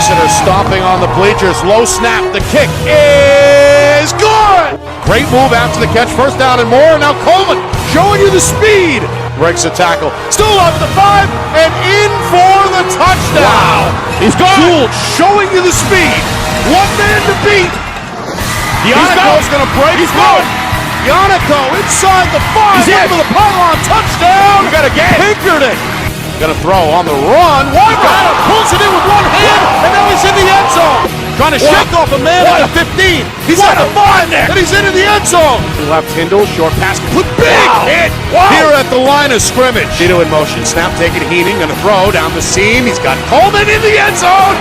Exeter stomping on the bleachers. Low snap. The kick is good. Great move after the catch. First down and more. Now Coleman showing you the speed. Breaks the tackle. Still up the 5 and in for the touchdown. Wow. He's gone. Gould showing you the speed. One man to beat. Yanico's going to break through. Yanico inside the 5. Over the pylon. Touchdown. You got a game. Pinkerton. Going to throw on the run. Weber pulls it in with one hand, and now he's in the end zone. Trying to shake off a man at the 15. He's at the 5 there, and he's into the end zone. Left Hindle, short pass, big hit here at the line of scrimmage. Tito in motion, snap taken, Heening, going to throw down the seam. He's got Coleman in the end zone.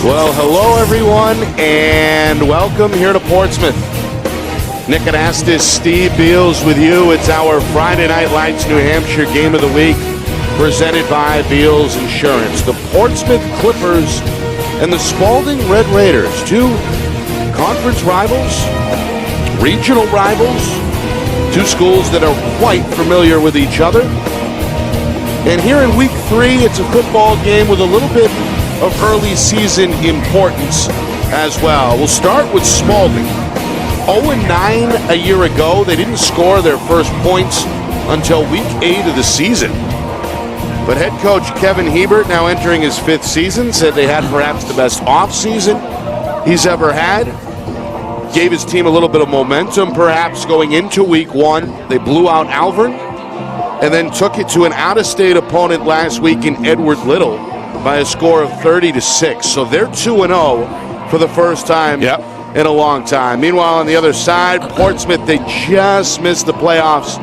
Well, hello everyone, and welcome here to Portsmouth. Nick Anastas, Steve Beals with you. It's our Friday Night Lights New Hampshire Game of the Week, presented by Beals Insurance. The Portsmouth Clippers and the Spaulding Red Raiders, two conference rivals, regional rivals, two schools that are quite familiar with each other. And here in week 3, it's a football game with a little bit of early season importance as well. We'll start with Spaulding. 0-9 a year ago. They didn't score their first points until week 8 of the season. But head coach Kevin Hebert, now entering his 5th season, said they had perhaps the best offseason he's ever had. Gave his team a little bit of momentum perhaps going into week 1. They blew out Alvern and then took it to an out-of-state opponent last week in Edward Little by a score of 30-6. So they're 2-0 for the first time in a long time. Meanwhile, on the other side, Portsmouth, they just missed the playoffs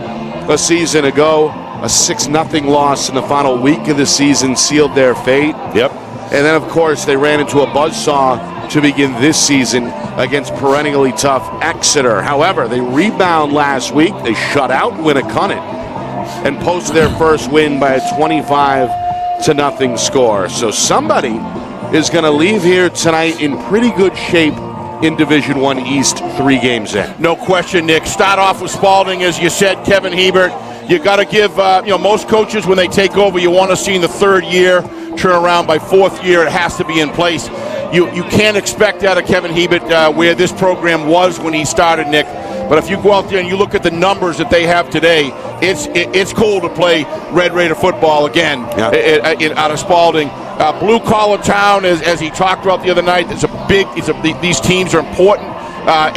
a season ago. A 6-0 loss in the final week of the season sealed their fate. And then, of course, they ran into a buzzsaw to begin this season against perennially tough Exeter. However, they rebound last week. They shut out Winnicott and post their first win by a 25-0 score. So somebody is going to leave here tonight in pretty good shape in Division I East 3 games in. No question, Nick. Start off with Spaulding, as you said, Kevin Hebert. You got to give, most coaches when they take over, you want to see in the 3rd year turn around. By 4th year, it has to be in place. You can't expect that of Kevin Hebert where this program was when he started, Nick. But if you go out there and you look at the numbers that they have today, it's cool to play Red Raider football again out of Spaulding. Blue collar town, as he talked about the other night. These teams are important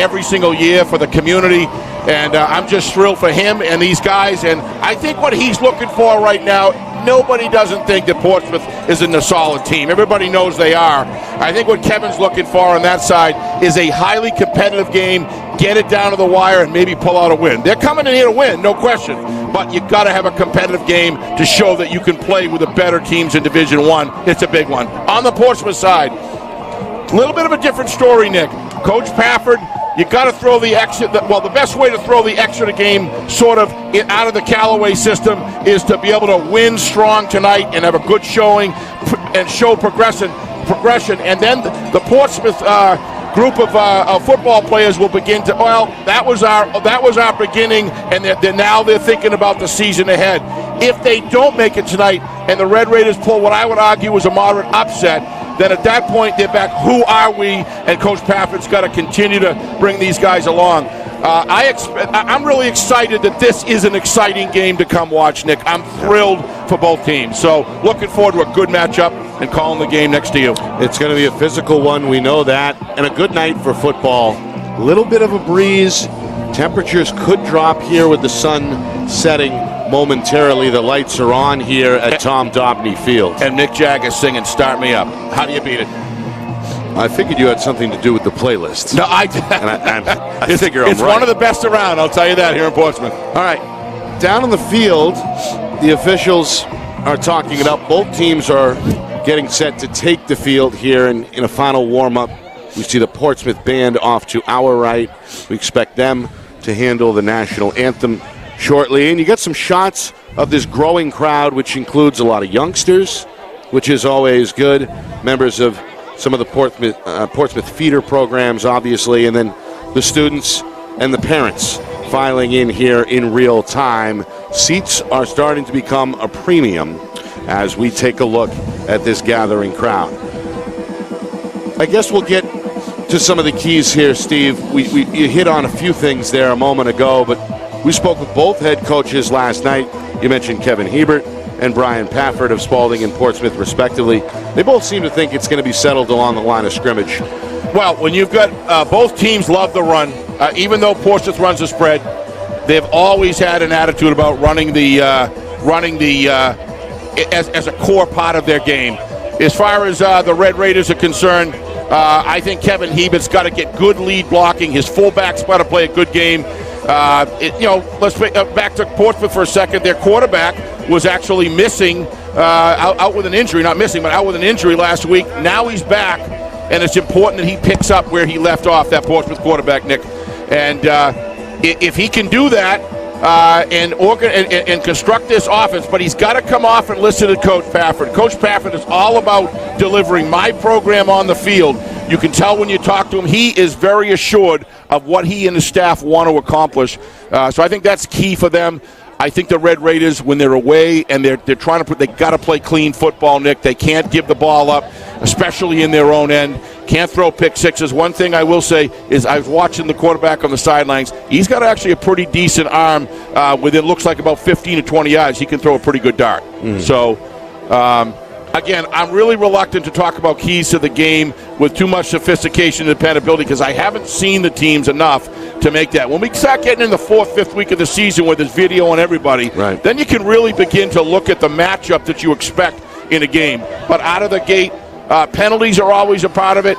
every single year for the community, and I'm just thrilled for him and these guys. And I think what he's looking for right now, nobody doesn't think that Portsmouth isn't a solid team. Everybody knows they are. I think what Kevin's looking for on that side is a highly competitive game, get it down to the wire, and maybe pull out a win. They're coming in here to win, no question. But you've got to have a competitive game to show that you can play with the better teams in Division I. It's a big one. On the Portsmouth side, a little bit of a different story, Nick. Coach Pafford, you got to throw the Exeter. Well, the best way to throw the Exeter game sort of out of the Callaway system is to be able to win strong tonight and have a good showing and show progression. And then the Portsmouth group of football players will begin to. Well, that was our beginning, and they're thinking about the season ahead. If they don't make it tonight, and the Red Raiders pull what I would argue was a moderate upset, then at that point they're back. Who are we? And Coach Pafford's got to continue to bring these guys along. I'm really excited that this is an exciting game to come watch, Nick. I'm thrilled for both teams. So looking forward to a good matchup and calling the game next to you. It's going to be a physical one, we know that, and a good night for football. A little bit of a breeze. Temperatures could drop here with the sun setting momentarily. The lights are on here at Tom Dobney Field. And Mick Jagger singing "Start Me Up." How do you beat it? I figured you had something to do with the playlist. No, I figure I'm it's right. One of the best around, I'll tell you that, here in Portsmouth. All right, down on the field, the officials are talking it up. Both teams are getting set to take the field here in a final warm-up. We see the Portsmouth band off to our right. We expect them to handle the national anthem shortly. And you get some shots of this growing crowd, which includes a lot of youngsters, which is always good. members of some of the Portsmouth feeder programs, obviously, and then the students and the parents filing in here in real time. Seats are starting to become a premium as we take a look at this gathering crowd. I guess we'll get to some of the keys here, Steve. You hit on a few things there a moment ago, but we spoke with both head coaches last night. You mentioned Kevin Hebert and Brian Pafford of Spaulding and Portsmouth, respectively. They both seem to think it's going to be settled along the line of scrimmage. Well, when you've got both teams love the run, even though Portsmouth runs the spread, they've always had an attitude about running as a core part of their game. As far as the Red Raiders are concerned, I think Kevin Hebert's got to get good lead blocking. His fullback's got to play a good game. Let's back to Portsmouth for a second. Their quarterback was actually missing, out with an injury, not missing, but out with an injury last week. Now he's back, and it's important that he picks up where he left off, that Portsmouth quarterback, Nick. And if he can do that and construct this offense, but he's got to come off and listen to Coach Pafford. Coach Pafford is all about delivering my program on the field. You can tell when you talk to him, he is very assured of what he and his staff want to accomplish. So I think that's key for them. I think the Red Raiders, when they're away and they're trying to they got to play clean football, Nick. They can't give the ball up, especially in their own end. Can't throw pick sixes. One thing I will say is I was watching the quarterback on the sidelines. He's got actually a pretty decent arm within looks like about 15 to 20 yards. He can throw a pretty good dart. So, again, I'm really reluctant to talk about keys to the game with too much sophistication and dependability because I haven't seen the teams enough to make that. When we start getting in the 4th, 5th week of the season where there's video on everybody, right, then you can really begin to look at the matchup that you expect in a game. But out of the gate, penalties are always a part of it.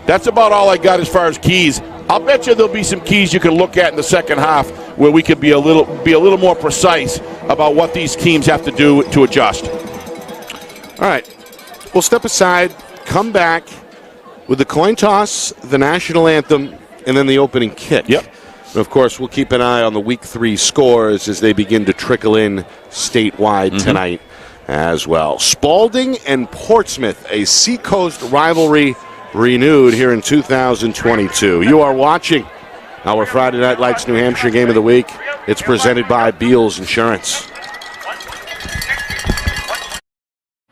That's about all I got as far as keys. I'll bet you there'll be some keys you can look at in the second half where we could be a little more precise about what these teams have to do to adjust. All right. We'll step aside, come back with the coin toss, the national anthem, and then the opening kick. Yep. And of course, we'll keep an eye on the Week 3 scores as they begin to trickle in statewide tonight as well. Spaulding and Portsmouth, a Seacoast rivalry renewed here in 2022. You are watching our Friday Night Lights New Hampshire Game of the Week. It's presented by Beals Insurance.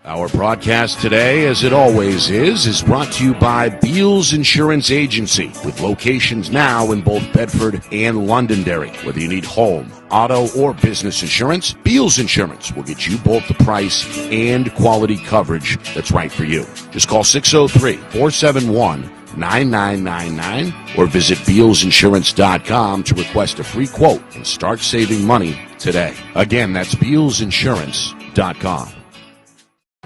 Our broadcast today, as it always is brought to you by Beals Insurance Agency, with locations now in both Bedford and Londonderry. Whether you need home, auto, or business insurance, Beals Insurance will get you both the price and quality coverage that's right for you. Just call 603-471-9999 or visit BealsInsurance.com to request a free quote and start saving money today. Again, that's BealsInsurance.com.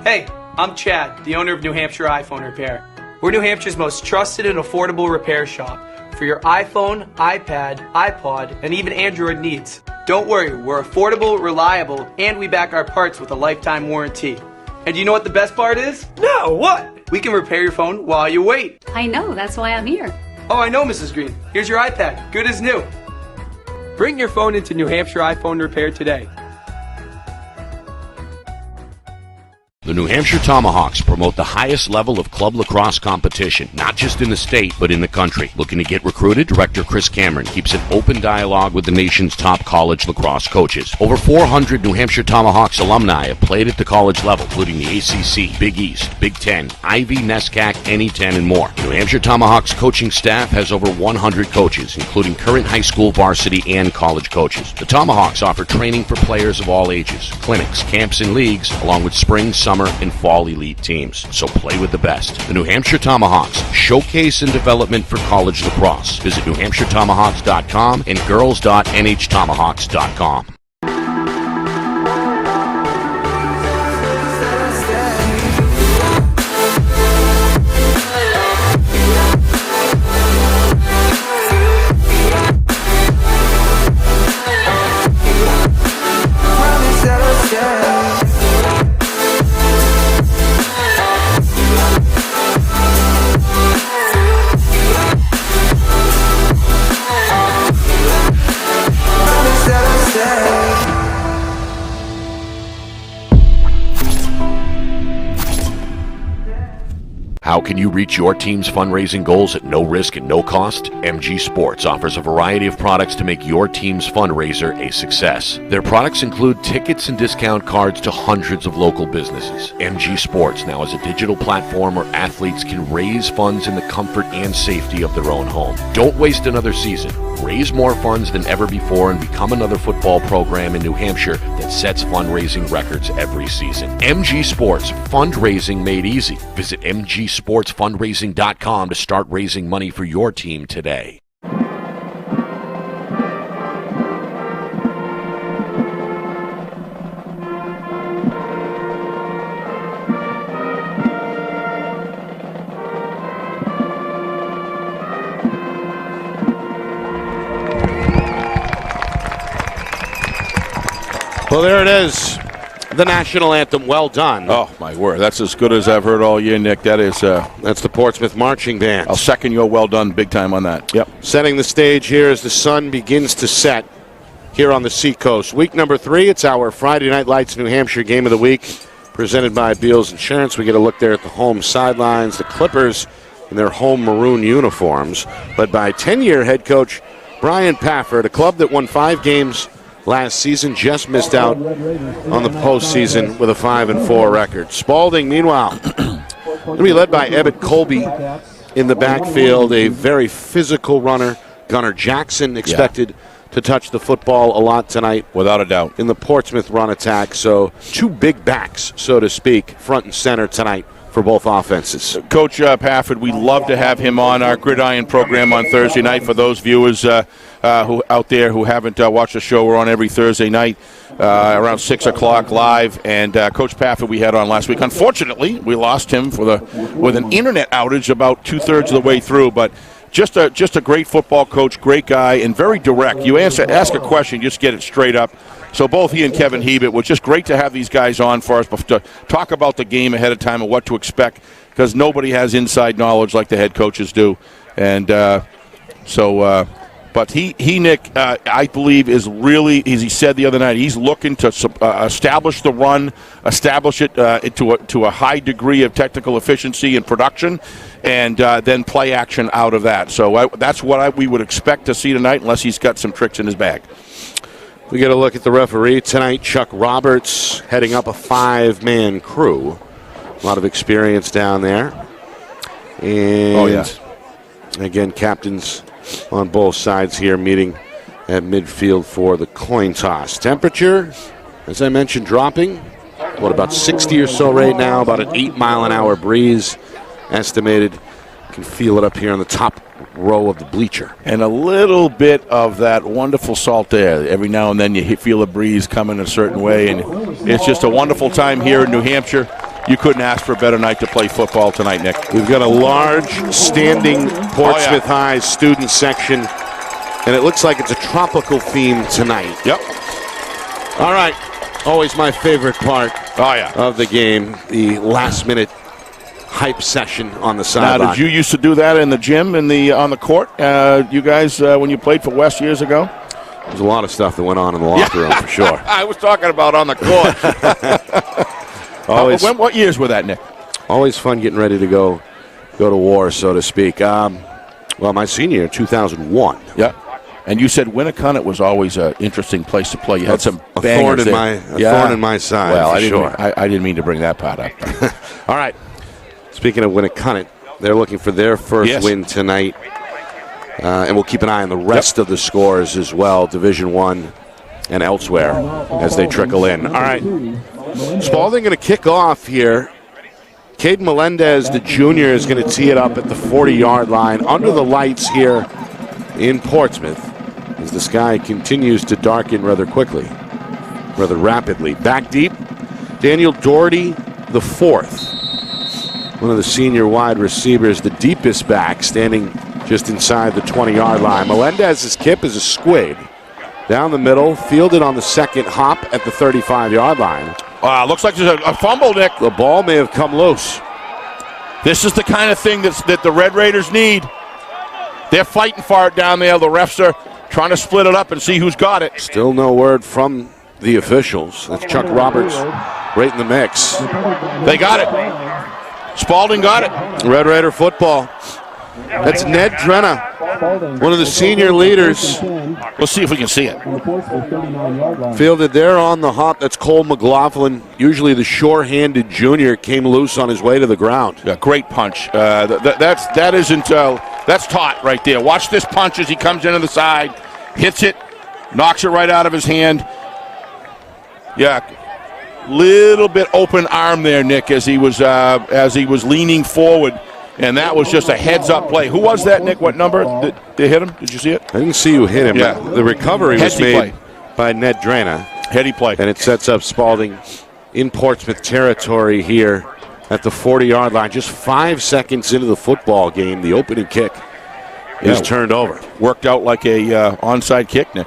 Hey, I'm Chad, the owner of New Hampshire iPhone Repair. We're New Hampshire's most trusted and affordable repair shop for your iPhone, iPad, iPod, and even Android needs. Don't worry, we're affordable, reliable, and we back our parts with a lifetime warranty. And you know what the best part is? No, what? We can repair your phone while you wait. I know, that's why I'm here. Oh, I know, Mrs. Green. Here's your iPad, good as new. Bring your phone into New Hampshire iPhone Repair today. The New Hampshire Tomahawks promote the highest level of club lacrosse competition, not just in the state, but in the country. Looking to get recruited? Director Chris Cameron keeps an open dialogue with the nation's top college lacrosse coaches. Over 400 New Hampshire Tomahawks alumni have played at the college level, including the ACC, Big East, Big Ten, Ivy, NESCAC, NE10, and more. The New Hampshire Tomahawks coaching staff has over 100 coaches, including current high school, varsity, and college coaches. The Tomahawks offer training for players of all ages, clinics, camps, and leagues, along with spring, summer, and fall elite teams. So play with the best. The New Hampshire Tomahawks, showcase and development for college lacrosse. Visit NewHampshireTomahawks.com and girls.nhtomahawks.com. How can you reach your team's fundraising goals at no risk and no cost? MG Sports offers a variety of products to make your team's fundraiser a success. Their products include tickets and discount cards to hundreds of local businesses. MG Sports now has a digital platform where athletes can raise funds in the comfort and safety of their own home. Don't waste another season. Raise more funds than ever before and become another football program in New Hampshire that sets fundraising records every season. MG Sports, fundraising made easy. Visit mgsportsfundraising.com to start raising money for your team today. Well, there it is, the national anthem. Well done. Oh, my word. That's as good as I've heard all year, Nick. That is... That's the Portsmouth Marching Band. I'll second your well done big time on that. Yep. Setting the stage here as the sun begins to set here on the Seacoast. Week number 3, it's our Friday Night Lights New Hampshire Game of the Week, presented by Beals Insurance. We get a look there at the home sidelines. The Clippers in their home maroon uniforms, led by 10-year head coach Brian Pafford, a club that won 5 games last season, just missed out on the postseason with a 5-4 record. Spaulding, meanwhile, going to be led by Ebbett Colby in the backfield, a very physical runner. Gunnar Jackson expected to touch the football a lot tonight. Without a doubt. In the Portsmouth run attack. So 2 big backs, so to speak, front and center tonight for both offenses. Coach Pafford, we love to have him on our Gridiron program on Thursday night. For those viewers who out there who haven't watched the show, we're on every Thursday night around 6 o'clock live. And Coach Pafford we had on last week. Unfortunately, we lost him with an internet outage about 2/3 of the way through. But just a great football coach, great guy, and very direct. You ask a question, just get it straight up. So both he and Kevin Hebert, it was just great to have these guys on for us to talk about the game ahead of time and what to expect, because nobody has inside knowledge like the head coaches do. And but he Nick, I believe, is really, as he said the other night, he's looking to establish the run, establish it to a high degree of technical efficiency and production, and then play action out of that. So that's what we would expect to see tonight, unless he's got some tricks in his bag. We get a look at the referee tonight. Chuck Roberts heading up a 5-man crew. A lot of experience down there. And again, captains on both sides here meeting at midfield for the coin toss. Temperature, as I mentioned, dropping. About 60 or so right now, about an 8-mile-an-hour breeze estimated. You can feel it up here on the top row of the bleacher. And a little bit of that wonderful salt air. Every now and then you feel a breeze coming a certain way, and it's just a wonderful time here in New Hampshire. You couldn't ask for a better night to play football tonight, Nick. We've got a large standing Portsmouth High student section, and it looks like it's a tropical theme tonight. Yep. All right. Always my favorite part of the game, the last-minute hype session on the sideline. Now, did you used to do that in the gym, on the court? You guys, when you played for West years ago? There's a lot of stuff that went on in the locker room, for sure. I was talking about on the court. What years were that, Nick? Always fun getting ready to go to war, so to speak. Well, my senior year, 2001. Yeah. And you said Winnicott was always an interesting place to play. You had some bangers there. Thorn in my side, well, I didn't mean to bring that part up. All right. Speaking of Winnicott, they're looking for their first win tonight. And we'll keep an eye on the rest of the scores as well, Division I and elsewhere, as they trickle in. All right. Spaulding going to kick off here. Caden Melendez, the junior, is going to tee it up at the 40-yard line under the lights here in Portsmouth as the sky continues to darken rather rapidly. Back deep, Daniel Doherty, the 4th. One of the senior wide receivers, the deepest back, standing just inside the 20-yard line. Melendez's kip is a squid. Down the middle, fielded on the second hop at the 35-yard line. Looks like there's a fumble, Nick. The ball may have come loose. This is the kind of thing that the Red Raiders need. They're fighting for it down there. The refs are trying to split it up and see who's got it. Still no word from the officials. That's Chuck Roberts right in the mix. They got it. Spaulding got it. Red Raider football. That's Ned Drenna, one of the senior leaders. We'll see if we can see it. Fielded there on the hop. That's Cole McLaughlin. Usually the sure-handed junior came loose on his way to the ground. Yeah, great punch. That's taut right there. Watch this punch as he comes into the side, hits it, knocks it right out of his hand. Yeah, little bit open arm there, Nick, as he was leaning forward. And that was just a heads-up play. Who was that, Nick? What number did hit him? Did you see it? I didn't see who hit him. Yeah. The recovery was made by Ned Drenna. Heady play. And it sets up Spaulding in Portsmouth territory here at the 40-yard line. Just 5 seconds into the football game, the opening kick is turned over. Worked out like a onside kick, Nick.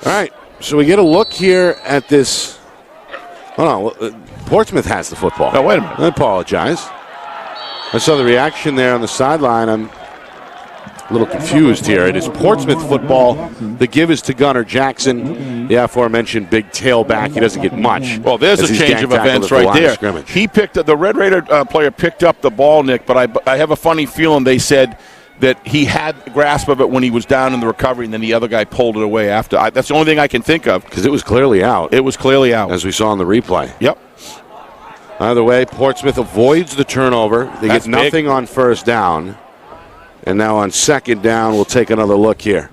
All right, so we get a look here at this. Hold on. Portsmouth has the football. Oh, wait a minute. I apologize. I saw the reaction there on the sideline. I'm a little confused here. It is Portsmouth football. The give is to Gunnar Jackson, the aforementioned big tailback. He doesn't get much. Well, there's a change of events right there. He picked up, the Red Raider player picked up the ball, Nick, but I have a funny feeling they said that he had the grasp of it when he was down in the recovery, and then the other guy pulled it away after. That's the only thing I can think of. Because it was clearly out. It was clearly out. As we saw in the replay. Yep. Either way, Portsmouth avoids the turnover. They get nothing on first down. And now on second down, we'll take another look here.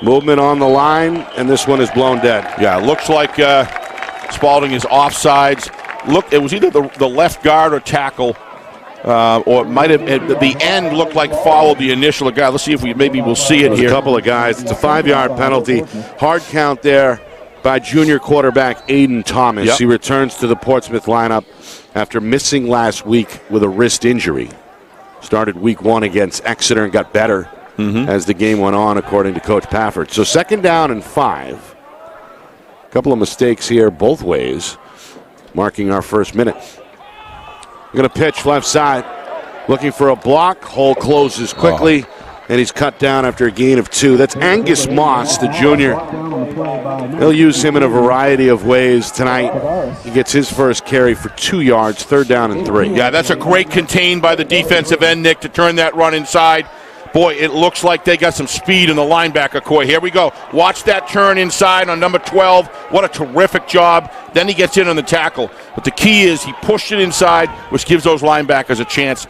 Movement on the line, and this one is blown dead. Yeah, it looks like Spaulding is offsides. Look, it was either the left guard or tackle, or it might have, at the end looked like followed the initial guy. Let's see if we'll see it here. A couple of guys. It's a 5-yard penalty. Hard count there by junior quarterback Aiden Thomas. Yep. He returns to the Portsmouth lineup after missing last week with a wrist injury. Started week 1 against Exeter and got better as the game went on, according to Coach Pafford. So second down and 5. A couple of mistakes here both ways, marking our first minute. Going to pitch left side, looking for a block. Hole closes quickly. And he's cut down after a gain of 2. That's Angus Moss, the junior. They'll use him in a variety of ways tonight. He gets his first carry for 2 yards, third down and 3. Yeah, that's a great contain by the defensive end, Nick, to turn that run inside. Boy, it looks like they got some speed in the linebacker core. Here we go. Watch that turn inside on number 12. What a terrific job. Then he gets in on the tackle. But the key is he pushed it inside, which gives those linebackers a chance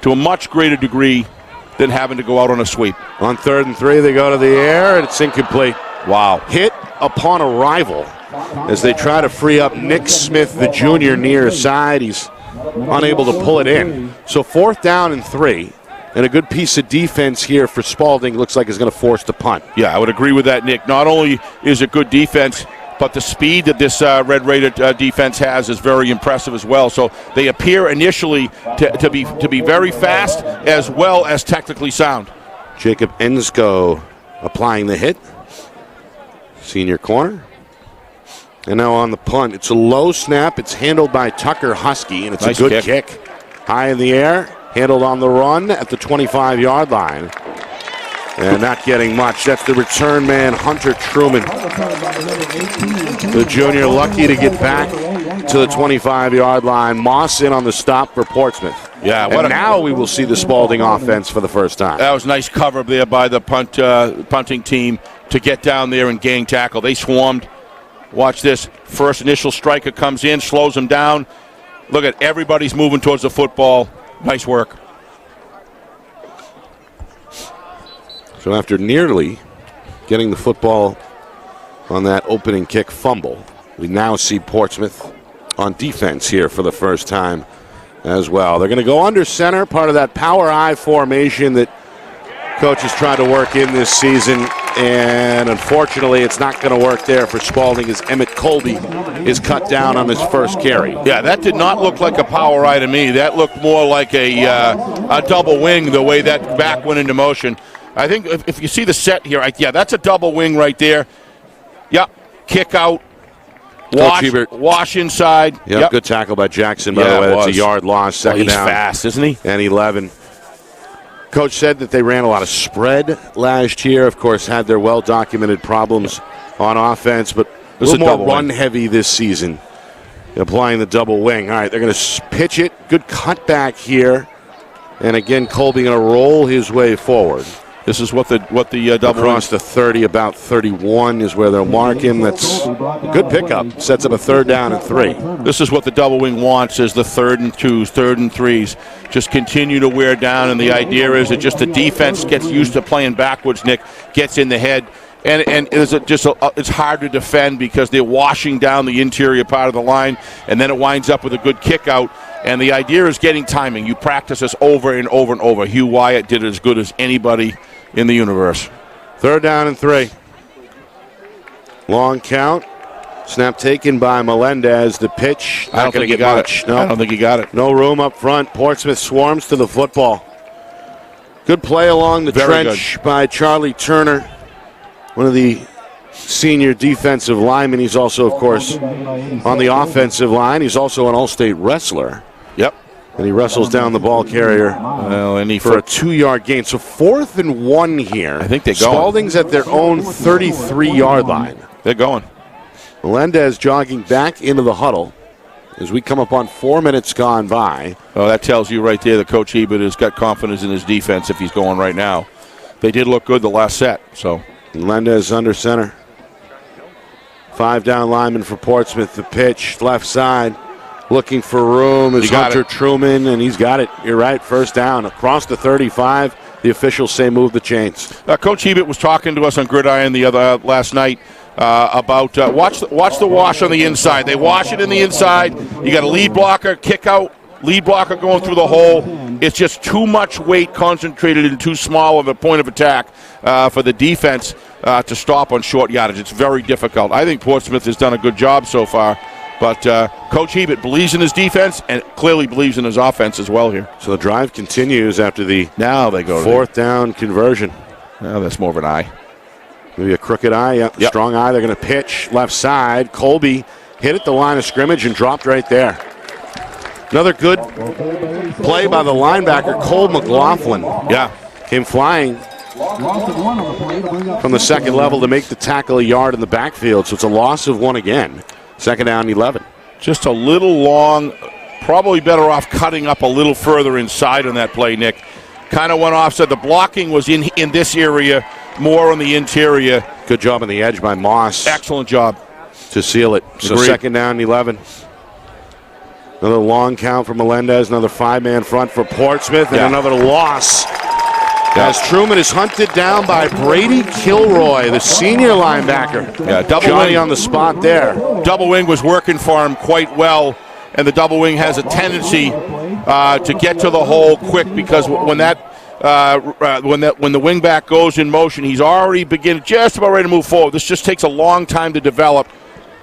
to a much greater degree than having to go out on a sweep. On 3rd and 3, they go to the air, and it's incomplete. Wow. Hit upon arrival as they try to free up Nick Smith, the junior, near side. He's unable to pull it in. So 4th down and 3, and a good piece of defense here for Spaulding. Looks like he's going to force the punt. Yeah, I would agree with that, Nick. Not only is it good defense, but the speed that this Red Raider defense has is very impressive as well. So they appear initially to be very fast as well as technically sound. Jacob Ensko applying the hit. Senior corner. And now on the punt. It's a low snap. It's handled by Tucker Husky, and it's nice, a good kick. High in the air. Handled on the run at the 25-yard line. And not getting much. That's the return man, Hunter Truman. The junior lucky to get back to the 25-yard line. Moss in on the stop for Portsmouth. Yeah, now we will see the Spaulding offense for the first time. That was nice cover there by the punting team to get down there and gang tackle. They swarmed. Watch this. First initial striker comes in, slows them down. Look at everybody's moving towards the football. Nice work. So after nearly getting the football on that opening kick fumble, we now see Portsmouth on defense here for the first time as well. They're going to go under center, part of that power I formation that coaches tried to work in this season, and unfortunately it's not going to work there for Spaulding as Emmett Colby is cut down on his first carry. Yeah, that did not look like a power I to me. That looked more like a double wing, the way that back went into motion. I think if you see the set here, yeah, that's a double wing right there. Yep, kick out, wash inside. Yep, good tackle by Jackson, by the way. That's a yard loss, second down. He's fast, isn't he? And 11. Coach said that they ran a lot of spread last year. Of course, had their well-documented problems on offense, but a little more run-heavy this season. applying the double wing. All right, they're going to pitch it. Good cutback here. And again, Colby going to roll his way forward. This is what the double across the 30, about 31 is where they'll mark him. That's a good pickup. Sets up a 3rd down and 3. This is what the double wing wants, is the 3rd and 2s, 3rd and 3s. Just continue to wear down, and the idea is that just the defense gets used to playing backwards, Nick, gets in the head. And it's hard to defend because they're washing down the interior part of the line, and then it winds up with a good kick out. And the idea is getting timing. You practice this over and over and over. Hugh Wyatt did it as good as anybody in the universe. 3rd down and 3. Long count. Snap taken by Melendez. The pitch. I don't think he got it. No. I don't think he got it. No room up front. Portsmouth swarms to the football. Good play along the trench by Charlie Turner, one of the senior defensive linemen. He's also, of course, on the offensive line. He's also an all-state wrestler. Yep. And he wrestles down the ball carrier for a 2-yard gain. So 4th and 1 here. I think they're going. Spaulding's at their own 33-yard line. They're going. Melendez jogging back into the huddle as we come up on 4 minutes gone by. Oh, that tells you right there that Coach Ebert has got confidence in his defense if he's going right now. They did look good the last set. So Melendez under center. 5 down lineman for Portsmouth. The pitch, left side. Looking for room is Hunter Truman, and he's got it. You're right, 1st down. Across the 35, the officials say move the chains. Coach Ebert was talking to us on Gridiron last night about watch the wash on the inside. They wash it in the inside. You got a lead blocker, kick out, lead blocker going through the hole. It's just too much weight concentrated in too small of a point of attack for the defense to stop on short yardage. It's very difficult. I think Portsmouth has done a good job so far. But Coach Ebert believes in his defense and clearly believes in his offense as well here. So the drive continues after the now they go 4th down conversion. Now that's more of an eye. Maybe a crooked eye. Yep. Strong eye. They're going to pitch left side. Colby hit at the line of scrimmage and dropped right there. Another good play by the linebacker, Cole McLaughlin. Yeah. Came flying from the 2nd level to make the tackle a yard in the backfield. So it's a loss of 1 again. 2nd down, 11. Just a little long. Probably better off cutting up a little further inside on that play, Nick. Kind of went offside. The blocking was in this area, more on the interior. Good job on the edge by Moss. Excellent job. To seal it. So Agreed. 2nd down, 11. Another long count for Melendez. Another 5-man front for Portsmouth. And another loss. As Truman is hunted down by Brady Kilroy, the senior linebacker. Yeah, double Johnny wing on the spot there. Double wing was working for him quite well, and the double wing has a tendency to get to the hole quick because when the wing back goes in motion, he's already just about ready to move forward. This just takes a long time to develop,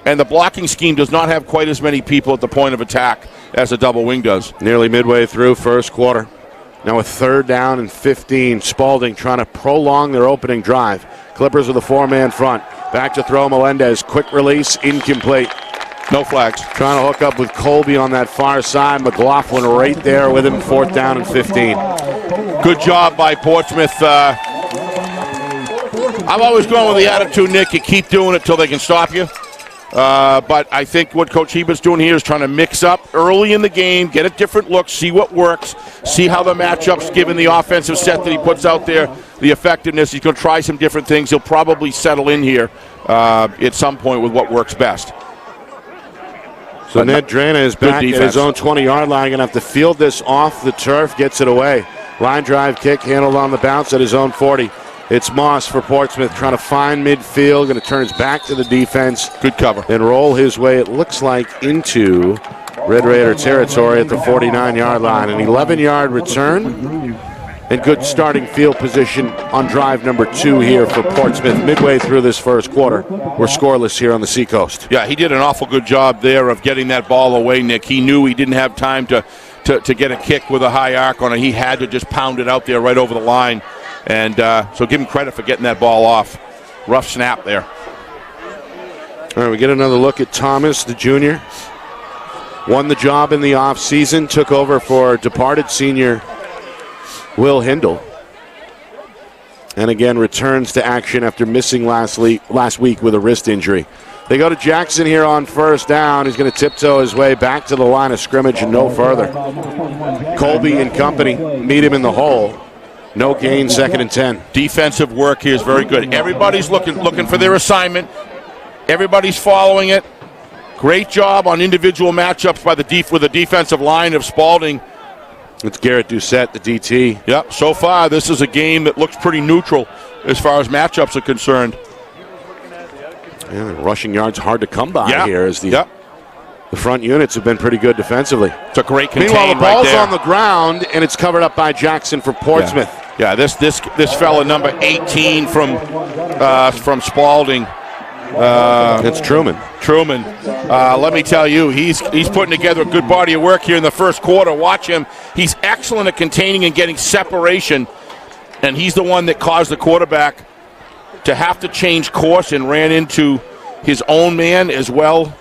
and the blocking scheme does not have quite as many people at the point of attack as a double wing does. Nearly midway through first quarter. Now a 3rd down and 15. Spaulding trying to prolong their opening drive. Clippers with a 4-man front. Back to throw Melendez. Quick release, incomplete. No flags. Trying to hook up with Colby on that far side. McLaughlin right there with him. 4th down and 15. Good job by Portsmouth. I've always gone with the attitude, Nick, you keep doing it till they can stop you. But I think what Coach Ebert's doing here is trying to mix up early in the game, get a different look, see what works, see how the matchup's given the offensive set that he puts out there, the effectiveness. He's going to try some different things. He'll probably settle in here at some point with what works best. So Ned Drana is back at his own 20-yard line. Going to have to field this off the turf, gets it away. Line drive kick handled on the bounce at his own 40. It's Moss for Portsmouth trying to find midfield. Going to turn his back to the defense. Good cover. And roll his way, it looks like, into Red Raider territory at the 49-yard line. An 11-yard return and good starting field position on drive number 2 here for Portsmouth. Midway through this first quarter, we're scoreless here on the Seacoast. Yeah, he did an awful good job there of getting that ball away, Nick. He knew he didn't have time to get a kick with a high arc on it. He had to just pound it out there right over the line. And so give him credit for getting that ball off. Rough snap there. All right, we get another look at Thomas, the junior. Won the job in the offseason, took over for departed senior Will Hindle. And again, returns to action after missing last week with a wrist injury. They go to Jackson here on first down. He's going to tiptoe his way back to the line of scrimmage and no further. Colby and company meet him in the hole. No gain, 2nd and 10. Defensive work here is very good. Everybody's looking for their assignment. Everybody's following it. Great job on individual matchups by with the defensive line of Spaulding. It's Garrett Doucette, the DT. Yep, so far this is a game that looks pretty neutral as far as matchups are concerned. Yeah, rushing yards hard to come by here as the front units have been pretty good defensively. It's a great contain. Meanwhile, the ball's right there on the ground, and it's covered up by Jackson for Portsmouth. Yeah, this fella, number 18 from Spaulding. It's Truman. Let me tell you, he's putting together a good body of work here in the first quarter. Watch him. He's excellent at containing and getting separation, and he's the one that caused the quarterback to have to change course and ran into his own man as well.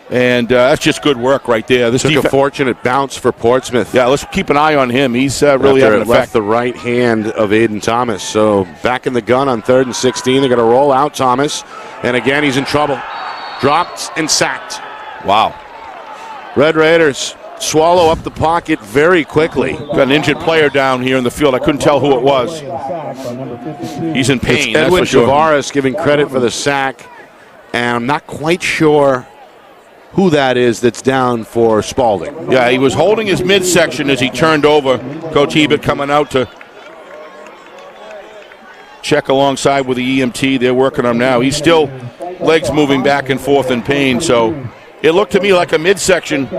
And that's just good work right there. This took a fortunate bounce for Portsmouth. Yeah, let's keep an eye on him. He's really having an effect. Left the right hand of Aiden Thomas. So back in the gun on 3rd and 16. They're going to roll out Thomas. And again, he's in trouble. Dropped and sacked. Wow. Red Raiders swallow up the pocket very quickly. Got an injured player down here in the field. I couldn't tell who it was. He's in pain. It's Edwin Tavares giving credit for the sack. And I'm not quite sure who that is that's down for Spaulding. Yeah, he was holding his midsection as he turned over. Coach Ebert coming out to check alongside with the EMT. They're working on him now. He's still legs moving back and forth in pain, so it looked to me like a midsection.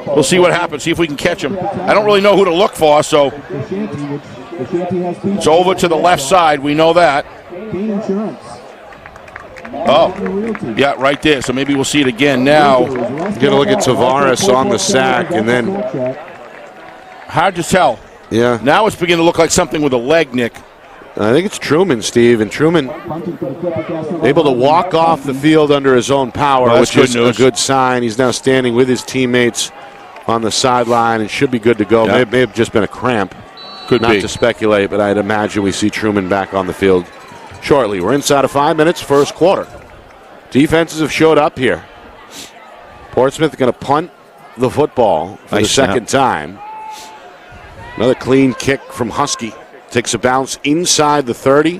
We'll see what happens, see if we can catch him. I don't really know who to look for, so it's over to the left side. We know that. Oh, yeah, right there. So maybe we'll see it again now. You're going to look at Tavares on the sack, and then hard to tell. Yeah. Now it's beginning to look like something with a leg, Nick. I think it's Truman, Steve, and Truman able to walk off the field under his own power, which is a good sign. He's now standing with his teammates on the sideline and should be good to go. Yeah. May have just been a cramp. Could Not be. to speculate, but I'd imagine we see Truman back on the field shortly. We're inside of 5 minutes, first quarter. Defenses have showed up here. Portsmouth going to punt the football for the second time. Another clean kick from Husky. Takes a bounce inside the 30.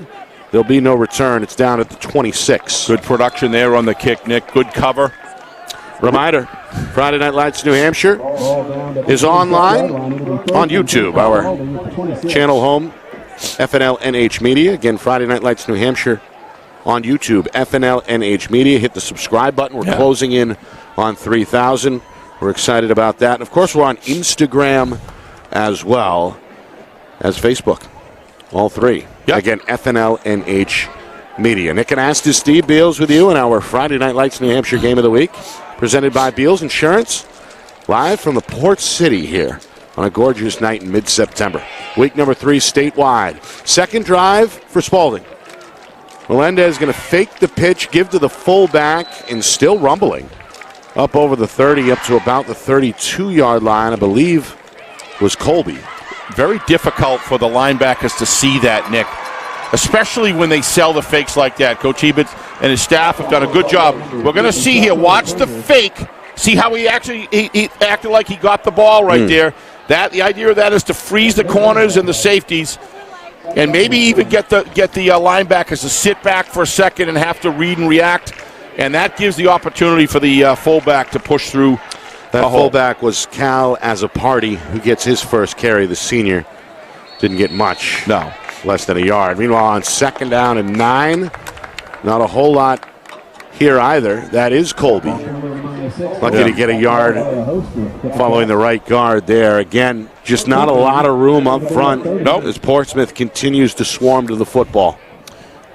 There'll be no return. It's down at the 26. Good production there on the kick, Nick. Good cover. Reminder, Friday Night Lights New Hampshire is online on YouTube, our channel home, FNLNH Media. Again, Friday Night Lights New Hampshire on YouTube, FNLNH Media. Hit the subscribe button. We're closing in on 3,000. We're excited about that. And, of course, we're on Instagram as well as Facebook. All three. Yep. Again, FNLNH Media. Nick and Astis, Steve Beals with you in our Friday Night Lights New Hampshire Game of the Week. Presented by Beals Insurance. Live from the Port City here on a gorgeous night in mid-September. Week number 3 statewide. Second drive for Spaulding. Melendez going to fake the pitch, give to the fullback, and still rumbling. Up over the 30, up to about the 32-yard line, I believe, was Colby. Very difficult for the linebackers to see that, Nick, especially when they sell the fakes like that. Coach Ebert and his staff have done a good job. We're going to see here, watch the fake, see how he acted like he got the ball right there. The idea of that is to freeze the corners and the safeties, and maybe even get the linebackers to sit back for a second and have to read and react, and that gives the opportunity for the fullback to push through. That fullback was Cal Azzapardi, who gets his first carry. The senior didn't get much. No. Less than a yard. Meanwhile, on second down and 9, not a whole lot here either. That is Colby. Lucky to get a yard following the right guard there. Again, just not a lot of room up front as Portsmouth continues to swarm to the football.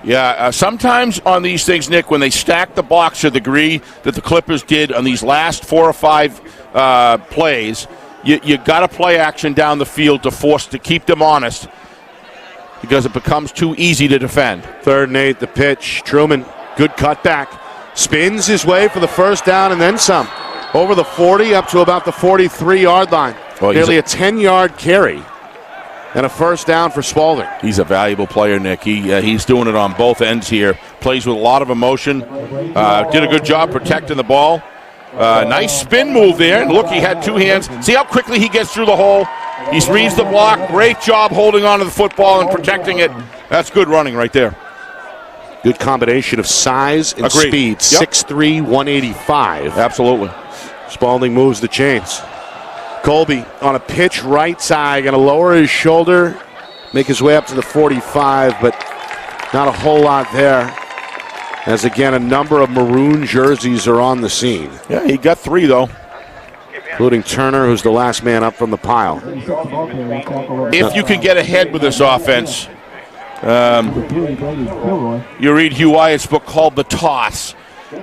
Yeah, sometimes on these things, Nick, when they stack the box to the degree that the Clippers did on these last 4 or 5 plays, you got to play action down the field to keep them honest, because it becomes too easy to defend. 3rd and 8, the pitch. Truman, good cutback. Spins his way for the first down and then some. Over the 40 up to about the 43-yard line. Nearly a 10-yard carry. And a first down for Spaulding. He's a valuable player, Nick. He's doing it on both ends here. plays with a lot of emotion. Did a good job protecting the ball. Nice spin move there. And look, he had two hands. See how quickly he gets through the hole? He reads the block. Great job holding on to the football and protecting it. That's good running right there. Good combination of size and speed. 6'3", 185. Absolutely. Spaulding moves the chains. Colby on a pitch right side, going to lower his shoulder, make his way up to the 45, but not a whole lot there. As again, a number of maroon jerseys are on the scene. Yeah, he got 3 though. Including Turner, who's the last man up from the pile. If you can get ahead with this offense, you read Hugh Wyatt's book called The Toss.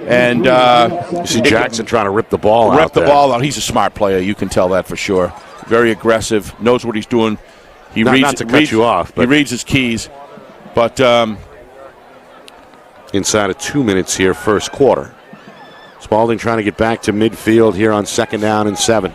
And you see Jackson trying to rip the ball out. Rip the ball out. He's a smart player. You can tell that for sure. Very aggressive. Knows what he's doing. He not to cut you off, but he reads his keys. But inside of 2 minutes here, first quarter. Spaulding trying to get back to midfield here on 2nd down and 7.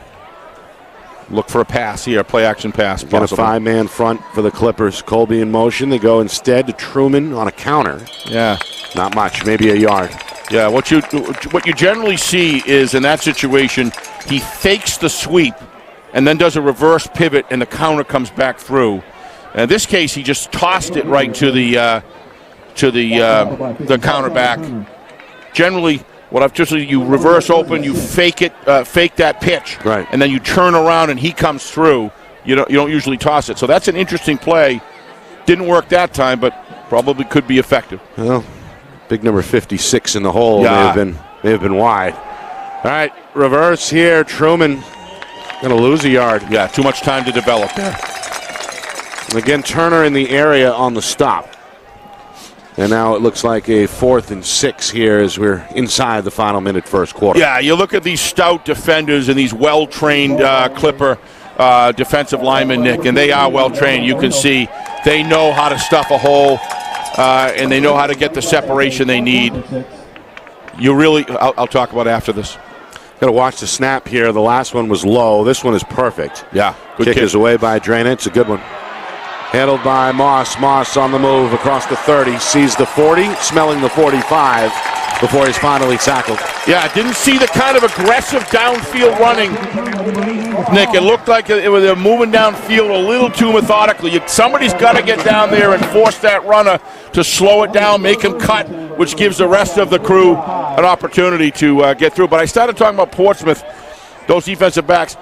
Look for a pass here, a play-action pass. Get a 5-man front for the Clippers. Colby in motion. They go instead to Truman on a counter. Yeah. Not much, maybe a yard. Yeah, what you generally see is in that situation, he fakes the sweep and then does a reverse pivot and the counter comes back through. In this case, he just tossed it right to the counter back. Generally, you reverse open, you fake that pitch, right, and then you turn around and he comes through. You don't usually toss it. So that's an interesting play. Didn't work that time, but probably could be effective. Well, big number 56 in the hole may have been wide. All right, reverse here. Truman going to lose a yard. Yeah, too much time to develop there. And again, Turner in the area on the stop. And now it looks like a 4th and 6 here as we're inside the final minute, first quarter. Yeah, you look at these stout defenders and these well-trained Clipper defensive linemen, Nick, and they are well-trained. You can see they know how to stuff a hole, and they know how to get the separation they need. I'll talk about after this. Got to watch the snap here. The last one was low. This one is perfect. Yeah, good kick is away by Draina. It's a good one. Handled by Moss. Moss on the move across the 30. Sees the 40, smelling the 45 before he's finally tackled. Yeah, didn't see the kind of aggressive downfield running, Nick. It looked like they were moving downfield a little too methodically. Somebody's got to get down there and force that runner to slow it down, make him cut, which gives the rest of the crew an opportunity to get through. But I started talking about Portsmouth, those defensive backs.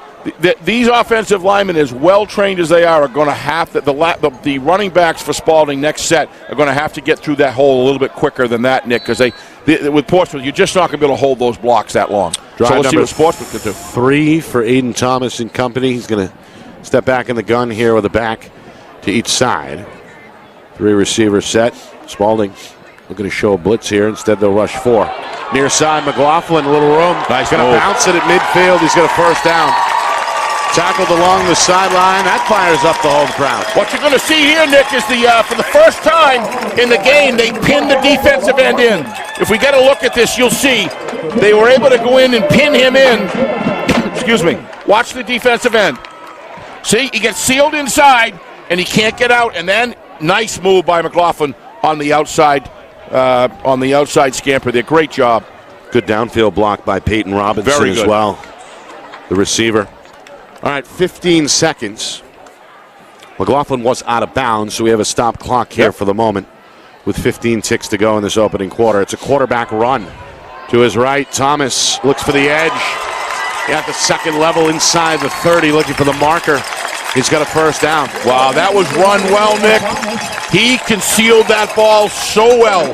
These offensive linemen, as well trained as they are going to have the running backs for Spaulding next set are going to have to get through that hole a little bit quicker than that, Nick, because with Portsmouth, you're just not going to be able to hold those blocks that long. Drive so we'll see what Portsmouth can do. 3 for Aiden Thomas and company. He's going to step back in the gun here with a back to each side. 3 receivers set. Spaulding looking to show a blitz here. Instead, they'll rush 4. Near side, McLaughlin, a little room. Nice. Going to bounce it at midfield. He's got a first down. Tackled along the sideline. That fires up the home crowd. What you're going to see here, Nick, is for the first time in the game, they pinned the defensive end in. If we get a look at this, you'll see they were able to go in and pin him in. Excuse me. Watch the defensive end. See, he gets sealed inside, and he can't get out. And then, nice move by McLaughlin on the outside scamper there. Great job. Good downfield block by Peyton Robinson as well. The receiver. All right, 15 seconds. McLaughlin was out of bounds, so we have a stop clock here for the moment with 15 ticks to go in this opening quarter. It's a quarterback run to his right. Thomas looks for the edge. At the second level inside the 30, looking for the marker. He's got a first down. Wow, that was run well, Nick. He concealed that ball so well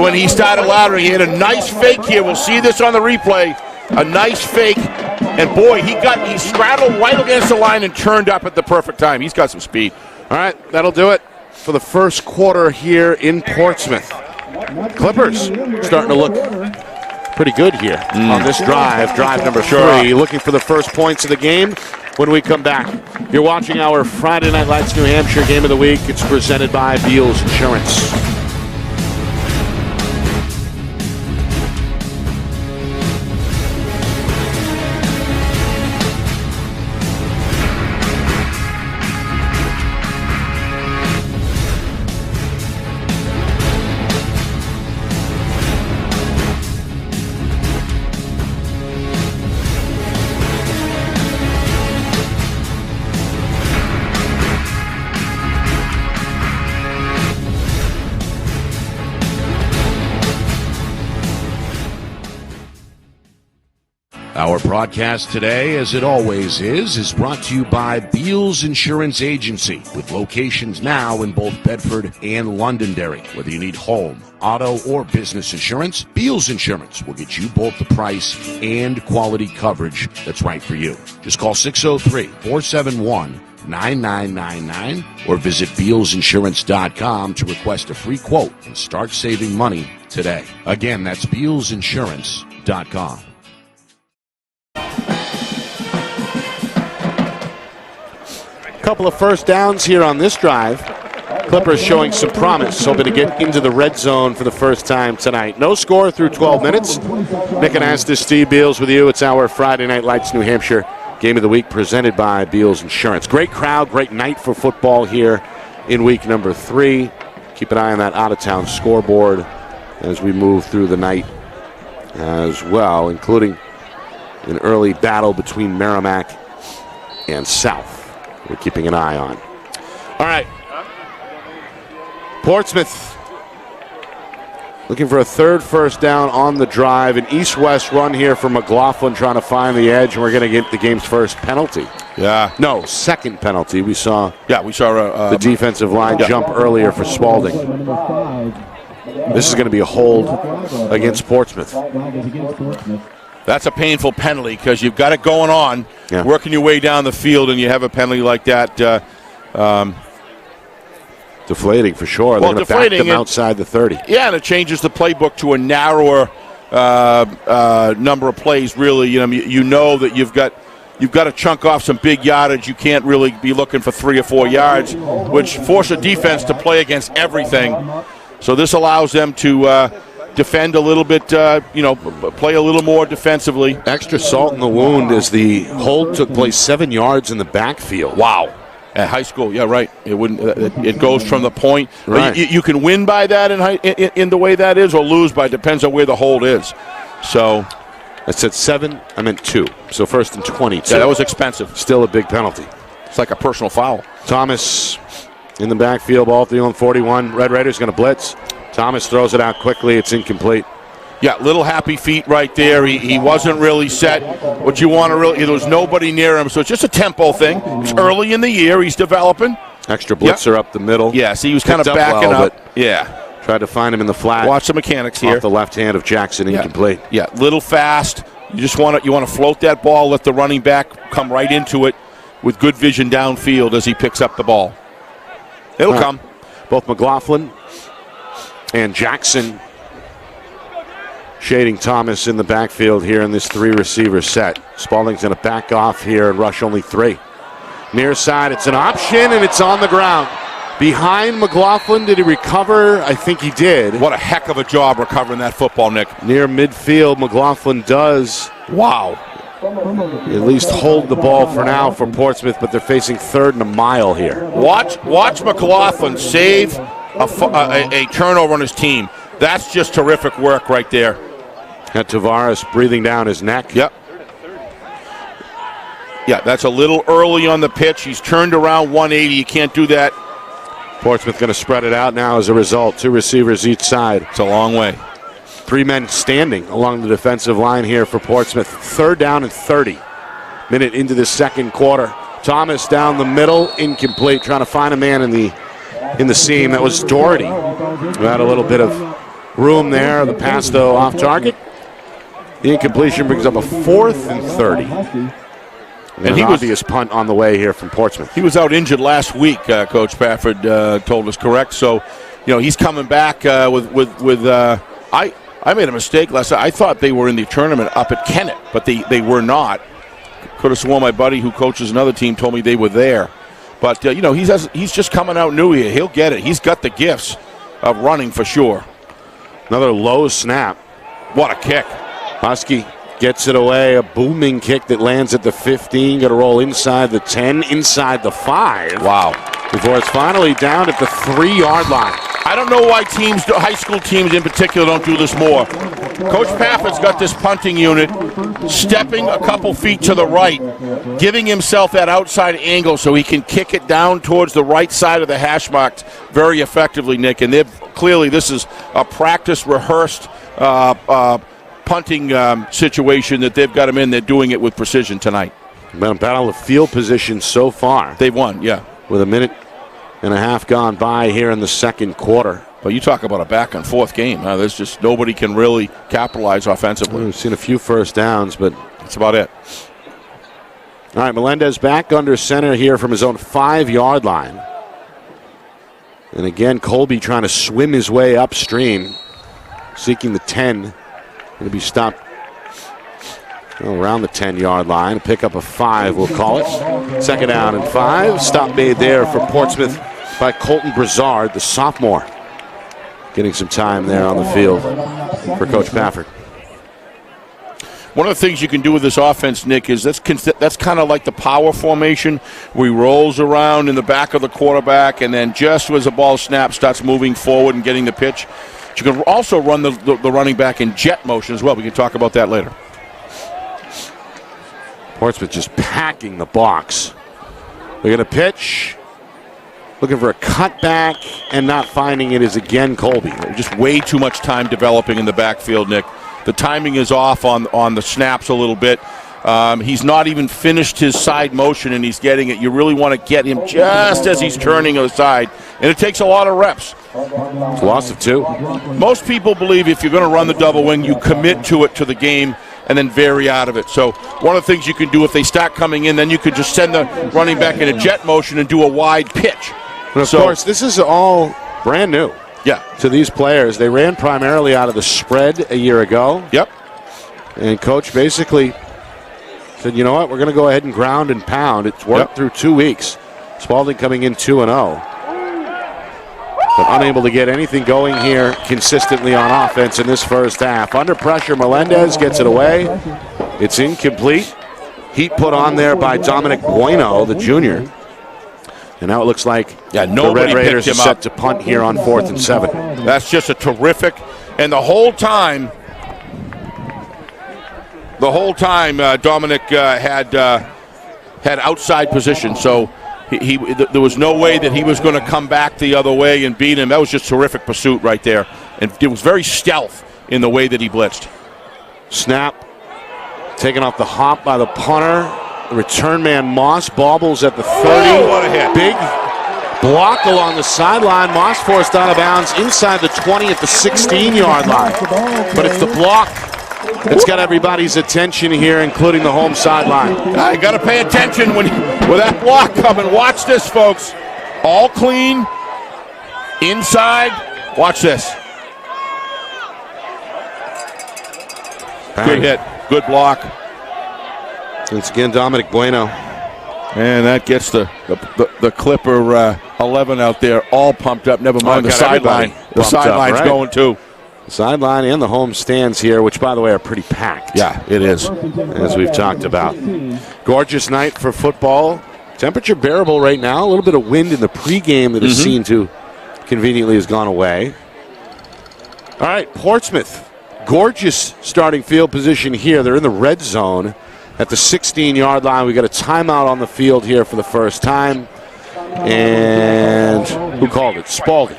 when he started laterally. He had a nice fake here. We'll see this on the replay. A nice fake. And boy, he straddled right against the line and turned up at the perfect time. He's got some speed. All right, that'll do it for the first quarter here in Portsmouth. Clippers starting to look pretty good here on this drive number 3. Looking for the first points of the game when we come back. You're watching our Friday Night Lights New Hampshire Game of the Week. It's presented by Beals Insurance. Our broadcast today, as it always is brought to you by Beals Insurance Agency, with locations now in both Bedford and Londonderry. Whether you need home, auto, or business insurance, Beals Insurance will get you both the price and quality coverage that's right for you. Just call 603-471-9999 or visit BealsInsurance.com to request a free quote and start saving money today. Again, that's BealsInsurance.com. Couple of first downs here on this drive. Clippers showing some promise, hoping to get into the red zone for the first time tonight. No score through 12 minutes. Nick and Astis, Steve Beals with you. It's our Friday Night Lights New Hampshire Game of the Week presented by Beals Insurance. Great crowd, great night for football here in week number 3. Keep an eye on that out-of-town scoreboard as we move through the night as well, including an early battle between Merrimack and South. We're keeping an eye on. All right. Portsmouth looking for a third first down on the drive. An east-west run here for McLaughlin trying to find the edge, and we're going to get the game's first penalty. Yeah. No, second penalty. We saw the defensive line jump earlier for Spaulding. This is going to be a hold against Portsmouth. That's a painful penalty because you've got it going on, working your way down the field, and you have a penalty like that. Deflating for sure. They're going to back them outside the 30. Yeah, and it changes the playbook to a narrower number of plays. Really, you know that you've got to chunk off some big yardage. You can't really be looking for 3 or 4 yards, which force a defense to play against everything. So this allows them to defend a little bit, play a little more defensively. Extra salt in the wound as the hold took place 7 yards in the backfield. Wow. At high school, yeah, right. It wouldn't. It goes from the point. Right. You can win by that in the way that is, or lose by. Depends on where the hold is. So I said 7. I meant 2. So first and 22. Yeah, that was expensive. Still a big penalty. It's like a personal foul. Thomas in the backfield, ball at the 41. Red Raiders going to blitz. Thomas throws it out quickly. It's incomplete. Yeah, little happy feet right there. He wasn't really set. What you want to really, there was nobody near him, so it's just a tempo thing. It's early in the year. He's developing. Extra blitzer up the middle. Yeah, see, he was kind of backing up. Yeah. Tried to find him in the flat. Watch the mechanics here. Off the left hand of Jackson, incomplete. Yeah, little fast. You just want to float that ball, let the running back come right into it with good vision downfield as he picks up the ball. It'll come. Both McLaughlin and Jackson shading Thomas in the backfield here in this 3-receiver set. Spaulding's going to back off here and rush only 3. Near side, it's an option, and it's on the ground. Behind McLaughlin, did he recover? I think he did. What a heck of a job recovering that football, Nick. Near midfield, McLaughlin does. Wow. At least hold the ball for now for Portsmouth, but they're facing 3rd and a mile here. Watch McLaughlin save a turnover on his team. That's just terrific work right there. Got Tavares breathing down his neck. Yep. Yeah, that's a little early on the pitch. He's turned around 180. You can't do that. Portsmouth going to spread it out now as a result. 2 receivers each side. It's a long way. 3 men standing along the defensive line here for Portsmouth. 3rd down and 30. Minute into the second quarter. Thomas down the middle, incomplete. Trying to find a man in the seam. That was Doherty. We had a little bit of room there. The pass, though, off target. The incompletion brings up a 4th and 30. And he was the punt on the way here from Portsmouth. He was out injured last week, Coach Pafford told us, correct? So, he's coming back with I made a mistake last night. I thought they were in the tournament up at Kennett, but they were not. Could have sworn my buddy who coaches another team told me they were there. But, he's just coming out new here. He'll get it. He's got the gifts of running for sure. Another low snap. What a kick. Husky gets it away. A booming kick that lands at the 15. Going to roll inside the 10, inside the 5. Wow. Before it's finally down at the 3-yard line. I don't know why high school teams in particular, don't do this more. Coach Pafford's got this punting unit stepping a couple feet to the right, giving himself that outside angle so he can kick it down towards the right side of the hash mark very effectively, Nick. And clearly this is a practice, rehearsed punting situation that they've got them in. They're doing it with precision tonight. Been a battle of field position so far. They've won, yeah. With a minute and a half gone by here in the second quarter. But you talk about a back-and-forth game. There's just nobody can really capitalize offensively. We've seen a few first downs, but that's about it. All right, Melendez back under center here from his own 5-yard line. And again, Colby trying to swim his way upstream, seeking the 10. Going to be stopped around the 10-yard line. Pick up a 5, we'll call it. Second down and 5. Stop made there for Portsmouth by Colton Brizard, the sophomore. Getting some time there on the field for Coach Pafford. One of the things you can do with this offense, Nick, is that's kind of like the power formation, where he rolls around in the back of the quarterback, and then just as the ball snaps, starts moving forward and getting the pitch. But you can also run the running back in jet motion as well. We can talk about that later. Portsmouth just packing the box. They're going to pitch. Looking for a cutback, and not finding it is again Colby. Just way too much time developing in the backfield, Nick. The timing is off on the snaps a little bit. He's not even finished his side motion, and he's getting it. You really want to get him just as he's turning aside, and it takes a lot of reps. It's a loss of 2. Most people believe if you're going to run the double wing, you commit to it to the game and then vary out of it. So one of the things you can do if they start coming in, then you could just send the running back in a jet motion and do a wide pitch. And of course, this is all brand new. Yeah. To these players. They ran primarily out of the spread a year ago. Yep. And Coach basically said, you know what, we're going to go ahead and ground and pound. It's worked through 2 weeks. Spaulding coming in 2-0. But unable to get anything going here consistently on offense in this first half. Under pressure, Melendez gets it away. It's incomplete. Heat put on there by Dominic Bueno, the junior. And now it looks like the Red Raiders are set to punt here on 4th and 7. That's just a terrific. And the whole time, Dominic had outside position. So there was no way that he was going to come back the other way and beat him. That was just terrific pursuit right there. And it was very stealth in the way that he blitzed. Snap taken off the hop by the punter. The return man Moss bobbles at the 30. Oh, what a hit. Big block along the sideline. Moss forced out of bounds inside the 20 at the 16-yard line. But it's the block that's got everybody's attention here, including the home sideline. You got to pay attention with that block coming. Watch this, folks. All clean. Inside. Watch this. Good hit. Good block. Once again, Dominic Bueno. And that gets the Clipper 11 out there all pumped up. Never mind the sideline. The sideline's going too. The sideline and the home stands here, which, by the way, are pretty packed. Yeah, it is. As we've talked about. Gorgeous night for football. Temperature bearable right now. A little bit of wind in the pregame that is seen to conveniently has gone away. All right, Portsmouth. Gorgeous starting field position here. They're in the red zone. At the 16-yard line, we got a timeout on the field here for the first time. And who called it? Spaulding.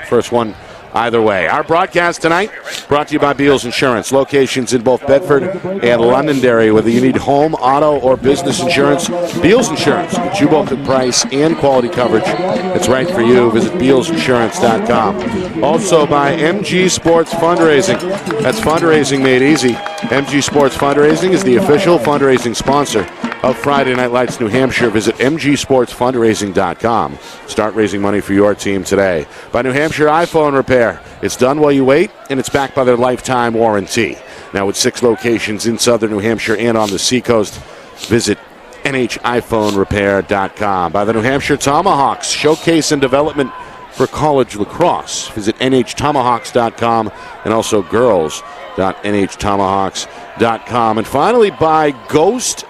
First one either way. Our broadcast tonight brought to you by Beals Insurance. Locations in both Bedford and Londonderry. Whether you need home, auto, or business insurance, Beals Insurance gets you both the price and quality coverage that's right for you. Visit BealsInsurance.com. Also by MG Sports Fundraising. That's fundraising made easy. MG Sports Fundraising is the official fundraising sponsor of Friday Night Lights New Hampshire. Visit mgsportsfundraising.com. Start raising money for your team today. By New Hampshire iPhone Repair. It's done while you wait, and it's backed by their lifetime warranty. Now with 6 locations in southern New Hampshire and on the seacoast, visit NHiPhoneRepair.com. By the New Hampshire Tomahawks, showcase and development for college lacrosse. Visit NHTomahawks.com and also girls.NHTomahawks.com. And finally, by Ghost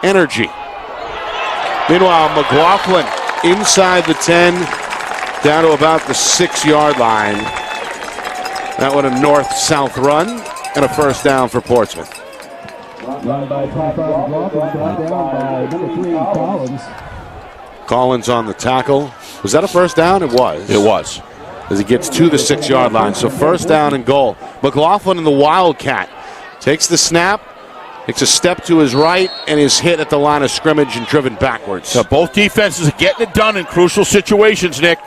Energy. Meanwhile, McLaughlin inside the 10, down to about the 6-yard line. That one a north-south run and a first down for Portsmouth. Collins on the tackle. Was that a first down? It was. It was. As he gets to the 6-yard line. So first down and goal. McLaughlin and the Wildcat Takes the snap, takes a step to his right, and is hit at the line of scrimmage and driven backwards. So both defenses are getting it done in crucial situations, Nick.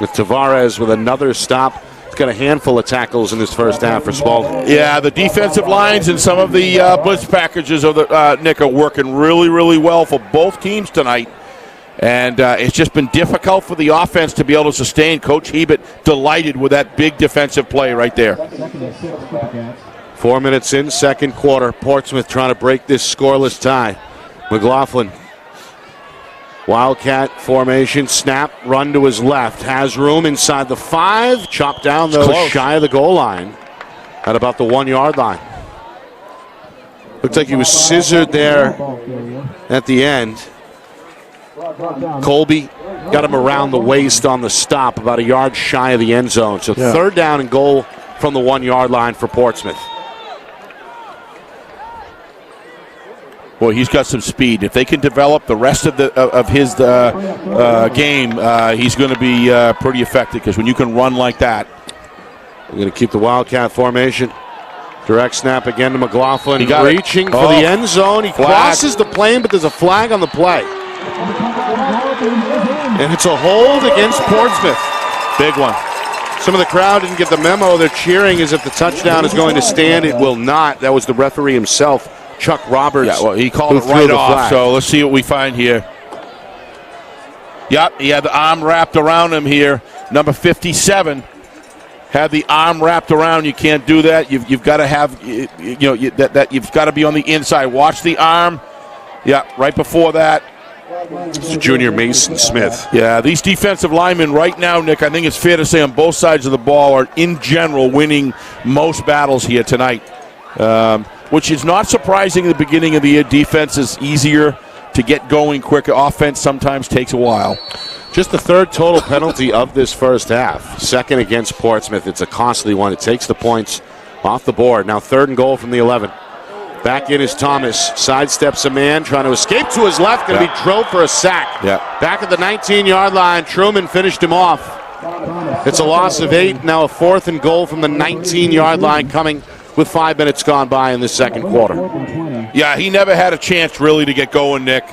With Tavares with another stop. He's got a handful of tackles in this first half for Spaulding. Yeah, the defensive lines and some of the blitz packages of the Nick are working really, really well for both teams tonight. And it's just been difficult for the offense to be able to sustain. Coach Hebert delighted with that big defensive play right there. 4 minutes in, second quarter. Portsmouth trying to break this scoreless tie. McLaughlin. Wildcat formation, snap, run to his left. Has room inside the 5. Chopped down, though, shy of the goal line at about the 1 yard line. Looked like he was scissored there at the end. Colby got him around the waist on the stop, about a yard shy of the end zone. So third down and goal from the 1 yard line for Portsmouth. Boy, he's got some speed. If they can develop the rest of his game, he's going to be pretty effective, because when you can run like that. We're going to keep the Wildcat formation. Direct snap again to McLaughlin. He got reaching for the end zone. He crosses the plane, but there's a flag on the play. And it's a hold against Portsmouth. Big one. Some of the crowd didn't get the memo. They're cheering as if the touchdown is going to stand. It will not. That was the referee himself, Chuck Roberts. Yeah, well, he called it right off, so let's see what we find here. Yep, he had the arm wrapped around him here. Number 57 had the arm wrapped around. You can't do that. You've got to have, that you've got to be on the inside. Watch the arm. Yeah, right before that. It's Junior Mason Smith. Yeah, these defensive linemen right now, Nick, I think it's fair to say on both sides of the ball are, in general, winning most battles here tonight, which is not surprising at the beginning of the year. Defense is easier to get going quicker. Offense sometimes takes a while. Just the third total penalty of this first half. Second against Portsmouth. It's a costly one. It takes the points off the board. Now third and goal from the 11. Back in is Thomas. Sidesteps a man trying to escape to his left. Going to be drilled for a sack. Back at the 19-yard line. Truman finished him off. It's a loss of 8. Now a fourth and goal from the 19-yard line coming with 5 minutes gone by in the second quarter. Yeah, he never had a chance really to get going, Nick.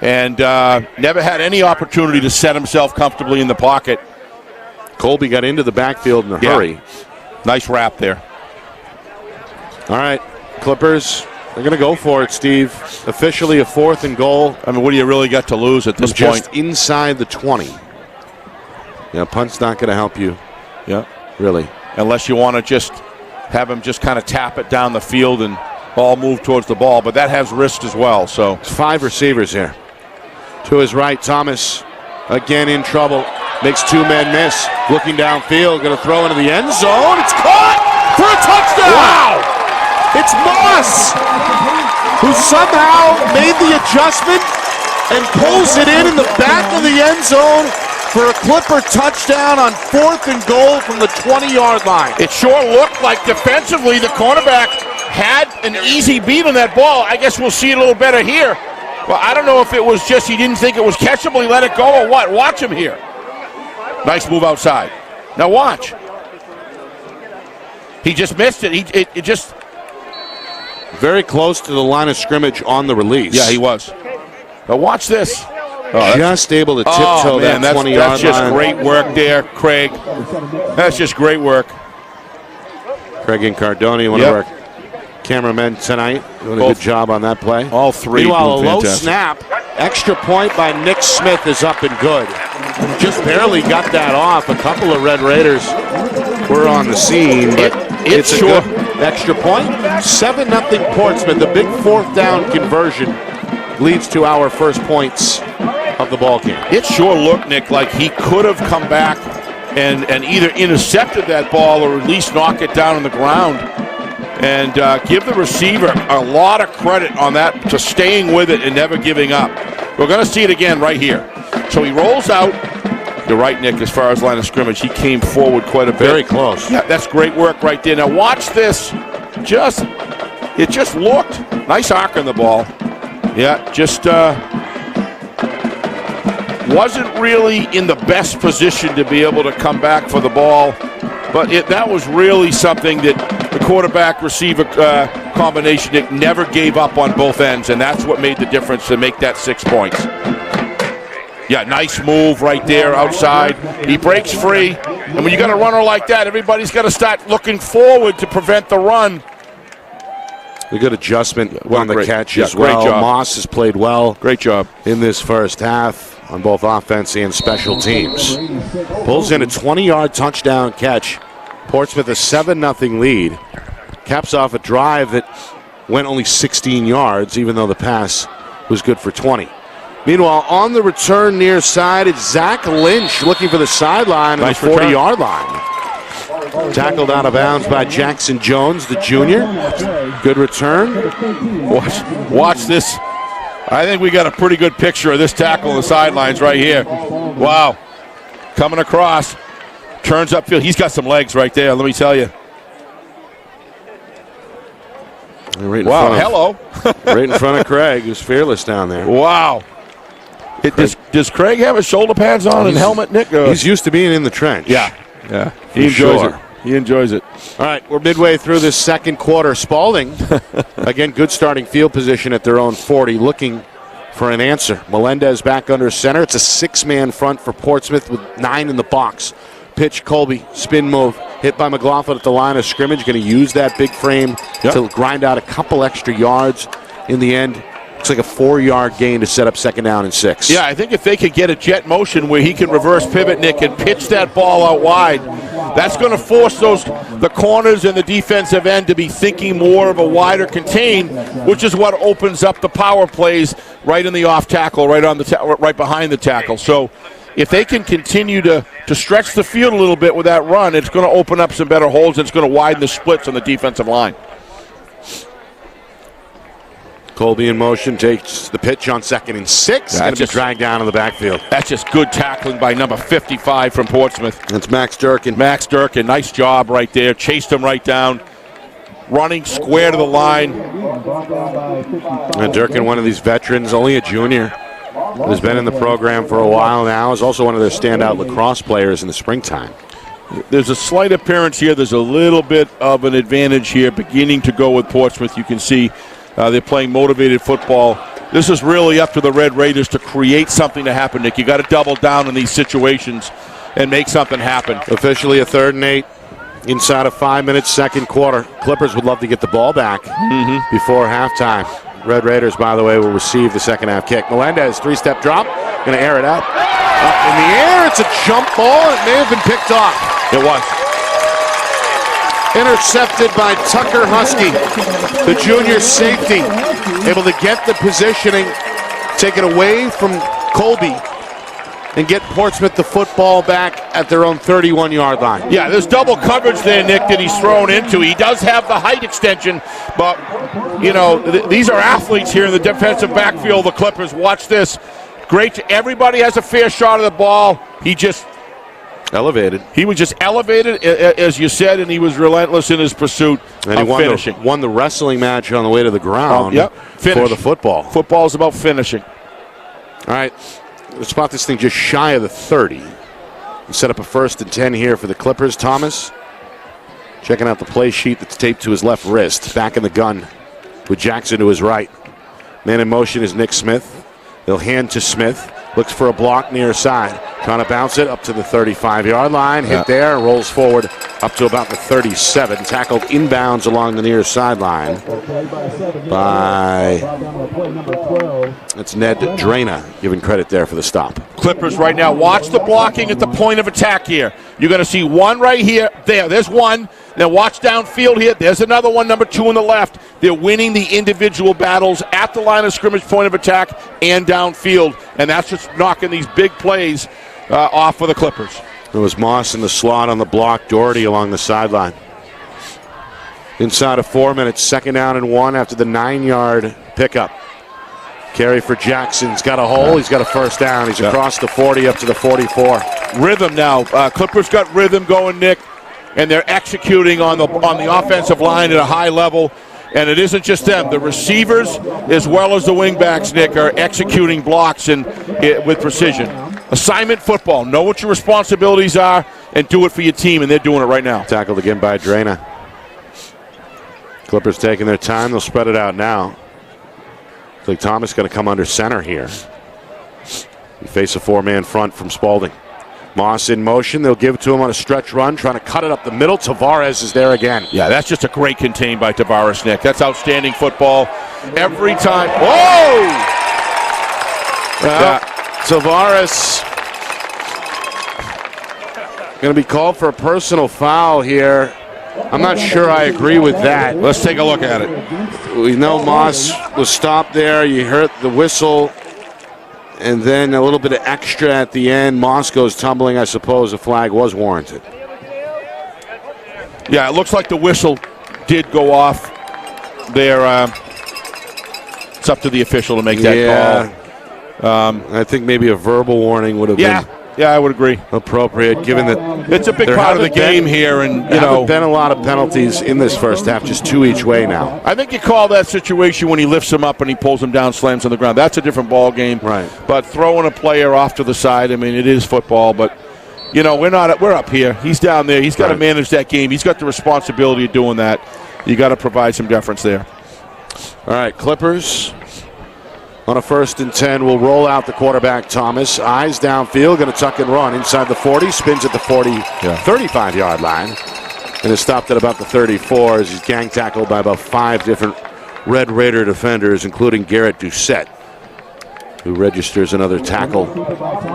And never had any opportunity to set himself comfortably in the pocket. Colby got into the backfield in a hurry. Nice wrap there. All right, Clippers, they're going to go for it, Steve. Officially a fourth and goal. I mean, what do you really got to lose at this point? Just inside the 20. Yeah, punt's not going to help you. Yeah. Really. Unless you want to just have him just kind of tap it down the field and ball move towards the ball. But that has risk as well. So it's 5 receivers here. To his right, Thomas again in trouble. Makes 2 men miss. Looking downfield, going to throw into the end zone. It's caught for a touchdown. Wow. It's Moss, who somehow made the adjustment and pulls it in the back of the end zone for a Clipper touchdown on fourth and goal from the 20-yard line. It sure looked like defensively the cornerback had an easy beat on that ball. I guess we'll see it a little better here. Well, I don't know if it was just he didn't think it was catchable, he let it go, or what. Watch him here. Nice move outside. Now watch. He just missed it. It just... Very close to the line of scrimmage on the release. Yeah, he was. Now watch this. Just able to tiptoe that 20-yard line. That's just great work there, Craig. That's just great work. Craig and Cardoni, one of our cameramen tonight, doing a good job on that play. All three. Meanwhile, a low snap. Extra point by Nick Smith is up and good. Just barely got that off. A couple of Red Raiders were on the scene, but it's a good extra point. 7-0 Portsmouth. The big fourth down conversion leads to our first points of the ball game. It sure looked, Nick, like he could have come back and either intercepted that ball or at least knock it down on the ground. And give the receiver a lot of credit on that, to staying with it and never giving up. We're going to see it again right here. So he rolls out. You're right, Nick, as far as line of scrimmage. He came forward quite a bit. Very close. Yeah, that's great work right there. Now watch this. It just looked. Nice arc on the ball. Yeah, just wasn't really in the best position to be able to come back for the ball. But that was really something that the quarterback-receiver combination, Nick, never gave up on both ends, and that's what made the difference to make that 6 points. Yeah, nice move right there outside. He breaks free, and when you got a runner like that, everybody's got to start looking forward to prevent the run. A good adjustment on the catch as great well. job. Moss has played well. Great job In this first half on both offense and special teams. Pulls in a 20-yard touchdown catch. Portsmouth a 7-0 lead. Caps off a drive that went only 16 yards, even though the pass was good for 20. Meanwhile, on the return near side, it's Zach Lynch looking for the sideline on the 40-yard line. Tackled out of bounds by Jackson Jones, the junior. Good return. Watch this. I think we got a pretty good picture of this tackle on the sidelines right here. Wow. Coming across. Turns upfield. He's got some legs right there, let me tell you. Right hello. Right in front of Craig, who's fearless down there. Wow. Does Craig have his shoulder pads on and helmet, Nick? He's used to being in the trench. Yeah. He enjoys it. He enjoys it. All right, we're midway through this second quarter. Spaulding, again, good starting field position at their own 40, looking for an answer. Melendez back under center. It's a 6-man front for Portsmouth with 9 in the box. Pitch, Colby, spin move, hit by McLaughlin at the line of scrimmage. Going to use that big frame to grind out a couple extra yards in the end. Looks like a 4-yard gain to set up second down and 6. Yeah, I think if they could get a jet motion where he can reverse pivot, Nick, and pitch that ball out wide, that's going to force the corners and the defensive end to be thinking more of a wider contain, which is what opens up the power plays right in the off tackle, right behind the tackle. So if they can continue to stretch the field a little bit with that run, it's going to open up some better holes, and it's going to widen the splits on the defensive line. Colby in motion, takes the pitch on 2nd and 6. Going to be dragged down in the backfield. That's just good tackling by number 55 from Portsmouth. That's Max Durkin. Max Durkin, nice job right there. Chased him right down. Running square to the line. And Durkin, one of these veterans, only a junior, has been in the program for a while now, is also one of their standout lacrosse players in the springtime. There's a slight appearance here. There's a little bit of an advantage here beginning to go with Portsmouth. You can see they're playing motivated football. This is really up to the Red Raiders to create something to happen, Nick. You got to double down in these situations and make something happen. Officially a 3rd and 8 inside of 5 minutes, second quarter. Clippers would love to get the ball back before halftime. Red Raiders, by the way, will receive the second half kick. Melendez, 3-step drop, going to air it out. Up in the air, it's a jump ball. It may have been picked off. It was. Intercepted by Tucker Husky, the junior safety, able to get the positioning, take it away from Colby, and get Portsmouth the football back at their own 31-yard line. Yeah, there's double coverage there, Nick, that he's thrown into. He does have the height extension, but, you know, these are athletes here in the defensive backfield, the Clippers. Watch this. Great. Everybody has a fair shot of the ball. He just elevated. He was just elevated, as you said, and he was relentless in his pursuit and of finishing. He won the wrestling match on the way to the ground for the football. Football is about finishing. All right, let's spot this thing just shy of the 30. We set up a 1st and 10 here for the Clippers. Thomas checking out the play sheet that's taped to his left wrist. Back in the gun with Jackson to his right. Man in motion is Nick Smith. They'll hand to Smith. Looks for a block near side. Trying to bounce it up to the 35-yard line. Hit there, rolls forward up to about the 37. Tackled inbounds along the near sideline by, that's Ned Drana, giving credit there for the stop. Clippers right now, watch the blocking at the point of attack here. You're going to see one right here. There's one. Now watch downfield here. There's another one, number 2 on the left. They're winning the individual battles at the line of scrimmage, point of attack, and downfield. And that's just knocking these big plays off for the Clippers. It was Moss in the slot on the block. Doherty along the sideline. Inside of 4 minutes, 2nd down and 1 after the 9-yard pickup. Carry for Jackson. He's got a hole. He's got a 1st down. He's across the 40 up to the 44. Rhythm now. Clippers got rhythm going, Nick, and they're executing on the offensive line at a high level. And it isn't just them. The receivers, as well as the wingbacks, Nick, are executing blocks with precision. Assignment football. Know what your responsibilities are and do it for your team, and they're doing it right now. Tackled again by Drana. Clippers taking their time. They'll spread it out now. Looks like Thomas going to come under center here. You face a 4-man front from Spaulding. Moss in motion. They'll give it to him on a stretch run, trying to cut it up the middle. Tavares is there again. Yeah, that's just a great contain by Tavares, Nick. That's outstanding football every time. Whoa! Tavares going to be called for a personal foul here. I'm not sure I agree with that. Let's take a look at it. We know Moss was stopped there. You heard the whistle. And then a little bit of extra at the end. Moss goes tumbling. I suppose a flag was warranted. Yeah, it looks like the whistle did go off there. It's up to the official to make that call. I think maybe a verbal warning would have been. Yeah, I would agree. Appropriate, given that it's a big part of the game here, and there haven't been a lot of penalties in this first half, just 2 each way now. I think you call that situation when he lifts him up and he pulls him down, slams on the ground. That's a different ball game. Right. But throwing a player off to the side, I mean, it is football, but we're up here. He's down there. He's got to manage that game. He's got the responsibility of doing that. You got to provide some deference there. All right, Clippers. On a 1st and 10, will roll out the quarterback, Thomas. Eyes downfield, going to tuck and run inside the 40, spins at the 35-yard line, and is stopped at about the 34 as he's gang tackled by about 5 different Red Raider defenders, including Garrett Doucette, who registers another tackle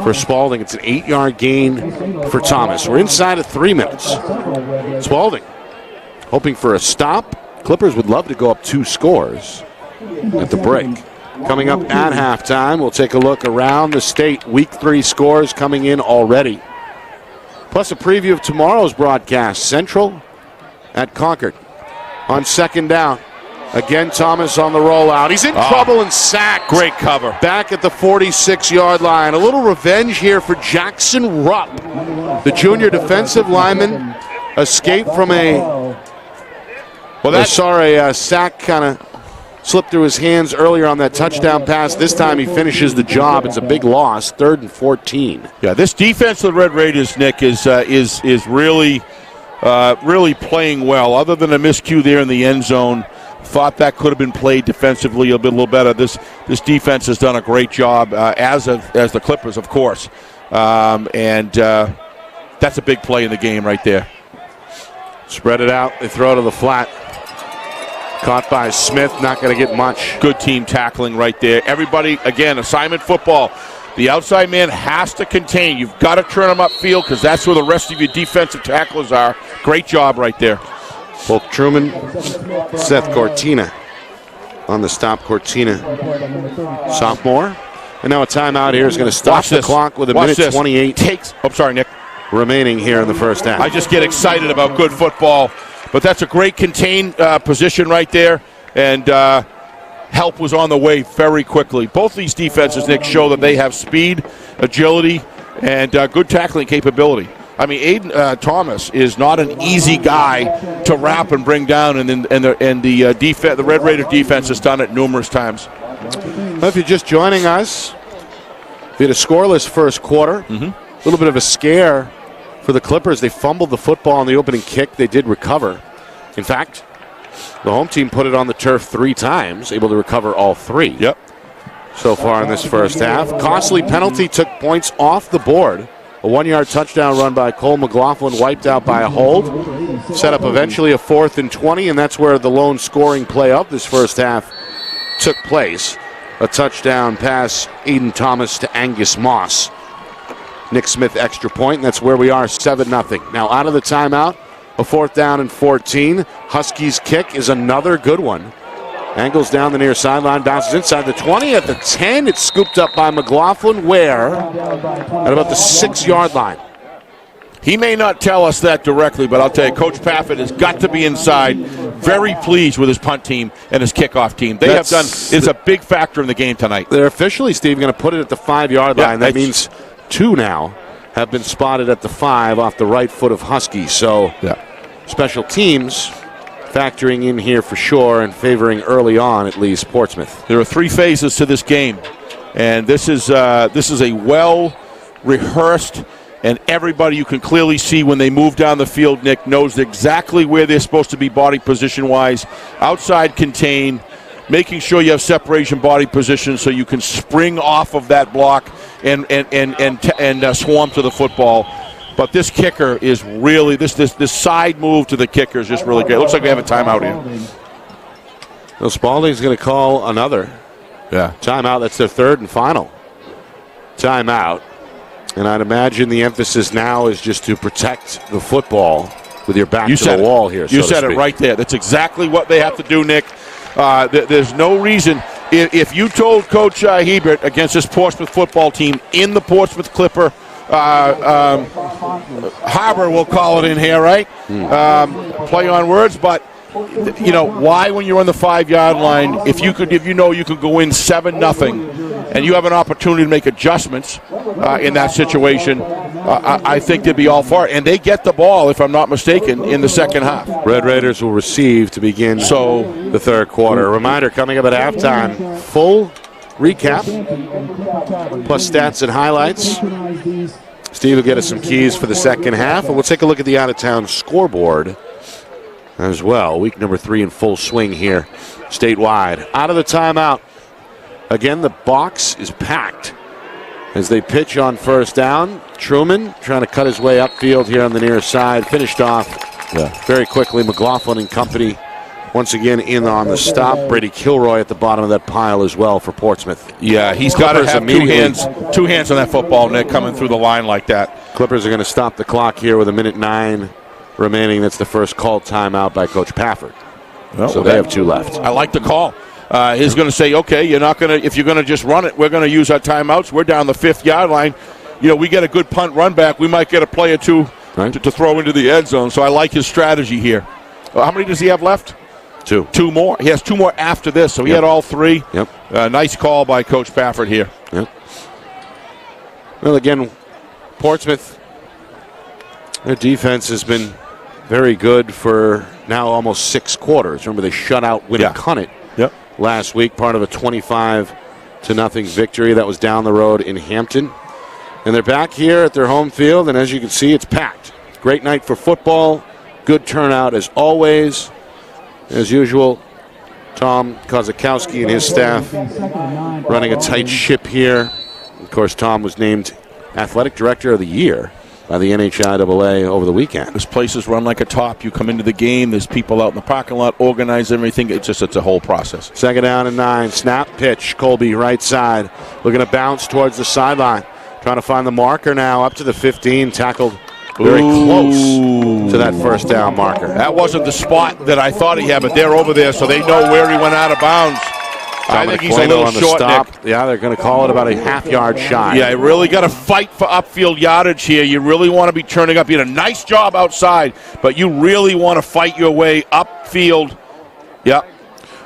for Spaulding. It's an 8-yard gain for Thomas. We're inside of 3 minutes. Spaulding hoping for a stop. Clippers would love to go up 2 scores at the break. Coming up at halftime, we'll take a look around the state. Week 3 scores coming in already. Plus a preview of tomorrow's broadcast. Central at Concord. On 2nd down. Again, Thomas on the rollout. He's in trouble and sacked. Great cover. Back at the 46-yard line. A little revenge here for Jackson Rupp. The junior defensive lineman escaped from a sack kind of slipped through his hands earlier on that touchdown pass. This time he finishes the job. It's a big loss, 3rd and 14. Yeah, this defense of the Red Raiders, Nick, is really playing well. Other than a miscue there in the end zone, thought that could have been played defensively a little better. This defense has done a great job, as the Clippers, of course. And that's a big play in the game right there. Spread it out. They throw to the flat. Caught by Smith, not going to get much. Good team tackling right there. Everybody, again, assignment football. The outside man has to contain. You've got to turn him upfield because that's where the rest of your defensive tacklers are. Great job right there. Both Truman, Seth Cortina on the stop. Cortina, sophomore. And now a timeout here is going to stop the clock with a minute 28. I'm sorry, Nick. Remaining here in the first half. I just get excited about good football. But that's a great contained position right there, and help was on the way very quickly. Both these defenses, Nick, show that they have speed, agility, and good tackling capability. I mean, Aiden Thomas is not an easy guy to wrap and bring down, and the Red Raider defense has done it numerous times. Well, if you're just joining us, we had a scoreless first quarter. A little bit of a scare for the Clippers. They fumbled the football on the opening kick. They did recover. In fact, the home team put it on the turf 3 times, able to recover all 3. Yep. So far in this first half. Costly penalty took points off the board. A 1-yard touchdown run by Cole McLaughlin wiped out by a hold. Set up eventually a 4th and 20, and that's where the lone scoring play of this first half took place. A touchdown pass, Aiden Thomas to Angus Moss. Nick Smith extra point, and that's where we are, 7-0. Now out of the timeout, a 4th down and 14. Huskies kick is another good one. Angles down the near sideline, bounces inside the 20. At the 10, it's scooped up by McLaughlin, where? At about the 6-yard line. He may not tell us that directly, but I'll tell you, Coach Paffett has got to be inside. Very pleased with his punt team and his kickoff team. It's a big factor in the game tonight. They're officially, Steve, going to put it at the 5-yard line. That means 2 now have been spotted at the 5 off the right foot of Husky. So special teams factoring in here for sure and favoring early on at least Portsmouth. There are 3 phases to this game, and this is a well-rehearsed and everybody you can clearly see when they move down the field, Nick, knows exactly where they're supposed to be body position-wise, outside contain, making sure you have separation body position so you can spring off of that block and swarm to the football. But this kicker is really, this side move to the kicker is just really great. It looks like we have a timeout here. Well, Spaulding's going to call another timeout. That's their third and final timeout. And I'd imagine the emphasis now is just to protect the football with your back to the wall here. You said it right there. That's exactly what they have to do, Nick. There's no reason. If you told Coach Hebert against this Portsmouth football team in the Portsmouth Clipper harbor, we'll call it in here, right? Play on words, but you know why when you're on the 5-yard line, if you know you could go in 7-0, and you have an opportunity to make adjustments in that situation, I think they'd be all for it. And they get the ball, if I'm not mistaken, in the second half. Red Raiders will receive to begin the third quarter. A reminder coming up at halftime, full recap, plus stats and highlights. Steve will get us some keys for the second half, and we'll take a look at the out-of-town scoreboard as well. Week number 3 in full swing here statewide. Out of the timeout. Again, the box is packed as they pitch on first down. Truman trying to cut his way upfield here on the near side. Finished off very quickly. McLaughlin and company once again in on the stop. Brady Kilroy at the bottom of that pile as well for Portsmouth. Yeah, he's got to have two hands on that football, Nick, coming through the line like that. Clippers are going to stop the clock here with 1:09 remaining. That's the first called timeout by Coach Pafford. So they have 2 left. I like the call. He's going to say, okay, you're not going to, if you're going to just run it, we're going to use our timeouts. We're down the 5th-yard line. You know, we get a good punt run back. We might get a play or two to throw into the end zone. So I like his strategy here. How many does he have left? 2. 2 more. He has 2 more after this, so he had all 3. Nice call by Coach Pafford here. Well, again, Portsmouth, their defense has been very good for now almost 6 quarters. Remember, they shut out Winnicott last week, part of a 25-0 victory that was down the road in Hampton. And they're back here at their home field, and as you can see, it's packed. Great night for football. Good turnout as always. As usual, Tom Kozakowski and his staff running a tight ship here. Of course, Tom was named Athletic Director of the Year by the NHIAA over the weekend. This place is run like a top. You come into the game, there's people out in the parking lot, organize everything. It's a whole process. 2nd down and 9. Snap pitch. Colby right side. Looking to bounce towards the sideline. Trying to find the marker now up to the 15. Tackled very close to that first down marker. That wasn't the spot that I thought he had, but they're over there, so they know where he went out of bounds. I think he's a little short, Nick. Yeah, they're going to call it about a half-yard shy. Yeah, you really got to fight for upfield yardage here. You really want to be turning up. You did a nice job outside, but you really want to fight your way upfield. Yep.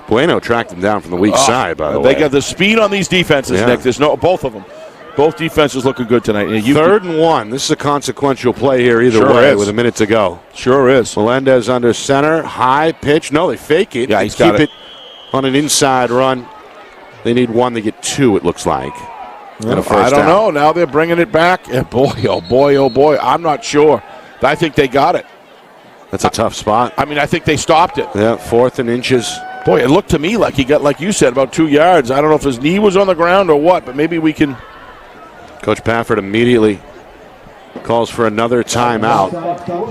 Bueno tracked him down from the weak side, by the way. They got the speed on these defenses, Nick. There's both of them. Both defenses looking good tonight. 3rd and 1. This is a consequential play here either way with a minute to go. Sure is. Melendez under center. High pitch. No, they fake it. Yeah, he's got it. On an inside run. They need 1 to get 2, it looks like. I don't know. Now they're bringing it back. And boy, oh boy, oh boy. I'm not sure. I think they got it. That's a tough spot. I mean, I think they stopped it. Yeah, 4th and inches. Boy, it looked to me like he got, like you said, about 2 yards. I don't know if his knee was on the ground or what, but maybe we can. Coach Pafford immediately calls for another timeout.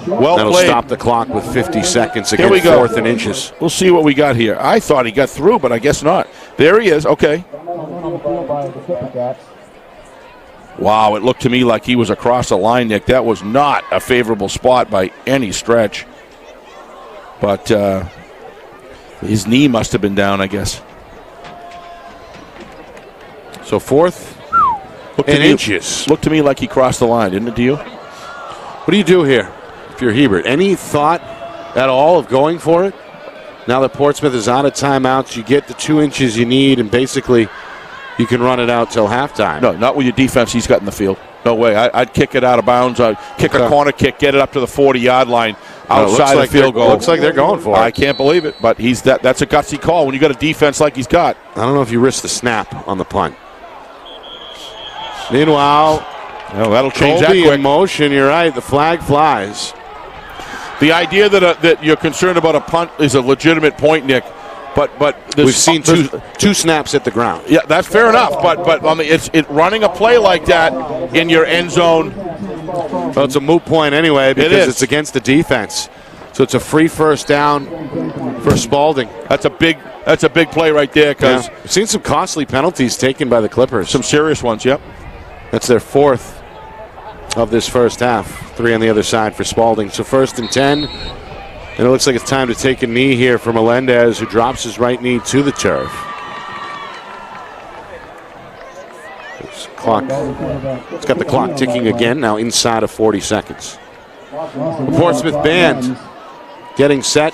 Well That'll played. stop the clock with 50 seconds again. Here we go. 4th and inches. We'll see what we got here. I thought he got through, but I guess not. There he is. Okay. Wow, it looked to me like he was across the line, Nick. That was not a favorable spot by any stretch. But his knee must have been down, I guess. So 4th and inches. Looked to me like he crossed the line, didn't it, to you? What do you do here if you're Hebert? Any thought at all of going for it? Now that Portsmouth is out of timeouts, you get the 2 inches you need, and basically you can run it out till halftime. No, not with your defense he's got in the field. No way. I'd kick it out of bounds. I'd kick a corner kick, get it up to the 40-yard line outside the field goal. Looks like they're going for it. I can't believe it, but that's a gutsy call when you got a defense like he's got. I don't know if you risk the snap on the punt. Meanwhile, Well, that'll change Colby that quick. in motion. You're right. The flag flies. The idea that you're concerned about a punt is a legitimate point, Nick. But we've seen two snaps hit the ground. Yeah, that's fair enough. But I mean, it's running a play like that in your end zone. Well, it's a moot point anyway because it's against the defense. So it's a free first down for Spaulding. That's a big play right there. Because we've seen some costly penalties taken by the Clippers. Some serious ones. Yep. That's their fourth of this first half. 3 on the other side for Spaulding. So 1st and 10. And it looks like it's time to take a knee here for Melendez, who drops his right knee to the turf. It's got the clock ticking again, now inside of 40 seconds. The Portsmouth band getting set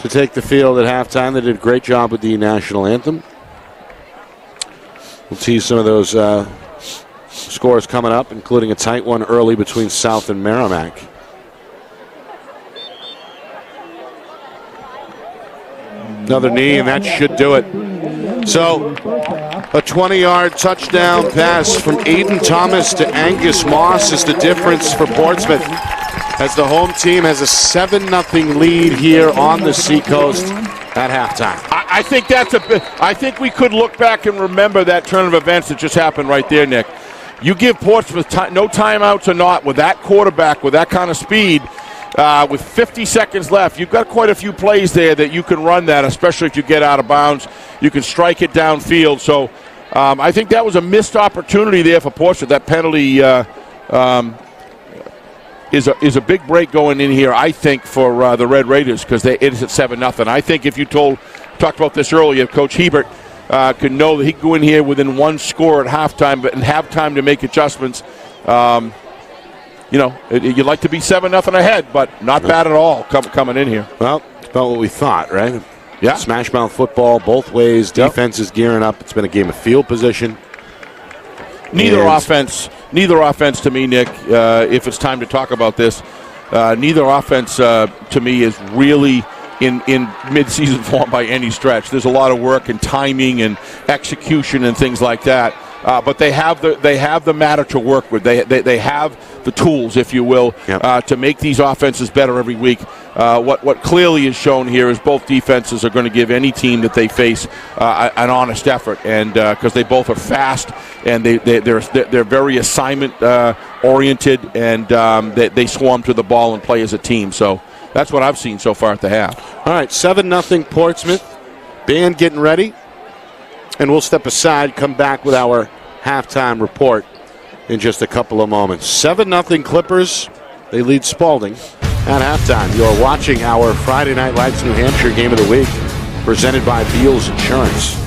to take the field at halftime. They did a great job with the national anthem. We'll tease some of those scores coming up, including a tight one early between South and Merrimack. Another knee, and that should do it. So, a 20-yard touchdown pass from Aiden Thomas to Angus Moss is the difference for Portsmouth, as the home team has a 7-0 lead here on the Seacoast at halftime. I think I think we could look back and remember that turn of events that just happened right there, Nick. You give Portsmouth no timeouts or not with that quarterback, with that kind of speed. With 50 seconds left, you've got quite a few plays there that you can run that, especially if you get out of bounds. You can strike it downfield. So I think that was a missed opportunity there for Portsmouth. That penalty is a big break going in here, I think, for the Red Raiders, because it is at 7-0. I think if you talked about this earlier, Coach Hebert could know that he could go in here within one score at halftime, but and have time to make adjustments. You'd like to be 7-0 ahead, but not bad at all coming in here. Well, it's about what we thought, right? Yeah. Smash mouth football both ways. Defense is gearing up. It's been a game of field position. Neither offense to me, Nick, if it's time to talk about this, neither offense to me is really in mid-season form by any stretch. There's a lot of work and timing and execution and things like that. But they have the matter to work with. They have the tools, if you will, to make these offenses better every week. What clearly is shown here is both defenses are going to give any team that they face an honest effort, and because they both are fast and they're very assignment oriented, and they swarm to the ball and play as a team. So that's what I've seen so far at the half. All right, 7-0 Portsmouth. Band getting ready. And we'll step aside, come back with our halftime report in just a couple of moments. 7-0 Clippers. They lead Spaulding at halftime. You're watching our Friday Night Lights New Hampshire Game of the Week, presented by Beals Insurance.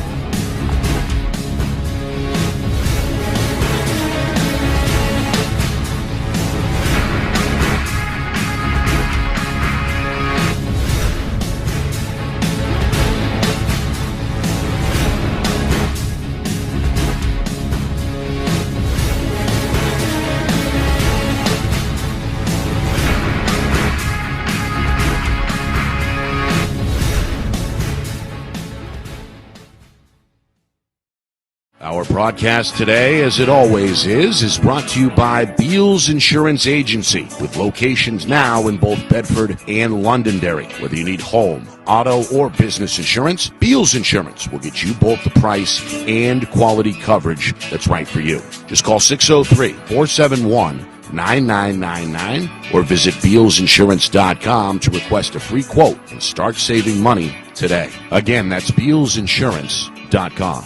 Our broadcast today, as it always is brought to you by Beals Insurance Agency, with locations now in both Bedford and Londonderry. Whether you need home, auto, or business insurance, Beals Insurance will get you both the price and quality coverage that's right for you. Just call 603-471-9999 or visit BealsInsurance.com to request a free quote and start saving money today. Again, that's BealsInsurance.com.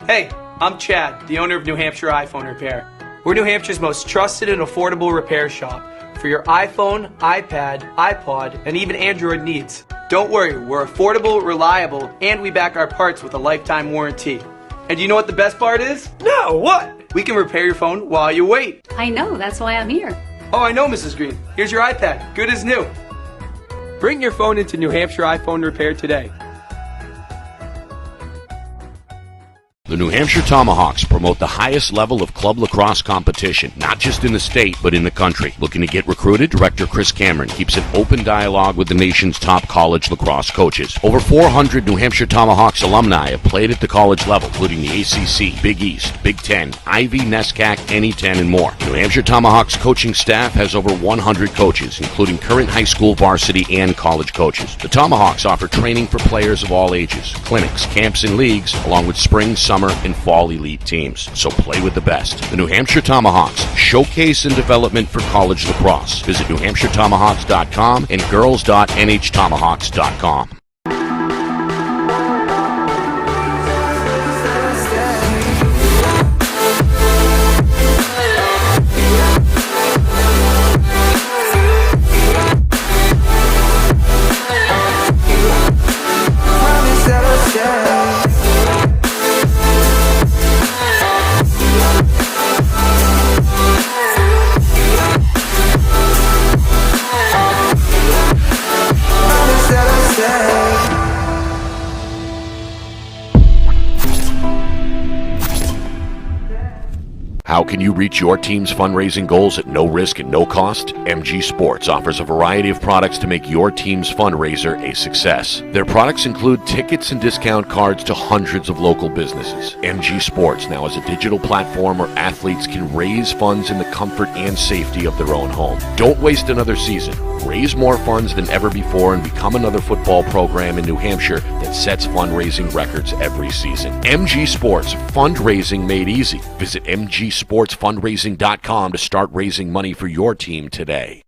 Hey, I'm Chad, the owner of New Hampshire iPhone Repair. We're New Hampshire's most trusted and affordable repair shop for your iPhone, iPad, iPod, and even Android needs. Don't worry, we're affordable, reliable, and we back our parts with a lifetime warranty. And do you know what the best part is? No, what? We can repair your phone while you wait. I know, that's why I'm here. Oh, I know, Mrs. Green. Here's your iPad, good as new. Bring your phone into New Hampshire iPhone Repair today. The New Hampshire Tomahawks promote the highest level of club lacrosse competition, not just in the state, but in the country. Looking to get recruited? Director Chris Cameron keeps an open dialogue with the nation's top college lacrosse coaches. Over 400 New Hampshire Tomahawks alumni have played at the college level, including the ACC, Big East, Big Ten, Ivy, NESCAC, NE10, and more. New Hampshire Tomahawks coaching staff has over 100 coaches, including current high school, varsity, and college coaches. The Tomahawks offer training for players of all ages, clinics, camps, and leagues, along with spring, summer, and fall elite teams. So play with the best. The New Hampshire Tomahawks, showcase and development for college lacrosse. Visit NewHampshireTomahawks.com and girls.nhtomahawks.com. How can you reach your team's fundraising goals at no risk and no cost? MG Sports offers a variety of products to make your team's fundraiser a success. Their products include tickets and discount cards to hundreds of local businesses. MG Sports now has a digital platform where athletes can raise funds in the comfort and safety of their own home. Don't waste another season. Raise more funds than ever before and become another football program in New Hampshire that sets fundraising records every season. MG Sports, fundraising made easy. Visit mgsportsfundraising.com to start raising money for your team today.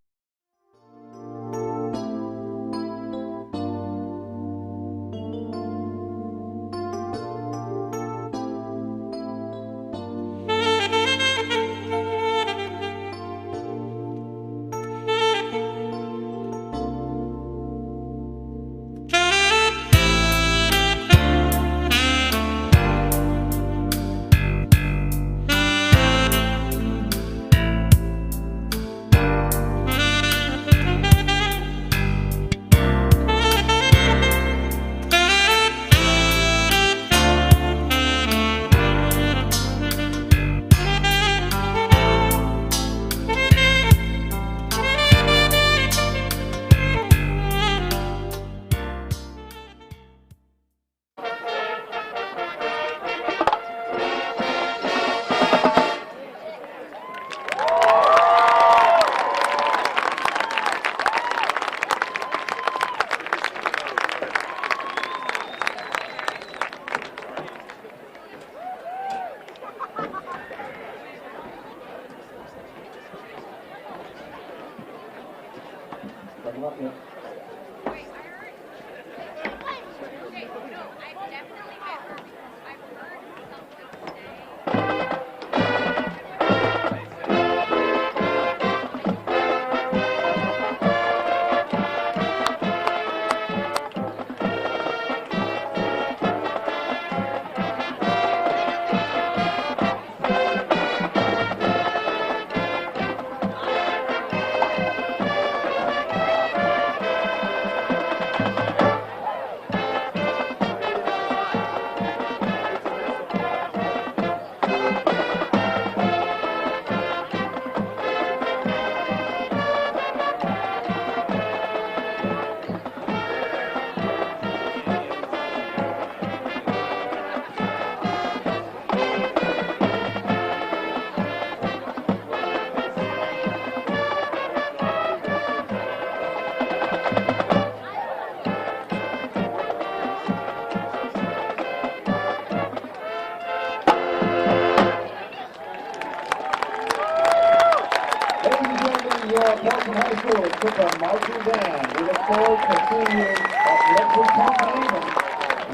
Portsmouth High School took a marching band. We look forward to seeing you at Lecture Campaign and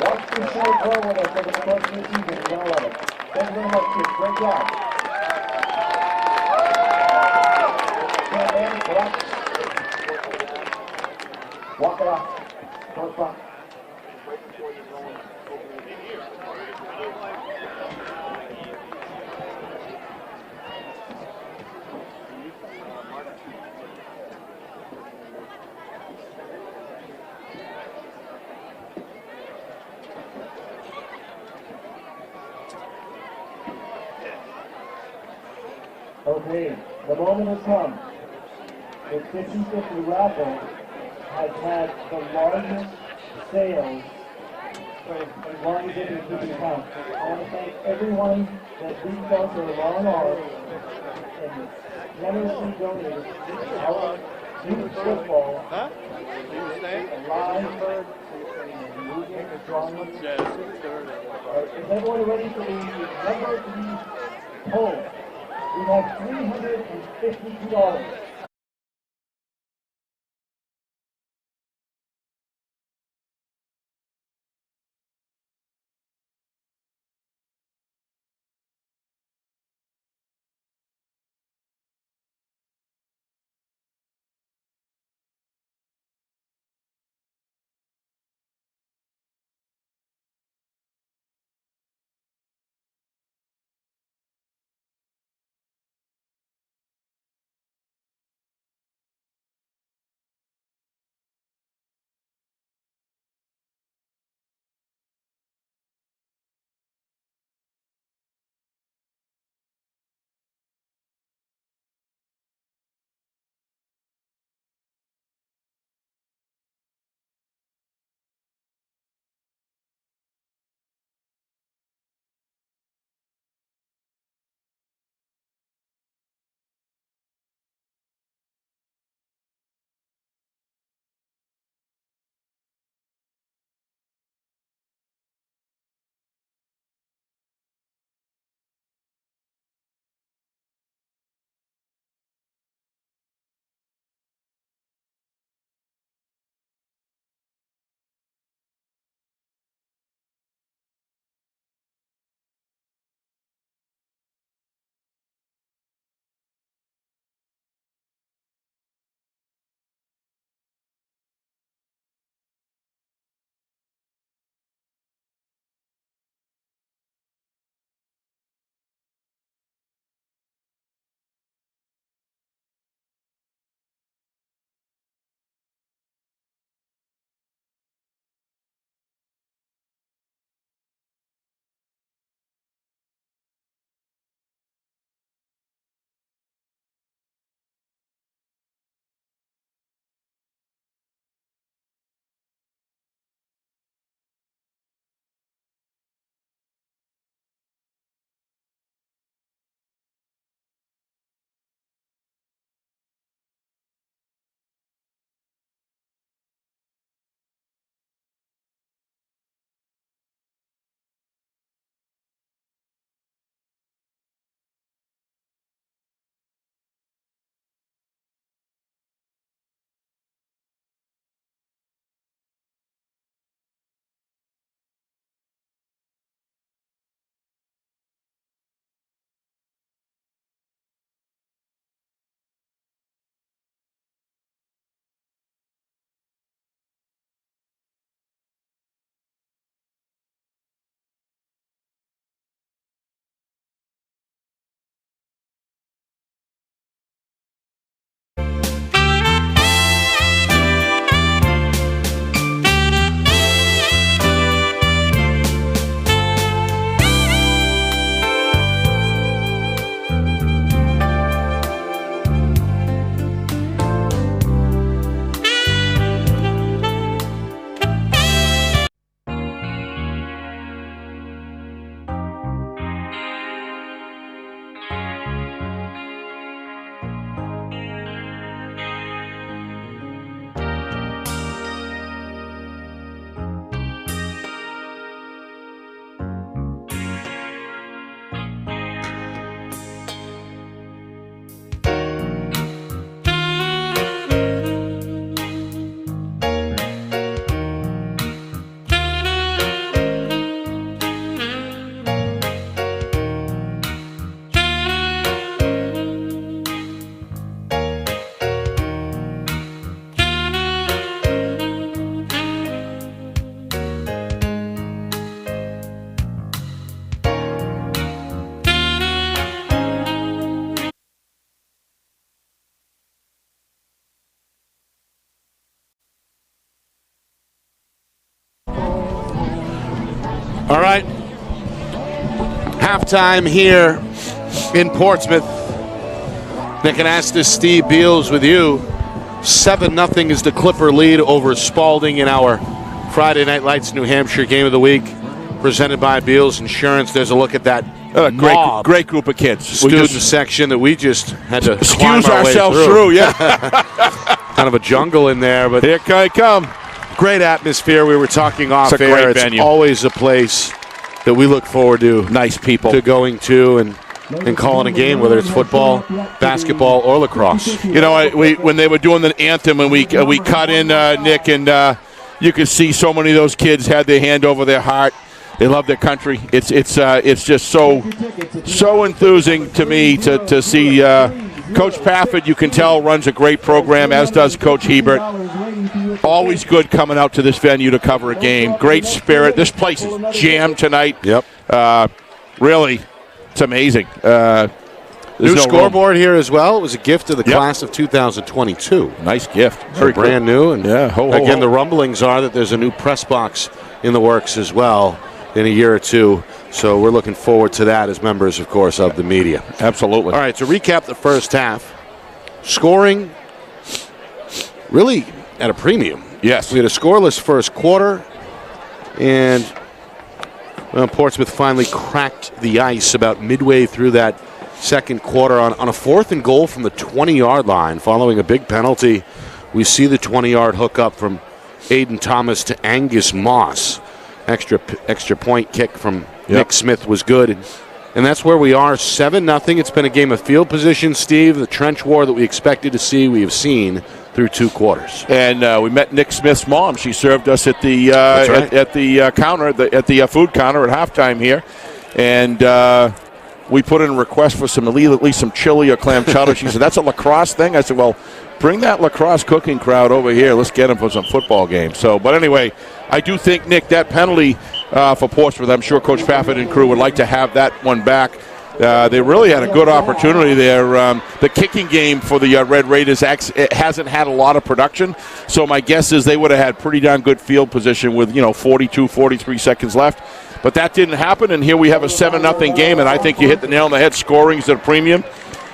watch the show grow with us over the course of the season. You're going to love it. Thank you very much, kids. Great job. Stand in, collect. Walk it off. First front. Okay, the moment has come. The 50-50 raffle has had the largest sales as long as it is keeping count. I want to thank everyone that reached out to the long arm and generously donated our youth football alive and moving strongly. Is everyone ready for the number to be told? We have $352. All right. Halftime here in Portsmouth. Nick Anastas, Steve Beals with you. 7-0 is the Clipper lead over Spaulding in our Friday Night Lights New Hampshire Game of the Week, presented by Beals Insurance. There's a look at that great group of kids. Student section that we just had to excuse climb our ourselves way through. Yeah, kind of a jungle in there, but here I come. Great atmosphere. We were talking off it's a air. Great it's venue. Always a place that we look forward to. Nice people to going to and calling a game, whether it's football, basketball, or lacrosse. You know, when they were doing the anthem, and we cut in Nick, and you could see so many of those kids had their hand over their heart. They love their country. It's just so enthusing to me to see Coach Pafford. You can tell runs a great program, as does Coach Hebert. Always good coming out to this venue to cover a game. Great spirit. This place is jammed tonight. Yep. Really, it's amazing. New scoreboard here as well. It was a gift to the class of 2022. Nice gift. Very brand new. And again, the rumblings are that there's a new press box in the works as well in a year or two. So we're looking forward to that as members, of course, of the media. Absolutely. All right, to recap the first half, scoring really at a premium. Yes. We had a scoreless first quarter, and Portsmouth finally cracked the ice about midway through that second quarter on a 4th and goal from the 20-yard line following a big penalty. We see the 20-yard hookup from Aiden Thomas to Angus Moss. Extra point kick from Nick Smith was good. And that's where we are, 7-0. It's been a game of field position, Steve. The trench war that we expected to see, we have seen through 2 quarters. And we met Nick Smith's mom. She served us at the at the counter, at the food counter at halftime here. And we put in a request for at least some chili or clam chowder. She said, "That's a lacrosse thing?" I said, "Well, bring that lacrosse cooking crowd over here. Let's get them for some football games." So, but anyway, I do think, Nick, that penalty for Portsmouth, I'm sure Coach Pafford and crew would like to have that one back. They really had a good opportunity there. The kicking game for the Red Raiders hasn't had a lot of production, so my guess is they would have had pretty darn good field position with 42, 43 seconds left. But that didn't happen, and here we have a 7-0 game, and I think you hit the nail on the head. Scoring is at a premium.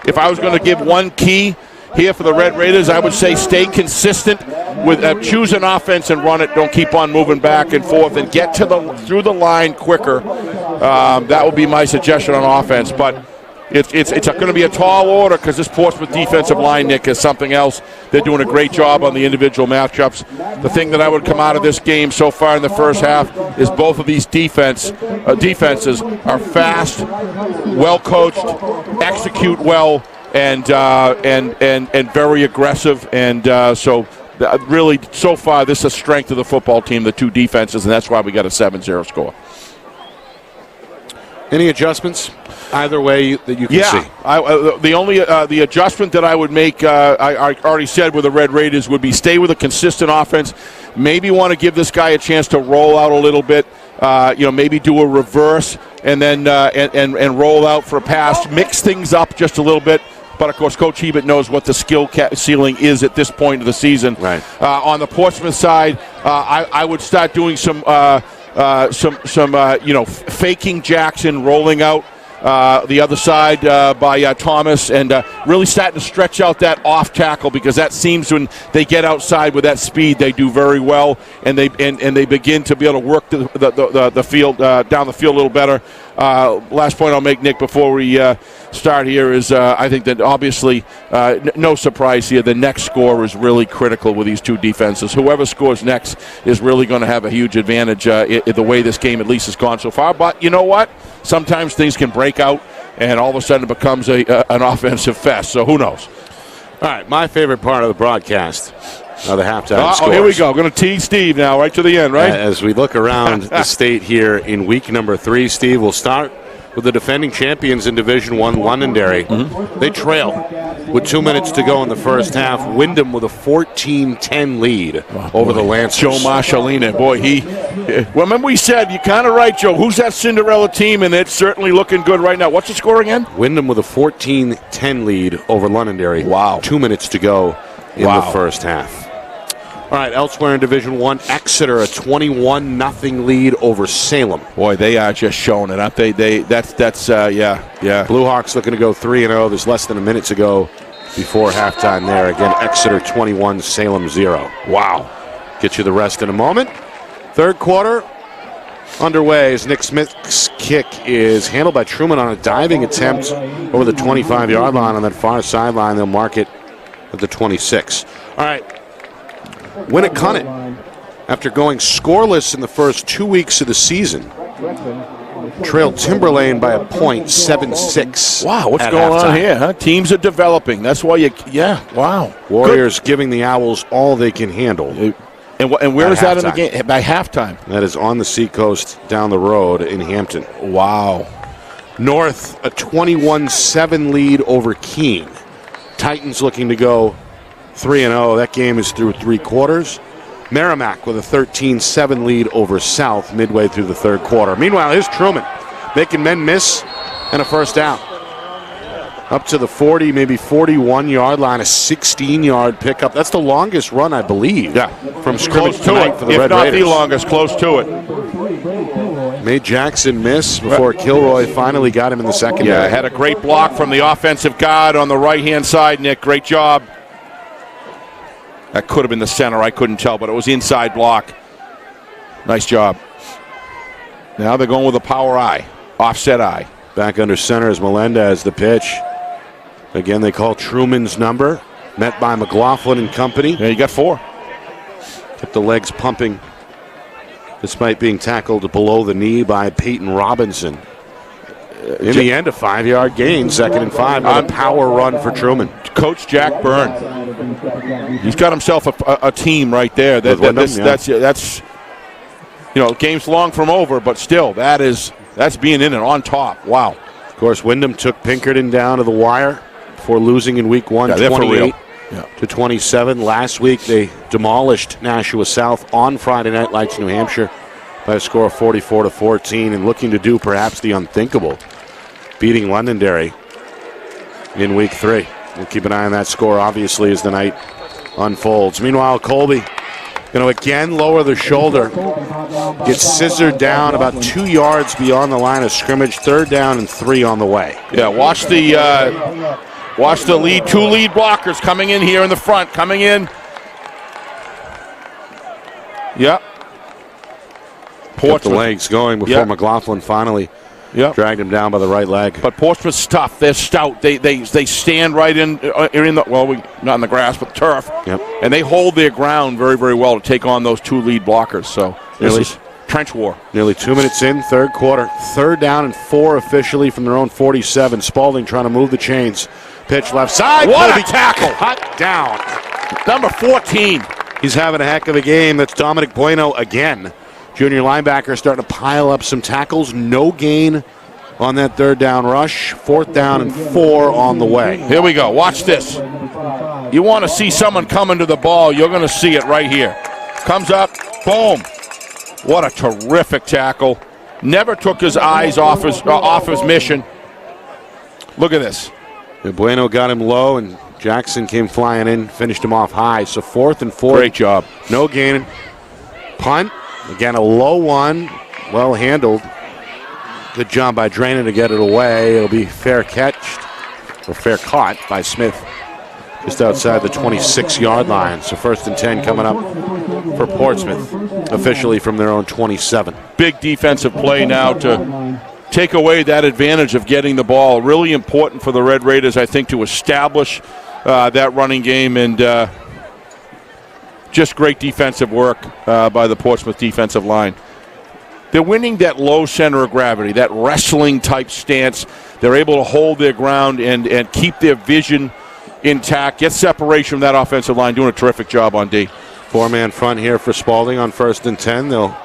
If I was going to give one key here for the Red Raiders, I would say stay consistent with choose an offense and run it. Don't keep on moving back and forth, and get through the line quicker. That would be my suggestion on offense. But it's going to be a tall order because this Portsmouth defensive line, Nick, is something else. They're doing a great job on the individual matchups. The thing that I would come out of this game so far in the first half is both of these defenses are fast, well coached, execute well, and very aggressive, and so really so far this is a strength of the football team, the two defenses, and that's why we got a 7-0 score. Any adjustments either way that you can see? The only the adjustment that I would make, I already said with the Red Raiders, would be stay with a consistent offense. Maybe want to give this guy a chance to roll out a little bit. Maybe do a reverse and then and roll out for a pass. Mix things up just a little bit. But, of course, Coach Hebert knows what the skill ceiling is at this point of the season. Right. On the Portsmouth side, I would start doing some faking Jackson, rolling out the other side by Thomas, and really starting to stretch out that off tackle, because that seems when they get outside with that speed, they do very well, and they begin to be able to work the field down the field a little better. Last point I'll make, Nick, before we start here is I think that obviously no surprise here, the next score is really critical with these two defenses. Whoever scores next is really going to have a huge advantage in the way this game at least has gone so far. But you know what? Sometimes things can break out, and all of a sudden it becomes an offensive fest. So who knows? All right, my favorite part of the broadcast are the halftime scores. Oh, here we go. Going to tease Steve now, right to the end, right? As we look around the state here in week number 3, Steve, we'll start with the defending champions in Division I, Londonderry. Mm-hmm. They trail with 2 minutes to go in the first half. Wyndham with a 14-10 lead over the Lancers. Joe Marshallina, boy, remember we said, you're kind of right, Joe, who's that Cinderella team, and it's certainly looking good right now. What's the score again? Wyndham with a 14-10 lead over Londonderry. Wow. 2 minutes to go in the first half. All right, elsewhere in Division I, Exeter, a 21-0 lead over Salem. Boy, they are just showing it, aren't they? That's. Blue Hawks looking to go 3-0. There's less than a minute to go before halftime there. Again, Exeter 21, Salem 0. Wow. Get you the rest in a moment. Third quarter underway as Nick Smith's kick is handled by Truman on a diving attempt over the 25-yard line on that far sideline. They'll mark it at the 26. All right. Winnicott, after going scoreless in the first 2 weeks of the season, trailed Timberlane by a point, 7-6. Wow, what's at going halftime. on here, huh? Teams are developing. That's why wow. Warriors giving the Owls all they can handle. And where At is that in the halftime. game? By halftime. That is on the Seacoast down the road in Hampton. Wow. North, a 21-7 lead over Keene. Titans looking to go 3-0. That game is through three quarters. Merrimack with a 13-7 lead over South midway through the third quarter. Meanwhile, here's Truman making men miss and a first down. Up to the 40, maybe 41-yard line, a 16-yard pickup. That's the longest run, I believe, from scrimmage tonight for the Red Raiders. If not the longest, close to it. Made Jackson miss before Kilroy finally got him in the secondary. Yeah, had a great block from the offensive guard on the right-hand side, Nick. Great job. That could have been the center. I couldn't tell, but it was inside block. Nice job. Now they're going with a power I, offset I. Back under center is Melendez, the pitch. Again, they call Truman's number. Met by McLaughlin and company. Yeah, you got 4. Kept the legs pumping despite being tackled below the knee by Peyton Robinson. In the end, a 5-yard gain, 2nd and 5, on a power run for Truman. Coach Jack Byrne. He's got himself a team right there. That's game's long from over, but still, that's being in and on top. Wow. Of course, Wyndham took Pinkerton down to the wire before losing in week 1, 28 to 27. Last week, they demolished Nashua South on Friday Night Lights, New Hampshire, by a score of 44-14, and looking to do perhaps the unthinkable, beating Londonderry in week 3. We'll keep an eye on that score, obviously, as the night unfolds. Meanwhile, Colby going to again lower the shoulder, gets scissored down about 2 yards beyond the line of scrimmage. 3rd down and 3 on the way. Yeah, watch the lead. 2 lead blockers coming in here in the front, coming in. Yep. Kept the legs going before McLaughlin finally dragged him down by the right leg. But Portsmouth's tough. They're stout. They stand right in the not in the grass, but turf. Yep. And they hold their ground very, very well to take on those 2 lead blockers. So this is trench war. Nearly 2 minutes in, third quarter. 3rd down and 4 officially from their own 47. Spaulding trying to move the chains. Pitch left side. What a tackle! Cut down. Number 14. He's having a heck of a game. That's Dominic Bueno again. Junior linebacker starting to pile up some tackles. No gain on that 3rd down rush. 4th down and 4 on the way. Here we go. Watch this. You want to see someone coming to the ball, you're going to see it right here. Comes up, boom. What a terrific tackle. Never took his eyes off his mission. Look at this. Bueno got him low, and Jackson came flying in, finished him off high. So 4th and 4. Great job. No gain. Punt. Again, a low one. Well handled. Good job by Drainer to get it away. It'll be fair caught by Smith just outside the 26-yard line. So 1st and 10 coming up for Portsmouth, officially from their own 27. Big defensive play now to take away that advantage of getting the ball. Really important for the Red Raiders, I think, to establish that running game, and just great defensive work by the Portsmouth defensive line. They're winning that low center of gravity, that wrestling-type stance. They're able to hold their ground and keep their vision intact, get separation from that offensive line, doing a terrific job on D. 4-man front here for Spaulding on 1st and 10. They'll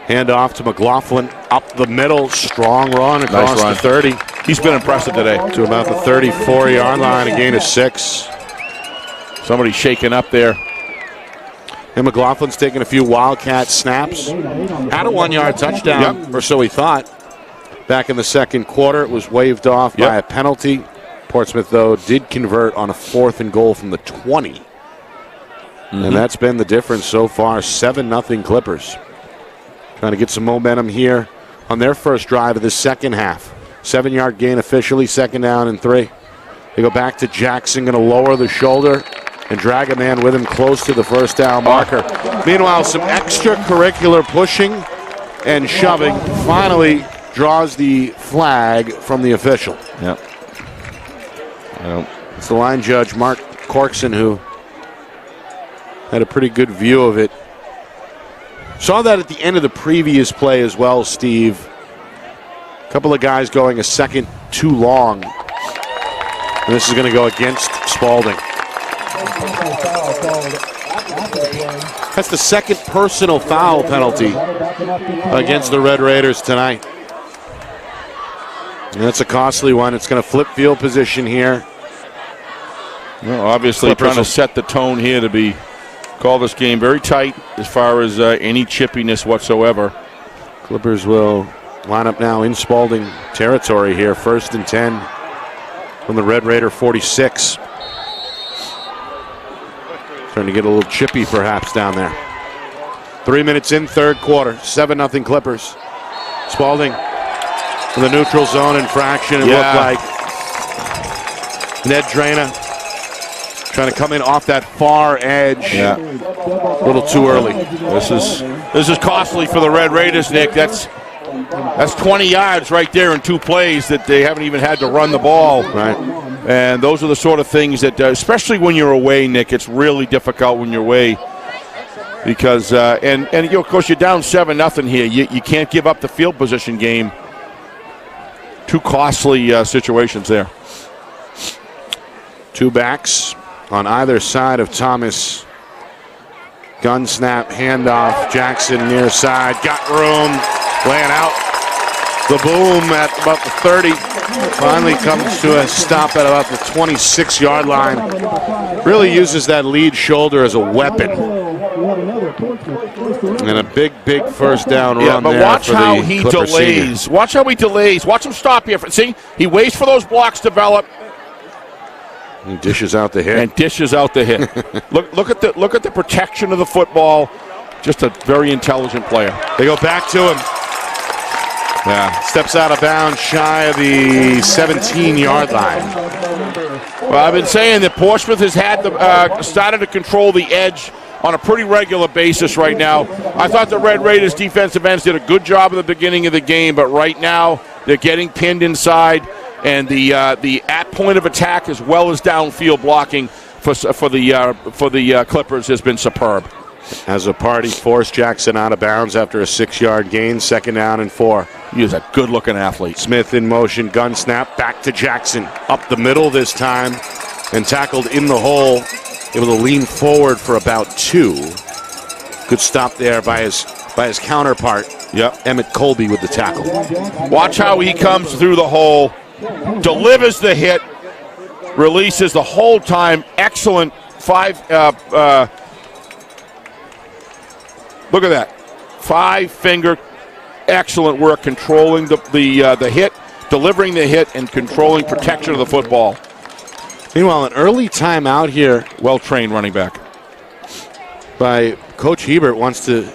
hand off to McLaughlin up the middle. Strong run across the 30. He's been impressive today. To about the 34-yard line, a gain of 6. Somebody shaking up there. And McLaughlin's taking a few Wildcat snaps. Had a 1-yard touchdown, or so he thought. Back in the 2nd quarter, it was waved off by a penalty. Portsmouth, though, did convert on a 4th and goal from the 20. And that's been the difference so far. 7-0 Clippers. Trying to get some momentum here on their first drive of the second half. 7-yard gain officially, 2nd down and 3. They go back to Jackson, going to lower the shoulder and drag a man with him close to the first down marker. Meanwhile, some extracurricular pushing and shoving finally draws the flag from the official. Yep. It's the line judge, Mark Corkson, who had a pretty good view of it. Saw that at the end of the previous play as well, Steve. A couple of guys going a second too long. And this is going to go against Spaulding. That's the second personal foul penalty against the Red Raiders tonight. And that's a costly one. It's going to flip field position here. Well, obviously trying to set the tone here to call this game very tight as far as any chippiness whatsoever. Clippers will line up now in Spaulding territory here. 1st and 10 from the Red Raider 46. Starting to get a little chippy perhaps down there. 3 minutes in, third quarter. 7-0 Clippers. Spaulding in the neutral zone infraction. It looked like Ned Drana trying to come in off that far edge. Yeah. A little too early. This is costly for the Red Raiders, Nick. That's 20 yards right there in 2 plays that they haven't even had to run the ball. Right. And those are the sort of things that, especially when you're away, Nick, it's really difficult when you're away. Because, and of course, you're down 7-0 here. You can't give up the field position game. 2 costly situations there. 2 backs on either side of Thomas. Gun snap, handoff. Jackson near side. Got room. Laying out. The boom at about the 30. Finally comes to a stop at about the 26-yard line. Really uses that lead shoulder as a weapon. And a big first down run but there. Watch for how the he Clipper delays. senior. Watch how he delays. Watch him stop here. See, he waits for those blocks to develop. He dishes out the hit. And dishes out the hit. look at the protection of the football. Just a very intelligent player. They go back to him. Yeah, steps out of bounds shy of the 17-yard line. Well, I've been saying that Portsmouth has had started to control the edge on a pretty regular basis right now. I thought the Red Raiders defensive ends did a good job at the beginning of the game, but right now they're getting pinned inside, and the at point of attack as well as downfield blocking for the Clippers has been superb. As a party, forced Jackson out of bounds after a 6-yard gain, 2nd down and 4. He is a good-looking athlete. Smith in motion, gun snap, back to Jackson. Up the middle this time, and tackled in the hole. Able to lean forward for about 2. Good stop there by his counterpart. Yep. Emmett Colby with the tackle. Watch how he comes through the hole, delivers the hit, releases the whole time. Excellent look at that. 5-finger, excellent work controlling the hit, delivering the hit, and controlling protection of the football. Meanwhile, an early timeout here. Well-trained running back. By Coach Hebert wants to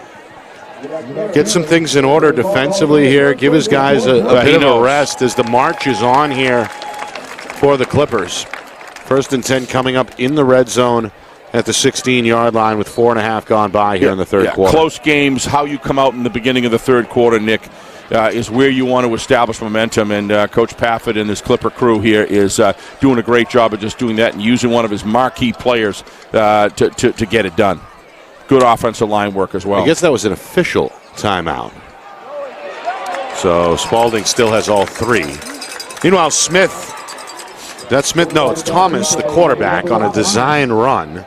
get some things in order defensively here, give his guys a bit of a rest as the march is on here for the Clippers. 1st and 10 coming up in the red zone at the 16-yard line with 4.5 gone by here in the third quarter. Close games, how you come out in the beginning of the third quarter, Nick, is where you want to establish momentum. And Coach Pafford and his Clipper crew here is doing a great job of just doing that and using one of his marquee players to get it done. Good offensive line work as well. I guess that was an official timeout. So Spaulding still has all 3. Meanwhile, Smith. That's Smith. No, it's Thomas, the quarterback, on a design run.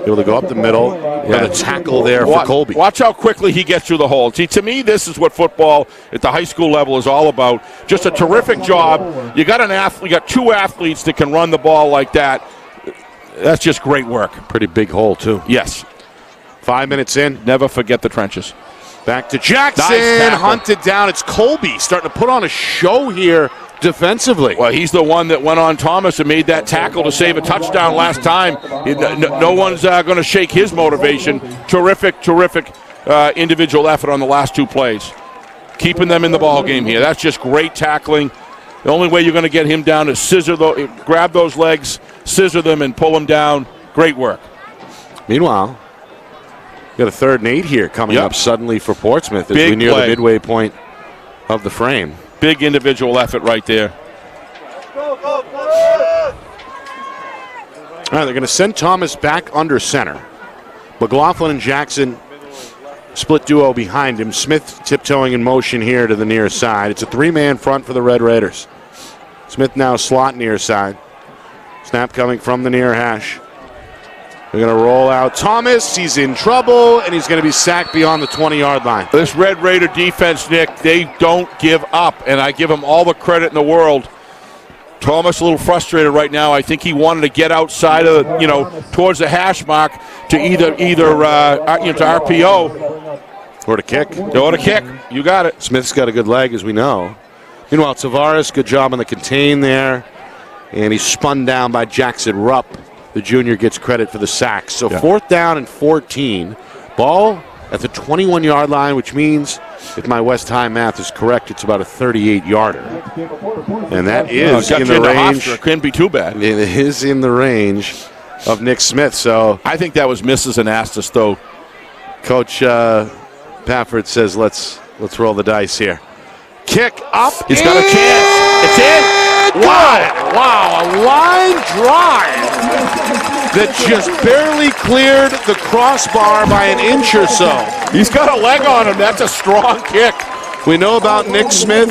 Able to go up the middle. Got a tackle there for Colby. Watch how quickly he gets through the hole. See, to me, this is what football at the high school level is all about. Just a terrific job. You got an athlete. You got 2 athletes that can run the ball like that. That's just great work. Pretty big hole, too. Yes. 5 minutes in. Never forget the trenches. Back to Jackson. Nice hunted down. It's Colby starting to put on a show here defensively. Well, he's the one that went on Thomas and made that tackle to save a touchdown last time. No one's going to shake his motivation. Terrific individual effort on the last 2 plays. Keeping them in the ball game here. That's just great tackling. The only way you're going to get him down is grab those legs, scissor them, and pull him down. Great work. Meanwhile, got a 3rd and 8 here coming up suddenly for Portsmouth as we near the midway point of the frame. Big individual effort right there. All right, they're going to send Thomas back under center. McLaughlin and Jackson split duo behind him. Smith tiptoeing in motion here to the near side. It's a 3-man front for the Red Raiders. Smith now slot near side. Snap coming from the near hash. They're going to roll out Thomas. He's in trouble, and he's going to be sacked beyond the 20-yard line. This Red Raider defense, Nick, they don't give up, and I give them all the credit in the world. Thomas a little frustrated right now. I think he wanted to get outside of, towards the hash mark to either to RPO or to kick. Or to kick. You got it. Smith's got a good leg, as we know. Meanwhile, Tavares, good job on the contain there. And he's spun down by Jackson Rupp. The junior gets credit for the sack. So 4th down and 14. Ball at the 21-yard line, which means, if my West High math is correct, it's about a 38-yarder. And that is in the range. It couldn't be too bad. It is in the range of Nick Smith. So I think that was Mrs. Anastas, though. Coach Pafford says, let's roll the dice here. Kick up. He's got a chance. It's in. Wow, a line drive that just barely cleared the crossbar by an inch or so. He's got a leg on him. That's a strong kick. We know about Nick Smith,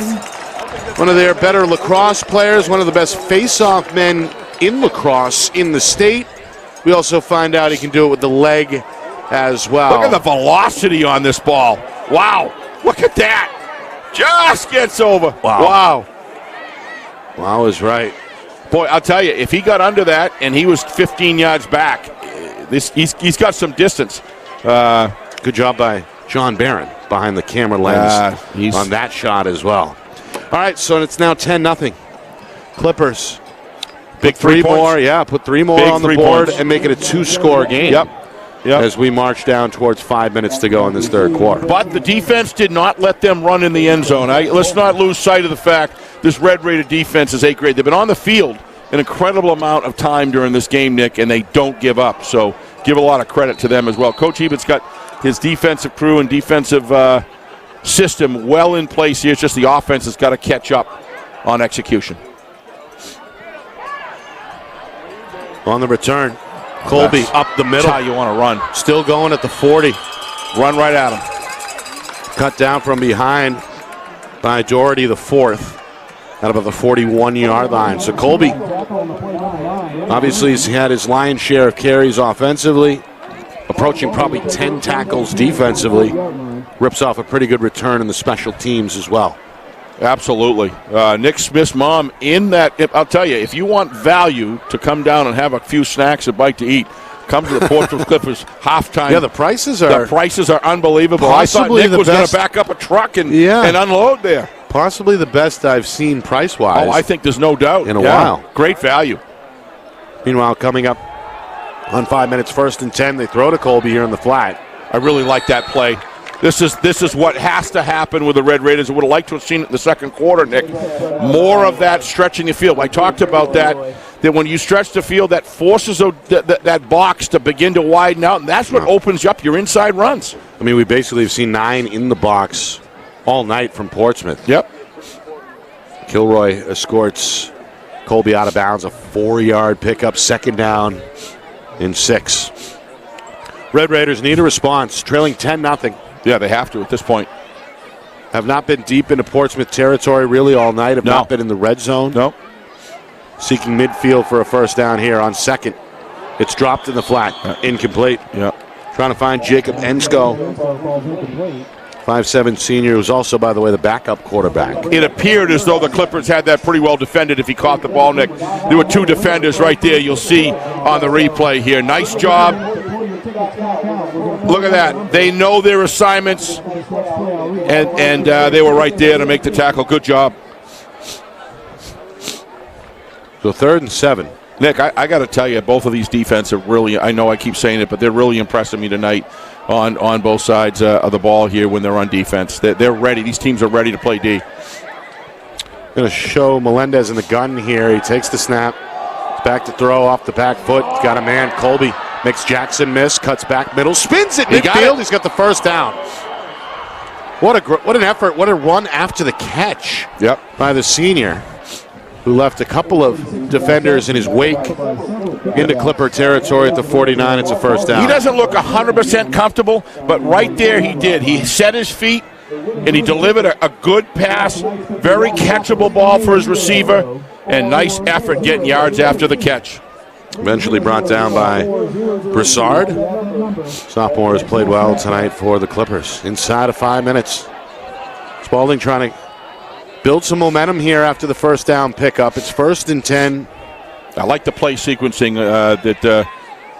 one of their better lacrosse players, one of the best face-off men in lacrosse in the state. We also find out he can do it with the leg as well. Look at the velocity on this ball. Wow. Look at that. Just gets over. Wow. Wow is right. Boy, I'll tell you, if he got under that and he was 15 yards back, he's got some distance. Good job by John Barron behind the camera lens on that shot as well. All right, so it's now 10-0. Clippers. Big put 3 more. Yeah, put 3 more on the board and make it a 2-score game. Yep. As we march down towards 5 minutes to go in this 3rd quarter. But the defense did not let them run in the end zone. Let's not lose sight of the fact this Red Raider defense is 8th grade. They've been on the field an incredible amount of time during this game, Nick, and they don't give up. So give a lot of credit to them as well. Coach Eben's got his defensive crew and defensive system well in place here. It's just the offense has got to catch up on execution. On the return. Colby up the middle. That's how you want to run. Still going at the 40. Run right at him. Cut down from behind by Doherty, the 4th, at about the 41-yard line. So Colby obviously has had his lion's share of carries offensively, approaching probably 10 tackles defensively. Rips off a pretty good return in the special teams as well. Absolutely. Nick Smith's mom in that. I'll tell you, if you want value to come down and have a few snacks, a bite to eat, come to the Portsmouth Clippers halftime. Yeah, the prices are unbelievable. I thought Nick was going to back up a truck and unload there. Possibly the best I've seen price-wise. Oh, I think there's no doubt. In a while. Great value. Meanwhile, coming up on 5 minutes, 1st and 10, they throw to Colby here in the flat. I really like that play. This is what has to happen with the Red Raiders. I would have liked to have seen it in the 2nd quarter, Nick. More of that stretching the field. I talked about that when you stretch the field, that forces that box to begin to widen out, and that's what opens up your inside runs. I mean, we basically have seen 9 in the box all night from Portsmouth. Yep. Kilroy escorts Colby out of bounds, a 4-yard pickup, 2nd down and 6. Red Raiders need a response, trailing 10-0. Yeah, they have to at this point. Have not been deep into Portsmouth territory really all night. Have not been in the red zone. No. Seeking midfield for a 1st down here on 2nd. It's dropped in the flat. Incomplete. Yeah. Trying to find Jacob Ensko. 5'7" senior, who's also, by the way, the backup quarterback. It appeared as though the Clippers had that pretty well defended if he caught the ball, Nick. There were 2 defenders right there you'll see on the replay here. Nice job. Look at that. They know their assignments, and they were right there to make the tackle. Good job. So 3rd and 7. Nick, I got to tell you, both of these defense are really, I know I keep saying it, but they're really impressing me tonight on both sides of the ball here when they're on defense. They're ready. These teams are ready to play D. Going to show Melendez in the gun here. He takes the snap. Back to throw off the back foot. He's got a man. Colby makes Jackson miss. Cuts back middle. Spins it midfield. He's got the first down. What an effort. What a run after the catch by the senior, who left a couple of defenders in his wake into Clipper territory at the 49. It's a first down. He doesn't look 100% comfortable, but right there he did. He set his feet, and he delivered a good pass. Very catchable ball for his receiver, and nice effort getting yards after the catch. Eventually brought down by Broussard. Sophomore has played well tonight for the Clippers. Inside of 5 minutes. Spaulding trying to build some momentum here after the first down pickup. It's 1st and 10. I like the play sequencing that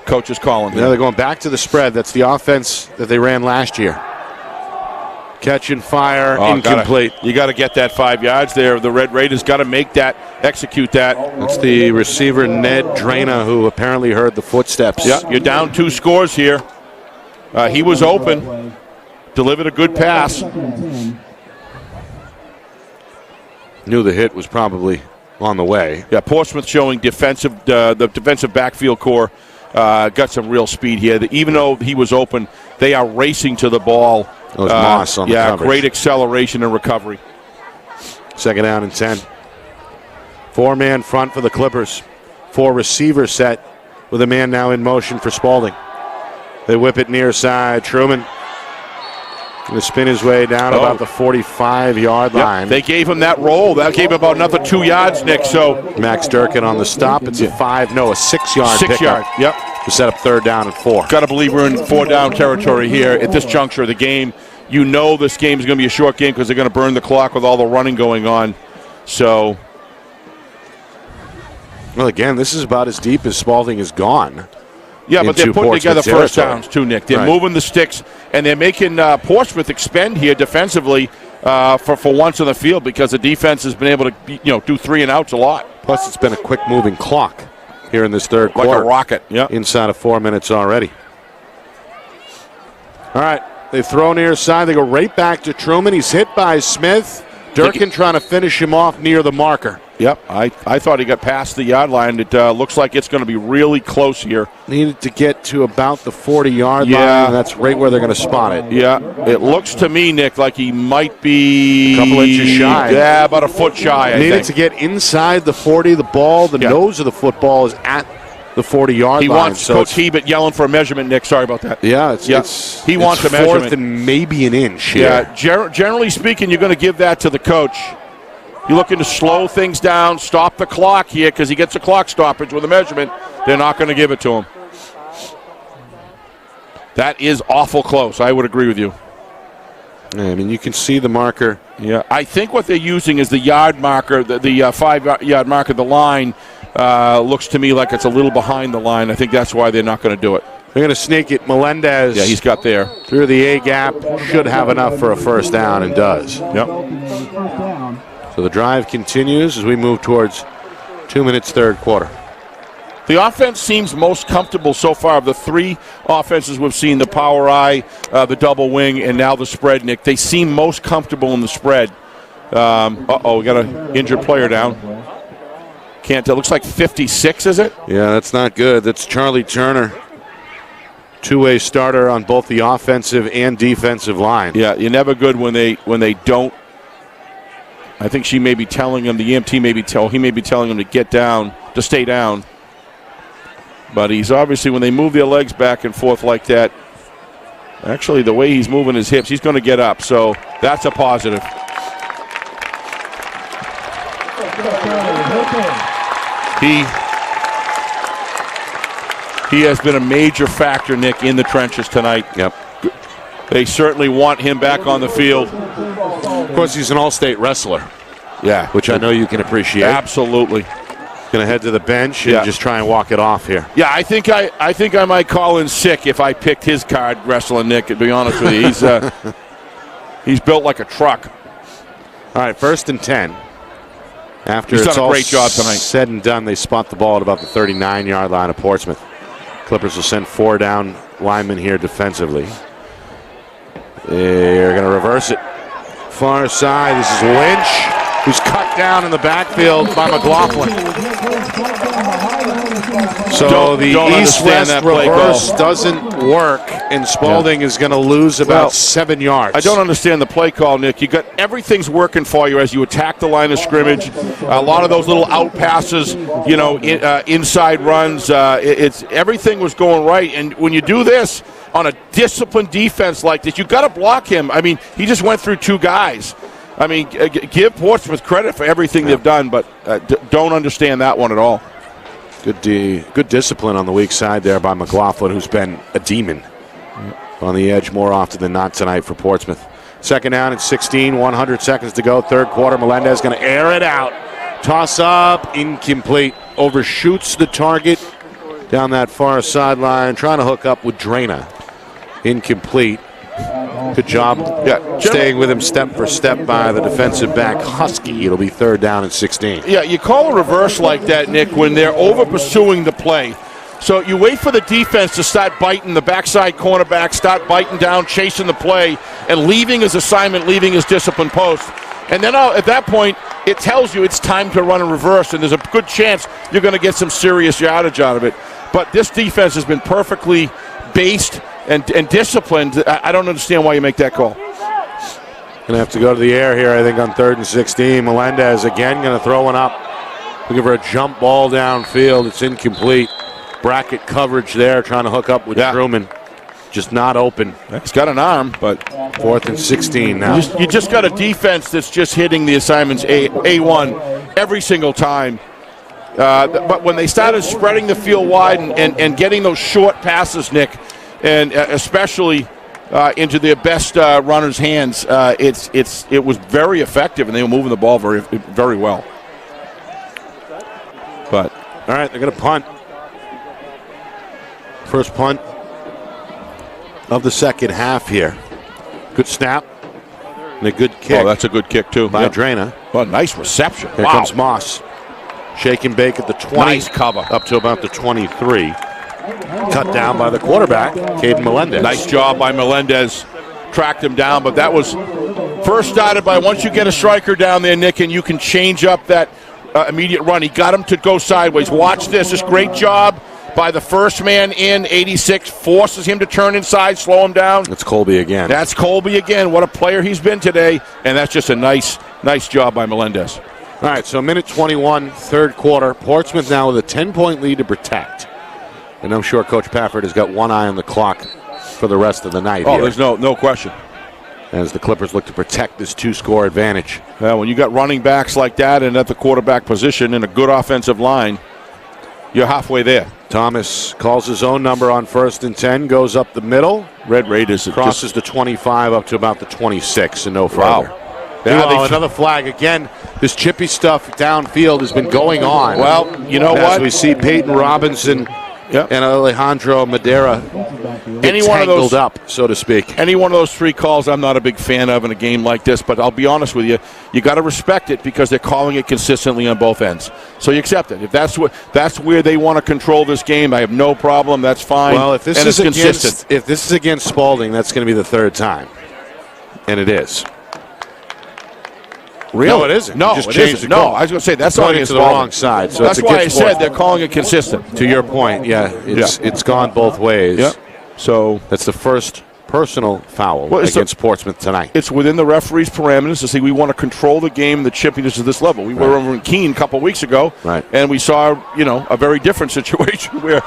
coach is calling. Yeah, they're going back to the spread. That's the offense that they ran last year. Catch and fire, incomplete. You got to get that 5 yards there. The Red Raiders got to make that, execute that. That's the receiver, Ned Drana, who apparently heard the footsteps. Yeah, you're down 2 scores here. He was open, delivered a good pass. Knew the hit was probably on the way. Yeah, Portsmouth showing the defensive backfield core got some real speed here. Even though he was open, they are racing to the ball. It was Moss on the coverage. Great acceleration and recovery. 2nd down and 10. 4-man front for the Clippers. 4 receiver set with a man now in motion for Spaulding. They whip it near side. Truman going to spin his way down about the 45-yard line. They gave him that roll. That gave him about another 2 yards, Nick. So Max Durkin on the stop. It's a 6-yard pickup. 6 yard. Yep. To set up 3rd down and 4. Got to believe we're in 4-down territory here at this juncture of the game. You know this game is going to be a short game because they're going to burn the clock with all the running going on. So, well, again, this is about as deep as Spaulding has gone. Yeah, but they're putting together first downs too, Nick. They're moving the sticks, and they're making Portsmouth expend here defensively for once on the field because the defense has been able to do 3 and outs a lot. Plus, it's been a quick-moving clock here in this 3rd quarter. Like a rocket. Yeah. Inside of 4 minutes already. All right. They throw near side. They go right back to Truman. He's hit by Smith. Durkin trying to finish him off near the marker. Yep. I thought he got past the yard line. It looks like it's going to be really close here. Needed to get to about the 40-yard line. That's right where they're going to spot it. Yeah. It looks to me, Nick, like he might be a couple inches shy. Yeah, about a foot shy, I Needed to get inside the 40. The ball, the nose of the football is at the 40-yard line. He wants Coach Hebert yelling for a measurement, Nick. Sorry about that. Yeah, he wants a measurement. 4th and maybe an inch here. Yeah, generally speaking, you're going to give that to the coach. You're looking to slow things down, stop the clock here because he gets a clock stoppage with a measurement. They're not going to give it to him. That is awful close. I would agree with you. Yeah, I mean, you can see the marker. Yeah, I think what they're using is the yard marker, the 5-yard marker, the line. Looks to me like it's a little behind the line. I think that's why they're not going to do it. They're going to sneak it. Melendez. Yeah, he's got there. Through the A gap. Should have enough for a first down and does. Yep. So the drive continues as we move towards 2 minutes, 3rd quarter. The offense seems most comfortable so far of the 3 offenses we've seen, the power eye, the double wing, and now the spread, Nick. They seem most comfortable in the spread. We got an injured player down. Can't tell. Looks like 56, is it? Yeah, that's not good. That's Charlie Turner. 2-way starter on both the offensive and defensive line. Yeah, you're never good when they don't. I think she may be telling him, the EMT may be telling him to get down, to stay down. But he's obviously, when they move their legs back and forth like that, actually the way he's moving his hips, he's going to get up. So that's a positive. He has been a major factor, Nick, in the trenches tonight. Yep. They certainly want him back on the field. Of course, he's an all-state wrestler. Yeah. Which I know you can appreciate. Absolutely. Going to head to the bench and just try and walk it off here. Yeah, I think I might call in sick if I picked his card wrestling, Nick, to be honest with you. He's built like a truck. All right, 1st and 10. After He's it's done a all great job tonight. said and done, they spot the ball at about the 39-yard line of Portsmouth. Clippers will send 4 down linemen here defensively. They're going to reverse it. Far side, this is Lynch. who's cut down in the backfield by McLaughlin. So the east-west reverse doesn't work, and Spaulding is going to lose about 7 yards. I don't understand the play call, Nick. You got everything's working for you as you attack the line of scrimmage. A lot of those little out passes, inside runs. Everything was going right, and when you do this on a disciplined defense like this, you got to block him. I mean, he just went through 2 guys. I mean, give Portsmouth credit for everything they've done, but don't understand that one at all. Good discipline on the weak side there by McLaughlin, who's been a demon on the edge more often than not tonight for Portsmouth. Second down and 16, 100 seconds to go. Third quarter, Melendez going to air it out. Toss up, incomplete. Overshoots the target down that far sideline, trying to hook up with Drana. Incomplete. Good job staying with him step for step by the defensive back, Husky. It'll be third down and 16. Yeah, you call a reverse like that, Nick, when they're over-pursuing the play. So you wait for the defense to start biting, the backside cornerback, start biting down, chasing the play, and leaving his assignment, leaving his discipline post. And then at that point, it tells you it's time to run a reverse, and there's a good chance you're going to get some serious yardage out of it. But this defense has been perfectly based and disciplined. I don't understand why you make that call. Going to have to go to the air here, I think, on third and 16. Melendez again going to throw one up. Looking for a jump ball downfield. It's incomplete. Bracket coverage there, trying to hook up with Truman. Just not open. He's got an arm, but fourth and 16 now. You just got a defense that's just hitting the assignments A1 every single time. But when they started spreading the field wide and getting those short passes, Nick, and especially into their best runners' hands, it was very effective, and they were moving the ball very, very well. But all right, they're going to punt. First punt of the second half here. Good snap and a good kick. Oh, that's a good kick too by Drana. Oh, nice reception. Here comes Moss. Shake and bake at the 20. Nice cover. Up to about the 23. Cut down by the quarterback, Caden Melendez. Nice job by Melendez. Tracked him down, but that was first started by once you get a striker down there, Nick, and you can change up that immediate run. He got him to go sideways. Watch this. This great job by the first man in, 86, forces him to turn inside, slow him down. That's Colby again. That's Colby again. What a player he's been today, and that's just a nice job by Melendez. All right, so minute 21, third quarter. Portsmouth now with a 10-point lead to protect. And I'm sure Coach Pafford has got one eye on the clock for the rest of the night. Oh, there's no question. As the Clippers look to protect this 2-score advantage. Well, when you got running backs like that and at the quarterback position in a good offensive line, you're halfway there. Thomas calls his own number on first and 10, goes up the middle. Red Raiders crosses the 25 up to about the 26 and no further. Wow. Yeah, another flag. Again, this chippy stuff downfield has been going on. Well, you know as what? we see Peyton Robinson and Alejandro Madera tangled up, so to speak. Any one of those three calls I'm not a big fan of in a game like this, but I'll be honest with you, you got to respect it because they're calling it consistently on both ends. So you accept it. If that's where they want to control this game, I have no problem. That's fine. Well, if this is against Spaulding, that's going to be the third time. And it is. Really? No, it isn't. No, it isn't. No, I was going to say that's not against the wrong side. So that's why I said they're calling it consistent. To your point, it's gone both ways. Yeah. So that's the first personal foul against Portsmouth tonight. It's within the referee's parameters to say we want to control the game, the chippiness of this level. We were over in Keene a couple of weeks ago, and we saw a very different situation where.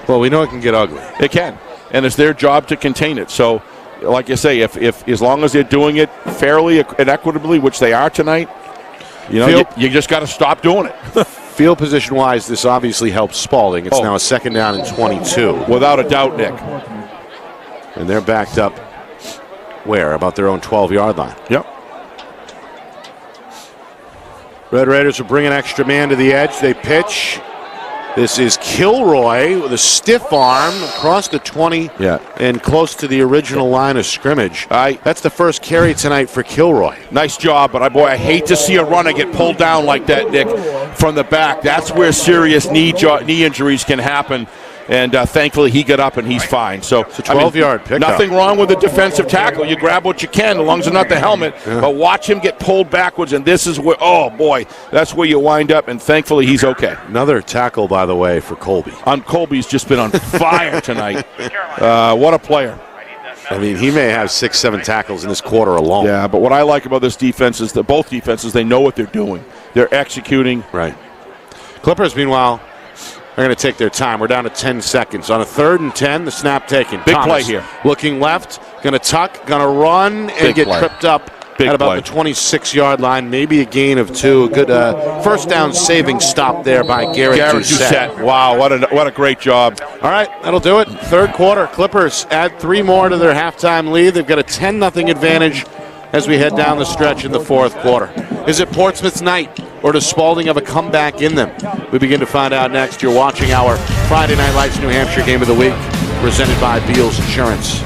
Well, we know it can get ugly. It can, and it's their job to contain it. So. Like I say, if as long as they're doing it fairly and equitably, which they are tonight, you just got to stop doing it. Field position-wise, this obviously helps Spaulding. It's now a second down and 22. Without a doubt, Nick. And they're backed up where? About their own 12-yard line. Yep. Red Raiders will bring an extra man to the edge. They pitch. This is Kilroy with a stiff arm across the 20 and close to the original line of scrimmage. That's the first carry tonight for Kilroy. Nice job, but I hate to see a runner get pulled down like that, Nick, from the back. That's where serious knee injuries can happen. And thankfully, he got up and he's fine. So it's a 12-yard pickup. Nothing wrong with a defensive tackle. You grab what you can, as long as it's not the helmet. Yeah. But watch him get pulled backwards, and this is where, oh, boy, that's where you wind up, and thankfully he's okay. Another tackle, by the way, for Colby. Colby's just been on fire tonight. What a player. I mean, he may have 6-7 tackles in this quarter alone. Yeah, but what I like about this defense is that both defenses, they know what they're doing. They're executing. Right. Clippers, meanwhile, they're going to take their time. We're down to 10 seconds. On a 3rd and 10, the snap taken. Big Thomas play here. Looking left, going to tuck, going to run, and get tripped up at about the 26-yard line. Maybe a gain of 2. A good first down saving stop there by Garrett Doucette. Wow, what a great job. All right, that'll do it. 3rd quarter. Clippers add 3 more to their halftime lead. They've got a 10-0 advantage as we head down the stretch in the 4th quarter. Is it Portsmouth's night, or does Spaulding have a comeback in them? We begin to find out next. You're watching our Friday Night Lights New Hampshire Game of the Week, presented by Beals Insurance.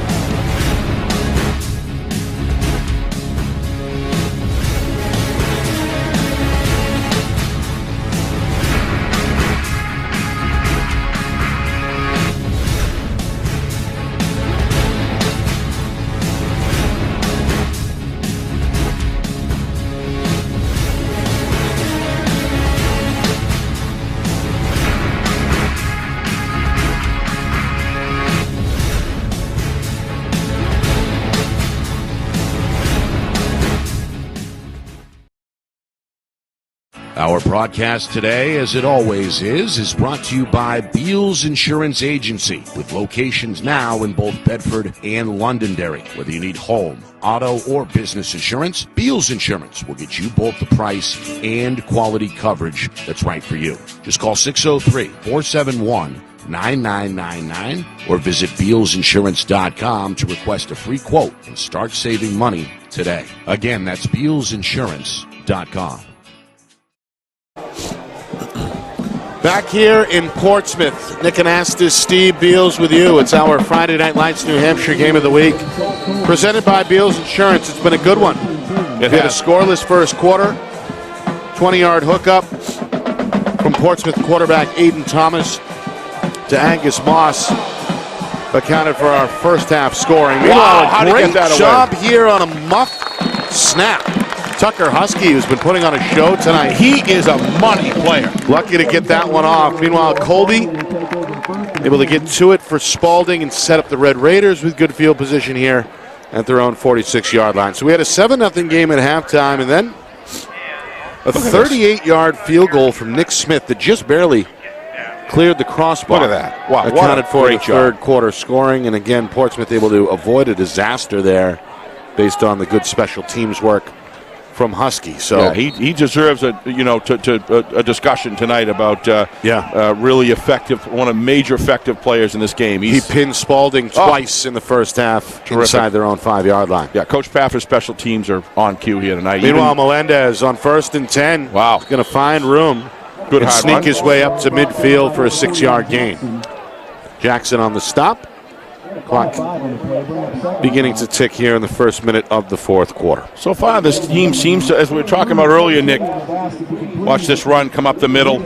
Our broadcast today, as it always is brought to you by Beals Insurance Agency, with locations now in both Bedford and Londonderry. Whether you need home, auto, or business insurance, Beals Insurance will get you both the price and quality coverage that's right for you. Just call 603-471-9999 or visit BealsInsurance.com to request a free quote and start saving money today. Again, that's BealsInsurance.com. Back here in Portsmouth, Nick Anastas, Steve Beals with you. It's our Friday Night Lights New Hampshire Game of the Week, presented by Beals Insurance. It's been a good one. It had a scoreless first quarter, 20-yard hookup from Portsmouth quarterback Aiden Thomas to Angus Moss, accounted for our first half scoring. Wow, Meanwhile, a great job here on a muff snap. Tucker Husky, who's been putting on a show tonight. He is a money player. Lucky to get that one off. Meanwhile, Colby able to get to it for Spaulding and set up the Red Raiders with good field position here at their own 46-yard line. So we had a 7-0 game at halftime, and then a 38-yard field goal from Nick Smith that just barely cleared the crossbar. Look at that. Wow, accounted for the third quarter scoring, and again, Portsmouth able to avoid a disaster there based on the good special teams work from Husky. So yeah, he deserves a discussion tonight about really effective, one of the major effective players in this game. He pinned Spaulding twice in the first half inside their own 5-yard line. Yeah, Coach Paffer's special teams are on cue here tonight. Meanwhile, Melendez on 1st and 10. Wow, going to find room and sneak his way up to midfield for a 6-yard gain. Jackson on the stop. Clock beginning to tick here in the first minute of the 4th quarter. So far, this team seems to, as we were talking about earlier, Nick, watch this run come up the middle.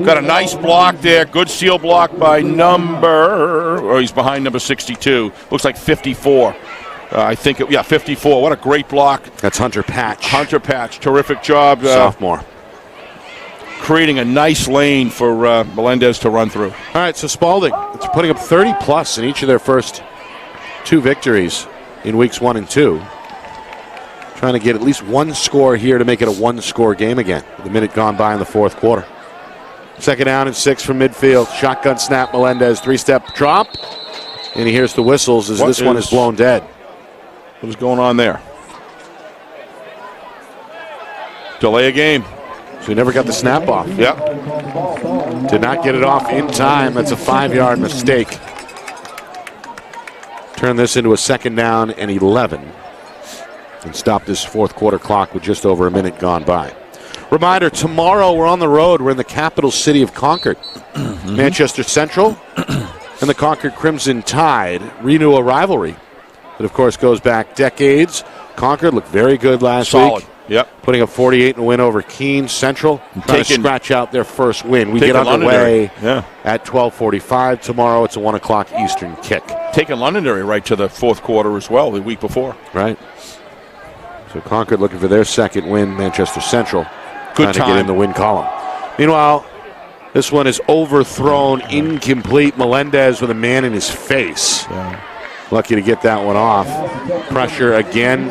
Got a nice block there. Good seal block by he's behind number 62. Looks like 54. I think, 54. What a great block. That's Hunter Patch. Hunter Patch, terrific job. Sophomore. Creating a nice lane for Melendez to run through. All right, so Spaulding, it's putting up 30-plus in each of their first 2 victories in weeks 1 and 2. Trying to get at least one score here to make it a 1-score game again. The minute gone by in the 4th quarter. 2nd down and 6 from midfield. Shotgun snap, Melendez, 3-step drop. And he hears the whistles as this one is blown dead. What is going on there? Delay a game. So he never got the snap off. Yep. Did not get it off in time. That's a 5-yard mistake. Turn this into a 2nd down and 11. And stop this 4th quarter clock with just over a minute gone by. Reminder, tomorrow we're on the road. We're in the capital city of Concord. Manchester Central and the Concord Crimson Tide renew a rivalry that, of course, goes back decades. Concord looked very good last week. Yep. Putting up 48 in a win over Keene Central. Trying to scratch out their first win. We get underway at 12:45 tomorrow. It's a 1 o'clock Eastern kick. Taking Londonderry right to the fourth quarter as well the week before. Right. So Concord looking for their second win. Manchester Central trying to get in the win column. Meanwhile, this one is overthrown, incomplete. Melendez with a man in his face. Yeah. Lucky to get that one off. Pressure again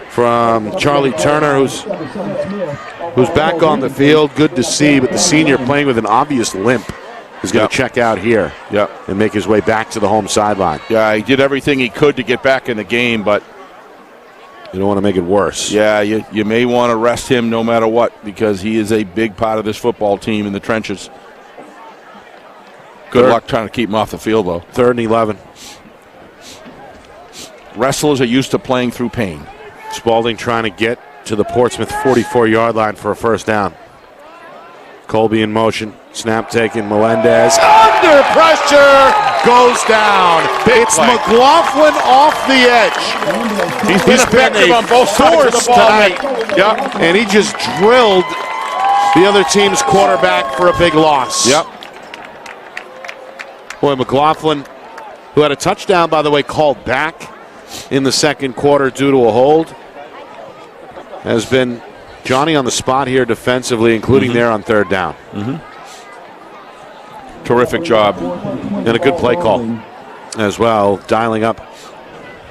from Charlie Turner, who's back on the field. Good to see, but the senior playing with an obvious limp is going to check out here and make his way back to the home sideline. Yeah, he did everything he could to get back in the game, but you don't want to make it worse. Yeah, you may want to rest him no matter what, because he is a big part of this football team in the trenches. Good luck trying to keep him off the field, though. 3rd and 11. Wrestlers are used to playing through pain. Spaulding trying to get to the Portsmouth 44-yard line for a first down. Colby in motion. Snap taken. Melendez under pressure. Goes down. It's McLaughlin off the edge. He's been effective on both sides of the ball tonight. Yep. And he just drilled the other team's quarterback for a big loss. Yep. Boy, McLaughlin, who had a touchdown, by the way, called back in the second quarter due to a hold, has been Johnny on the spot here defensively, including there on 3rd down. Terrific job. And a good play call as well, dialing up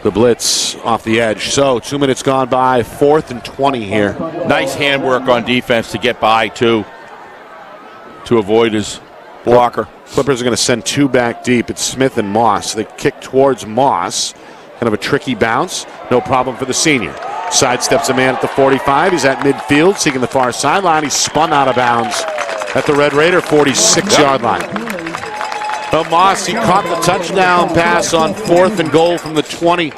the blitz off the edge. So 2 minutes gone by, 4th and 20 here. Nice handwork on defense to get by, too, to avoid his blocker. Clippers are going to send 2 back deep. It's Smith and Moss. They kick towards Moss. Kind of a tricky bounce. No problem for the senior. Sidesteps a man at the 45. He's at midfield, seeking the far sideline. He's spun out of bounds at the Red Raider 46-yard line. But Moss, he caught the touchdown pass on 4th and goal from the 20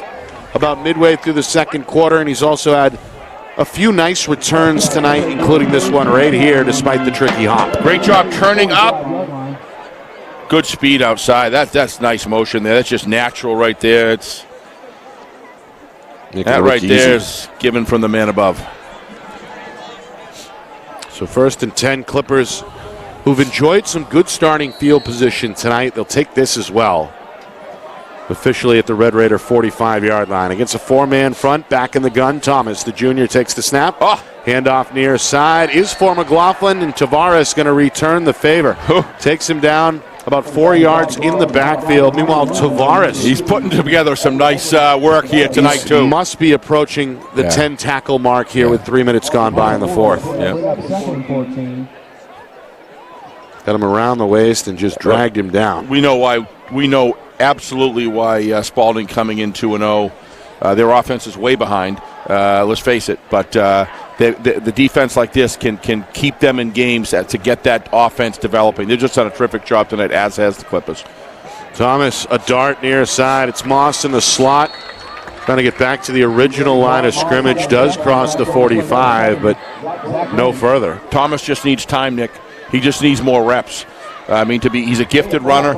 about midway through the second quarter, and he's also had a few nice returns tonight, including this one right here, despite the tricky hop. Great job turning up. Good speed outside. That's nice motion there. That's just natural right there. That right there is given from the man above. So 1st and 10, Clippers, who've enjoyed some good starting field position tonight. They'll take this as well. Officially at the Red Raider 45-yard line. Against a 4-man front, back in the gun. Thomas, the junior, takes the snap. Handoff near side is for McLaughlin, and Tavares going to return the favor. Takes him down about 4 yards in the backfield. Meanwhile, Tavares, he's putting together some nice work here tonight, too. Must be approaching the 10-tackle mark here with 3 minutes gone by in the 4th. Got him around the waist and just dragged him down. We know why. We know absolutely why Spaulding coming in 2-0. Their offense is way behind. Let's face it. But the defense like this can keep them in games to get that offense developing. They've just done a terrific job tonight, as has the Clippers. Thomas, a dart near side. It's Moss in the slot. Trying to get back to the original line of scrimmage. Does cross the 45, but no further. Thomas just needs time, Nick. He just needs more reps. He's a gifted runner.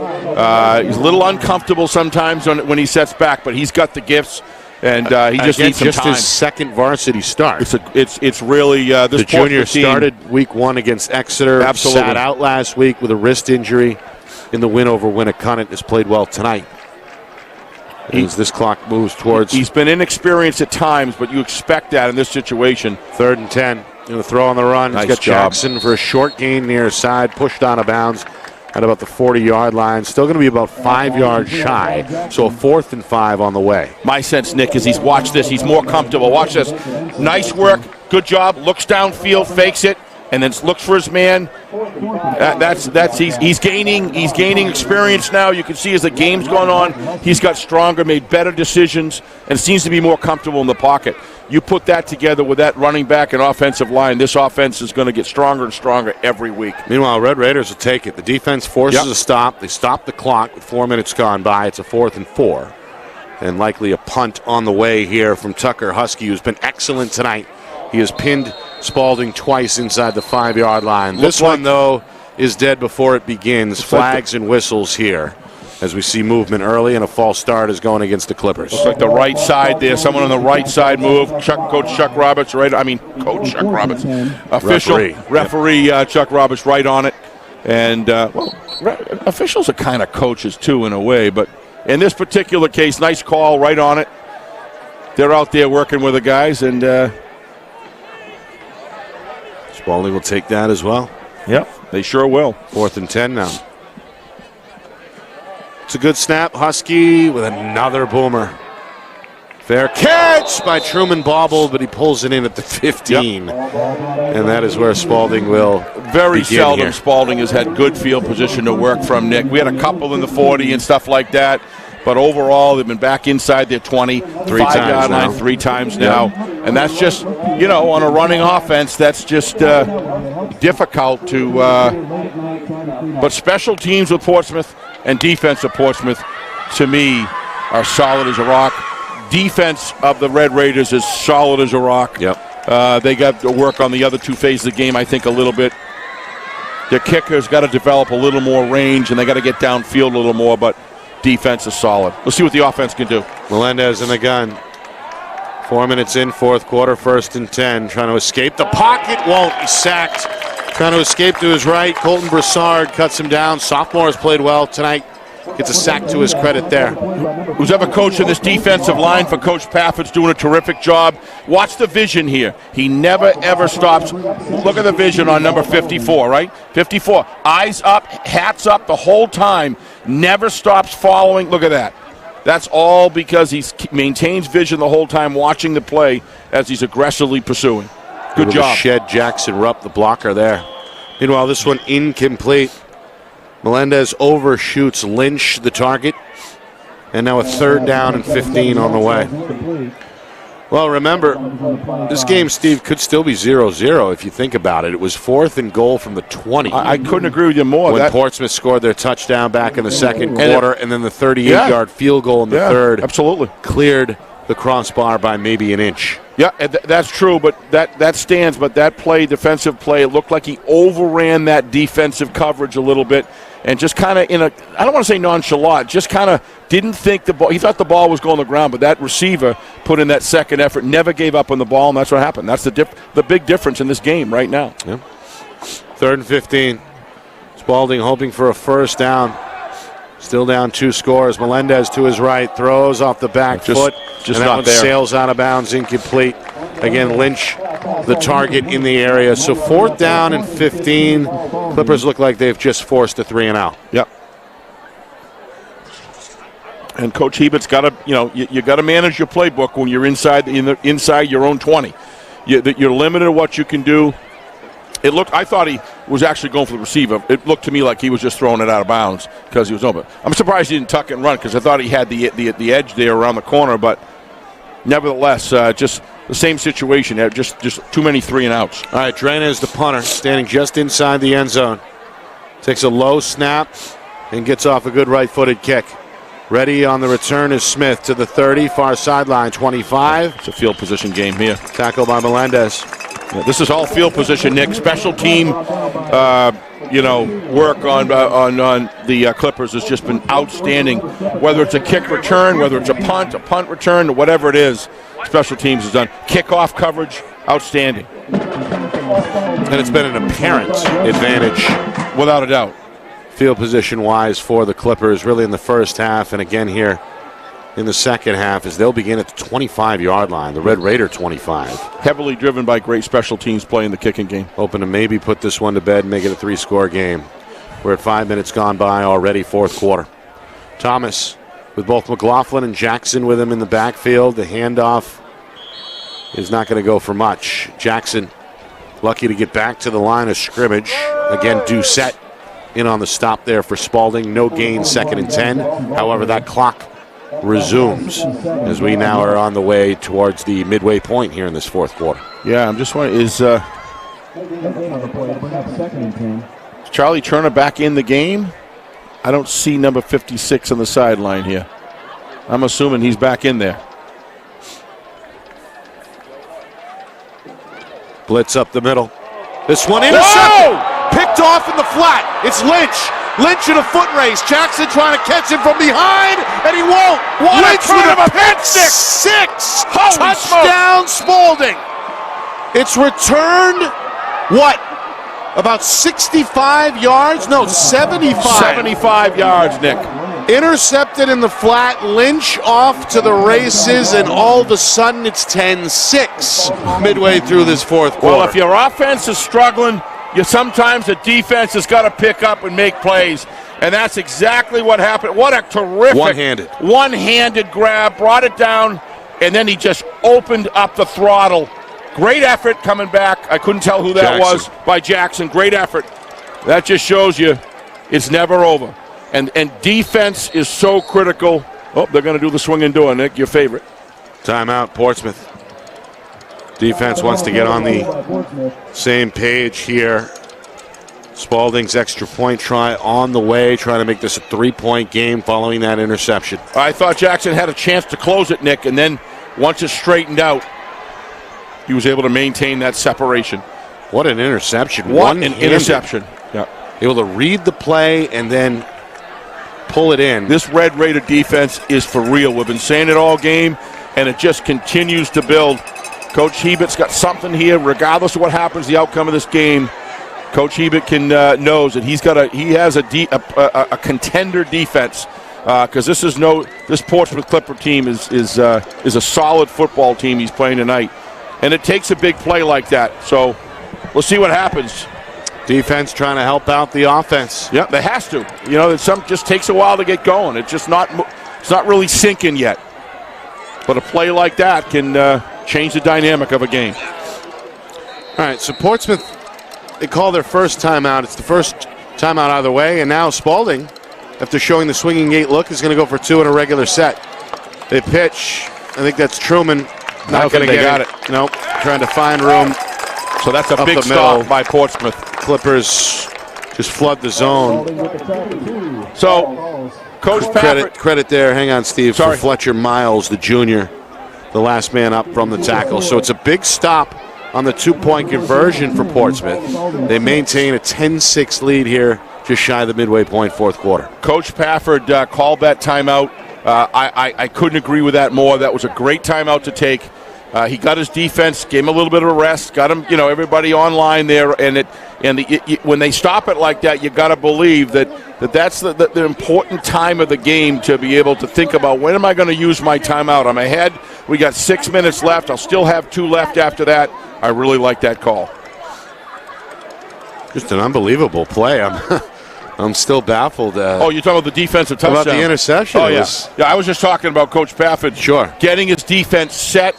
He's a little uncomfortable sometimes when he sets back, but he's got the gifts. And he just needs some time. His second varsity start. It's really this the junior started week 1 against Exeter. Absolutely. Sat out last week with a wrist injury in the win over Winnicott. Has played well tonight. As this clock moves towards. He's been inexperienced at times, but you expect that in this situation. 3rd and 10. Going to throw on the run. Nice He's got job. Jackson for a short gain near side, pushed out of bounds at about the 40-yard line. Still going to be about 5 yards shy, so a 4th and 5 on the way. My sense, Nick, is he's watched this. He's more comfortable. Watch this. Nice work. Good job. Looks downfield, fakes it, and then looks for his man. He's gaining experience now. You can see as the game's going on, he's got stronger, made better decisions, and seems to be more comfortable in the pocket. You put that together with that running back and offensive line, this offense is going to get stronger and stronger every week. Meanwhile, Red Raiders will take it. The defense forces a stop. They stop the clock with 4 minutes gone by. It's a 4th and 4. And likely a punt on the way here from Tucker Husky, who's been excellent tonight. He has pinned Spaulding twice inside the 5-yard line. This one, though, is dead before it begins. Flags and whistles here. as we see movement early, and a false start is going against the Clippers. Looks like the right side there. Someone on the right side move. Coach Chuck Roberts, right? I mean, Coach Chuck Roberts. Official. Referee Chuck Roberts right on it. And, officials are kind of coaches, too, in a way. But in this particular case, nice call right on it. They're out there working with the guys, and Spaulding will take that as well. Yep, they sure will. 4th and 10 now. It's a good snap. Husky with another boomer. Fair catch by Truman Bobble, but he pulls it in at the 15. Yep. And that is where Spaulding will Very seldom here. Spaulding has had good field position to work from, Nick. We had a couple in the 40 and stuff like that. But overall, they've been back inside their 20, 5-yard line 3 times now. And that's just, on a running offense, that's just difficult to. But special teams with Portsmouth and defense of Portsmouth, to me, are solid as a rock. Defense of the Red Raiders is solid as a rock. Yep. They got to work on the other 2 phases of the game, I think, a little bit. Their kicker's got to develop a little more range, and they got to get downfield a little more, but defense is solid. We'll see what the offense can do. Melendez in the gun. 4 minutes in, 4th quarter, 1st and 10. Trying to escape the pocket. Won't. He's sacked. Trying to escape to his right. Colton Broussard cuts him down. Sophomore has played well tonight. Gets a sack to his credit there. Who's ever coaching this defensive line for Coach Pafford's doing a terrific job. Watch the vision here. He never, ever stops. Look at the vision on number 54, right? 54. Eyes up, hats up the whole time. Never stops following. Look at that. That's all because he maintains vision the whole time, watching the play as he's aggressively pursuing. Good job. Shed Jackson Rupp, the blocker there. Meanwhile, this one incomplete. Melendez overshoots Lynch, the target. And now a 3rd down and 15 on the way. Well, remember, this game, Steve, could still be 0-0 if you think about it. It was 4th and goal from the 20. I couldn't agree with you more. When Portsmouth scored their touchdown back in the 2nd quarter, and then the 38-yard field goal in the 3rd. Absolutely. Cleared the crossbar by maybe an inch. Yeah, that's true, but that stands. But that play, defensive play, it looked like he overran that defensive coverage a little bit. And just kind of I don't want to say nonchalant, just kind of didn't think the ball. He thought the ball was going to the ground, but that receiver put in that second effort, never gave up on the ball, and that's what happened. That's the big difference in this game right now. Yeah. 3rd and 15. Spaulding hoping for a 1st down. Still down 2 scores. Melendez to his right, throws off the back foot. Just and that not one there. Sails out of bounds, incomplete. Again, Lynch, the target in the area. So 4th down and 15. Clippers look like they've just forced a 3-and-out. Yep. And Coach Hebert's got to, you got to manage your playbook when you're inside your own 20. You're limited to what you can do. I thought he was actually going for the receiver. It looked to me like he was just throwing it out of bounds because he was open. I'm surprised he didn't tuck and run because I thought he had the edge there around the corner, but nevertheless, just the same situation. Just too many 3-and-outs. All right, Drena is the punter, standing just inside the end zone. Takes a low snap and gets off a good right-footed kick. Ready on the return is Smith to the 30, far sideline, 25. It's a field position game here. Tackle by Melendez. Yeah, this is all field position, Nick. Special team, work on the Clippers has just been outstanding. Whether it's a kick return, whether it's a punt return, whatever it is, special teams has done. Kickoff coverage, outstanding. And it's been an apparent advantage, without a doubt, field position-wise for the Clippers, really in the first half, and again here in the second half, as they'll begin at the 25-yard line, the Red Raider 25. Heavily driven by great special teams playing the kicking game. Hoping to maybe put this one to bed and make it a 3-score game. We're at 5 minutes gone by already, 4th quarter. Thomas with both McLaughlin and Jackson with him in the backfield. The handoff is not going to go for much. Jackson lucky to get back to the line of scrimmage. Again, Doucette in on the stop there for Spaulding. No gain, 2nd and 10. However, that clock resumes as we now are on the way towards the midway point here in this 4th quarter. Yeah, I'm just wondering, is Charlie Turner back in the game? I don't see number 56 on the sideline here. I'm assuming he's back in there. Blitz up the middle. This one intercepted. Picked off in the flat. It's Lynch. Lynch in a foot race. Jackson trying to catch him from behind, and he won't. What Lynch a with turn a of a pick pick six. Holy Touchdown, Spaulding. It's returned, what, about 65 yards? No, 75. 75 yards, Nick. Intercepted in the flat. Lynch off to the races, and all of a sudden it's 10-6 midway through this fourth quarter. Well, if your offense is struggling, sometimes the defense has got to pick up and make plays, and that's exactly what happened. What a terrific one-handed grab, brought it down, and then he just opened up the throttle. Great effort coming back. I couldn't tell who that was by Jackson. Great effort. That just shows you it's never over. And defense is so critical. Oh, they're going to do the swing and door, Nick, your favorite. Timeout, Portsmouth. Defense wants to get on the same page here. Spaulding's extra point try on the way, trying to make this a 3-point game following that interception. I thought Jackson had a chance to close it, Nick, and then once it straightened out, he was able to maintain that separation. What an interception. What an interception. Yeah. Able to read the play and then pull it in. This Red Raider defense is for real. We've been saying it all game, and it just continues to build. Coach Hebert's got something here, regardless of what happens, the outcome of this game. Coach Hebert knows that he has a contender defense, because this Portsmouth Clipper team is a solid football team he's playing tonight, and it takes a big play like that. So we'll see what happens. Defense trying to help out the offense. Yep, they has to. It just takes a while to get going. It's not really sinking yet. But a play like that can change the dynamic of a game. All right, so Portsmouth, they call their first timeout. It's the first timeout either way, and now Spaulding, after showing the swinging gate look, is going to go for 2 in a regular set. They pitch. I think that's Truman. Not going to get it. Nope, trying to find room. So that's a big stop by Portsmouth. Clippers just flood the zone. So, Coach Pafford. Credit there, hang on, Steve, for Fletcher Miles, the junior, the last man up from the tackle. So it's a big stop on the 2-point conversion for Portsmouth. They maintain a 10-6 lead here, just shy of the midway point, fourth quarter. Coach Pafford called that timeout. I couldn't agree with that more. That was a great timeout to take. He got his defense, gave him a little bit of a rest, got him, everybody online there, when they stop it like that, you got to believe that's the important time of the game to be able to think about, when am I going to use my timeout? I'm ahead. We got 6 minutes left. I'll still have 2 left after that. I really like that call. Just an unbelievable play. I'm still baffled. You're talking about the defensive touchdown? About the interception. Oh, yes. Yeah, I was just talking about Coach Pafford. Sure. Getting his defense set.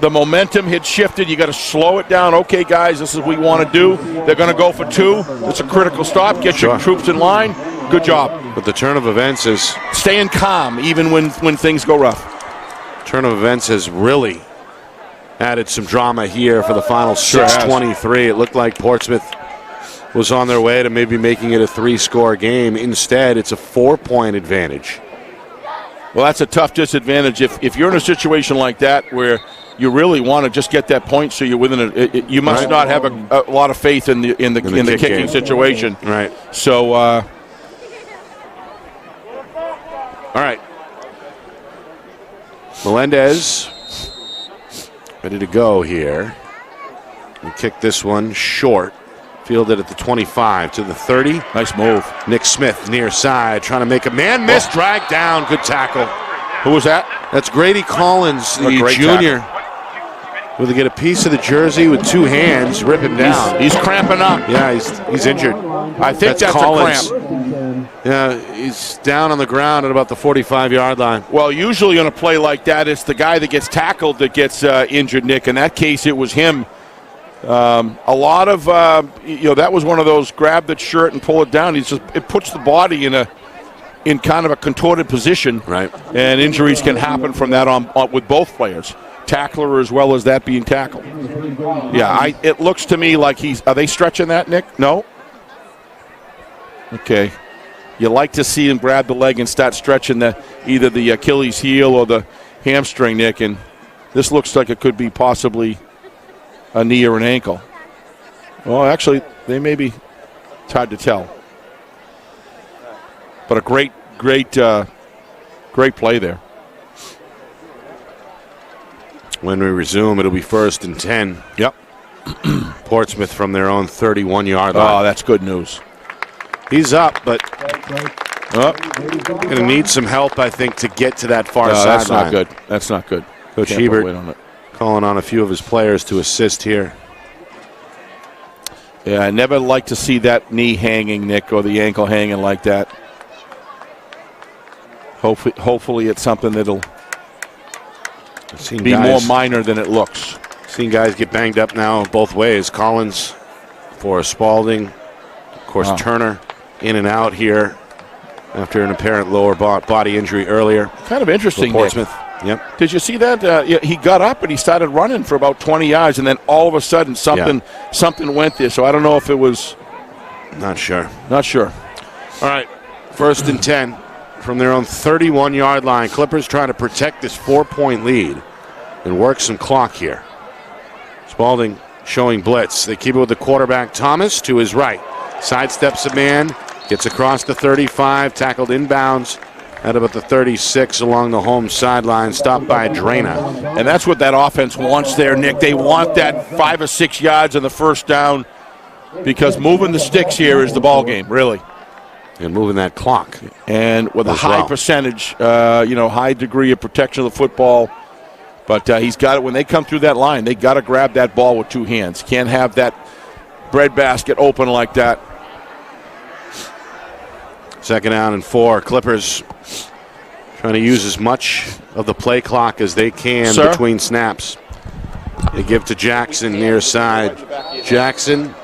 The momentum had shifted. You got to slow it down. Okay, guys, this is what we want to do. They're going to go for 2. It's a critical stop. Get your troops in line. Good job. But the turn of events is staying calm even when things go rough. Turn of events has really added some drama here for the final 6:23. It looked like Portsmouth was on their way to maybe making it a 3-score game. Instead, it's a 4-point advantage. Well, that's a tough disadvantage. If you're in a situation like that where you really want to just get that point, so you're within you must not have a lot of faith in the kicking situation. Right. So, all right. Melendez ready to go here. And kick this one short. Fielded at the 25 to the 30. Nice move. Nick Smith near side trying to make a man miss. Drag down. Good tackle. Who was that? That's Grady Collins, the junior. Will they get a piece of the jersey with 2 hands, rip him down. He's cramping up. Yeah, he's injured. I think that's Collins. A cramp. Yeah, he's down on the ground at about the 45-yard line. Well, usually on a play like that, it's the guy that gets tackled that gets injured, Nick. In that case, it was him. A lot of, that was one of those grab that shirt and pull it down. It puts the body in kind of a contorted position. Right. And injuries can happen from that on with both players, tackler as well as that being tackled. Yeah, it looks to me like are they stretching that, Nick? No? Okay. You like to see him grab the leg and start stretching either the Achilles heel or the hamstring, Nick, and this looks like it could be possibly a knee or an ankle. Well, actually, they may be. It's hard to tell. But a great play there. When we resume, it'll be 1st and 10. Yep. Portsmouth from their own 31-yard line. Oh, that's good news. He's up, but going to need some help, I think, to get to that far sideline. That's not good. That's not good. Coach Hebert calling on a few of his players to assist here. Yeah, I never like to see that knee hanging, Nick, or the ankle hanging like that. Hopefully it's something that'll be more minor than it looks. Seen guys get banged up now both ways. Collins for Spaulding. Of course, Turner in and out here after an apparent lower body injury earlier. Kind of interesting, Portsmouth. Nick. Yep. Did you see that? He got up and he started running for about 20 yards, and then all of a sudden something went there. So I don't know if it was. Not sure. Not sure. All right, 1st and 10 from their own 31-yard line. Clippers trying to protect this 4-point lead and work some clock here. Spaulding showing blitz. They keep it with the quarterback, Thomas, to his right. Sidesteps a man, gets across the 35, tackled inbounds at about the 36 along the home sideline, stopped by Drana. And that's what that offense wants there, Nick. They want that 5 or 6 yards on the first down because moving the sticks here is the ball game, really. And moving that clock. And with a high percentage, high degree of protection of the football. But he's got it. When they come through that line, they got to grab that ball with 2 hands. Can't have that breadbasket open like that. 2nd down and 4. Clippers trying to use as much of the play clock as they can between snaps. They give to Jackson near side. Jackson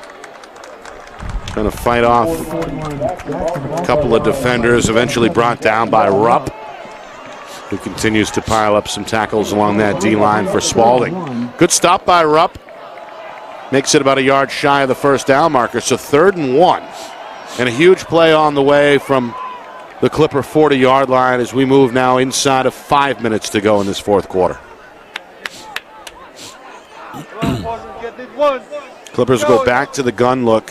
trying to fight off a couple of defenders, eventually brought down by Rupp, who continues to pile up some tackles along that D-line for Spaulding. Good stop by Rupp. Makes it about a yard shy of the first down marker, so 3rd and 1. And a huge play on the way from the Clipper 40-yard line as we move now inside of 5 minutes to go in this 4th quarter. Clippers go back to the gun look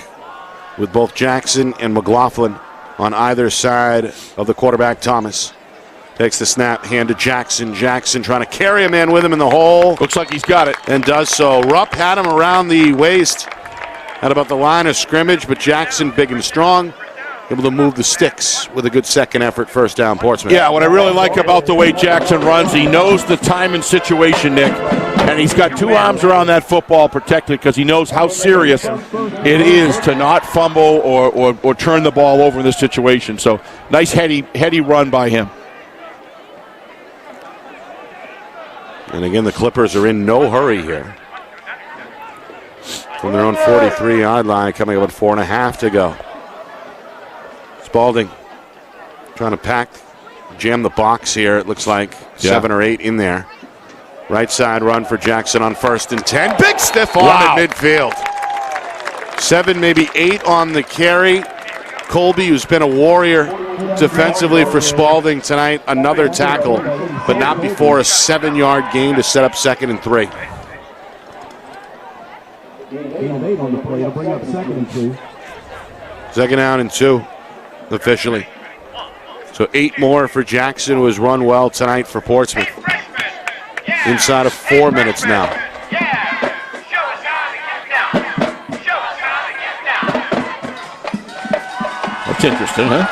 with both Jackson and McLaughlin on either side of the quarterback, Thomas. Takes the snap, hand to Jackson. Jackson trying to carry a man with him in the hole. Looks like he's got it. And does so. Rupp had him around the waist at about the line of scrimmage, but Jackson, big and strong, able to move the sticks with a good second effort, 1st down, Portsmouth. Yeah, what I really like about the way Jackson runs, he knows the time and situation, Nick, and he's got 2 arms around that football protected because he knows how serious it is to not fumble or turn the ball over in this situation. So nice heady run by him. And again, the Clippers are in no hurry here. From their own 43-yard line, coming up with 4.5 to go. Spaulding trying to jam the box here. It looks like 7 or 8 in there. Right side run for Jackson on 1st and 10. Big stiff arm at midfield. 7, maybe 8 on the carry. Colby, who's been a warrior defensively for Spaulding tonight, another tackle, but not before a 7-yard gain to set up 2nd and 3. 8 on the play to bring up 2nd and 2. 2nd down and 2, officially. So 8 more for Jackson, who has run well tonight for Portsmouth. Inside of 4 minutes now. That's interesting, huh?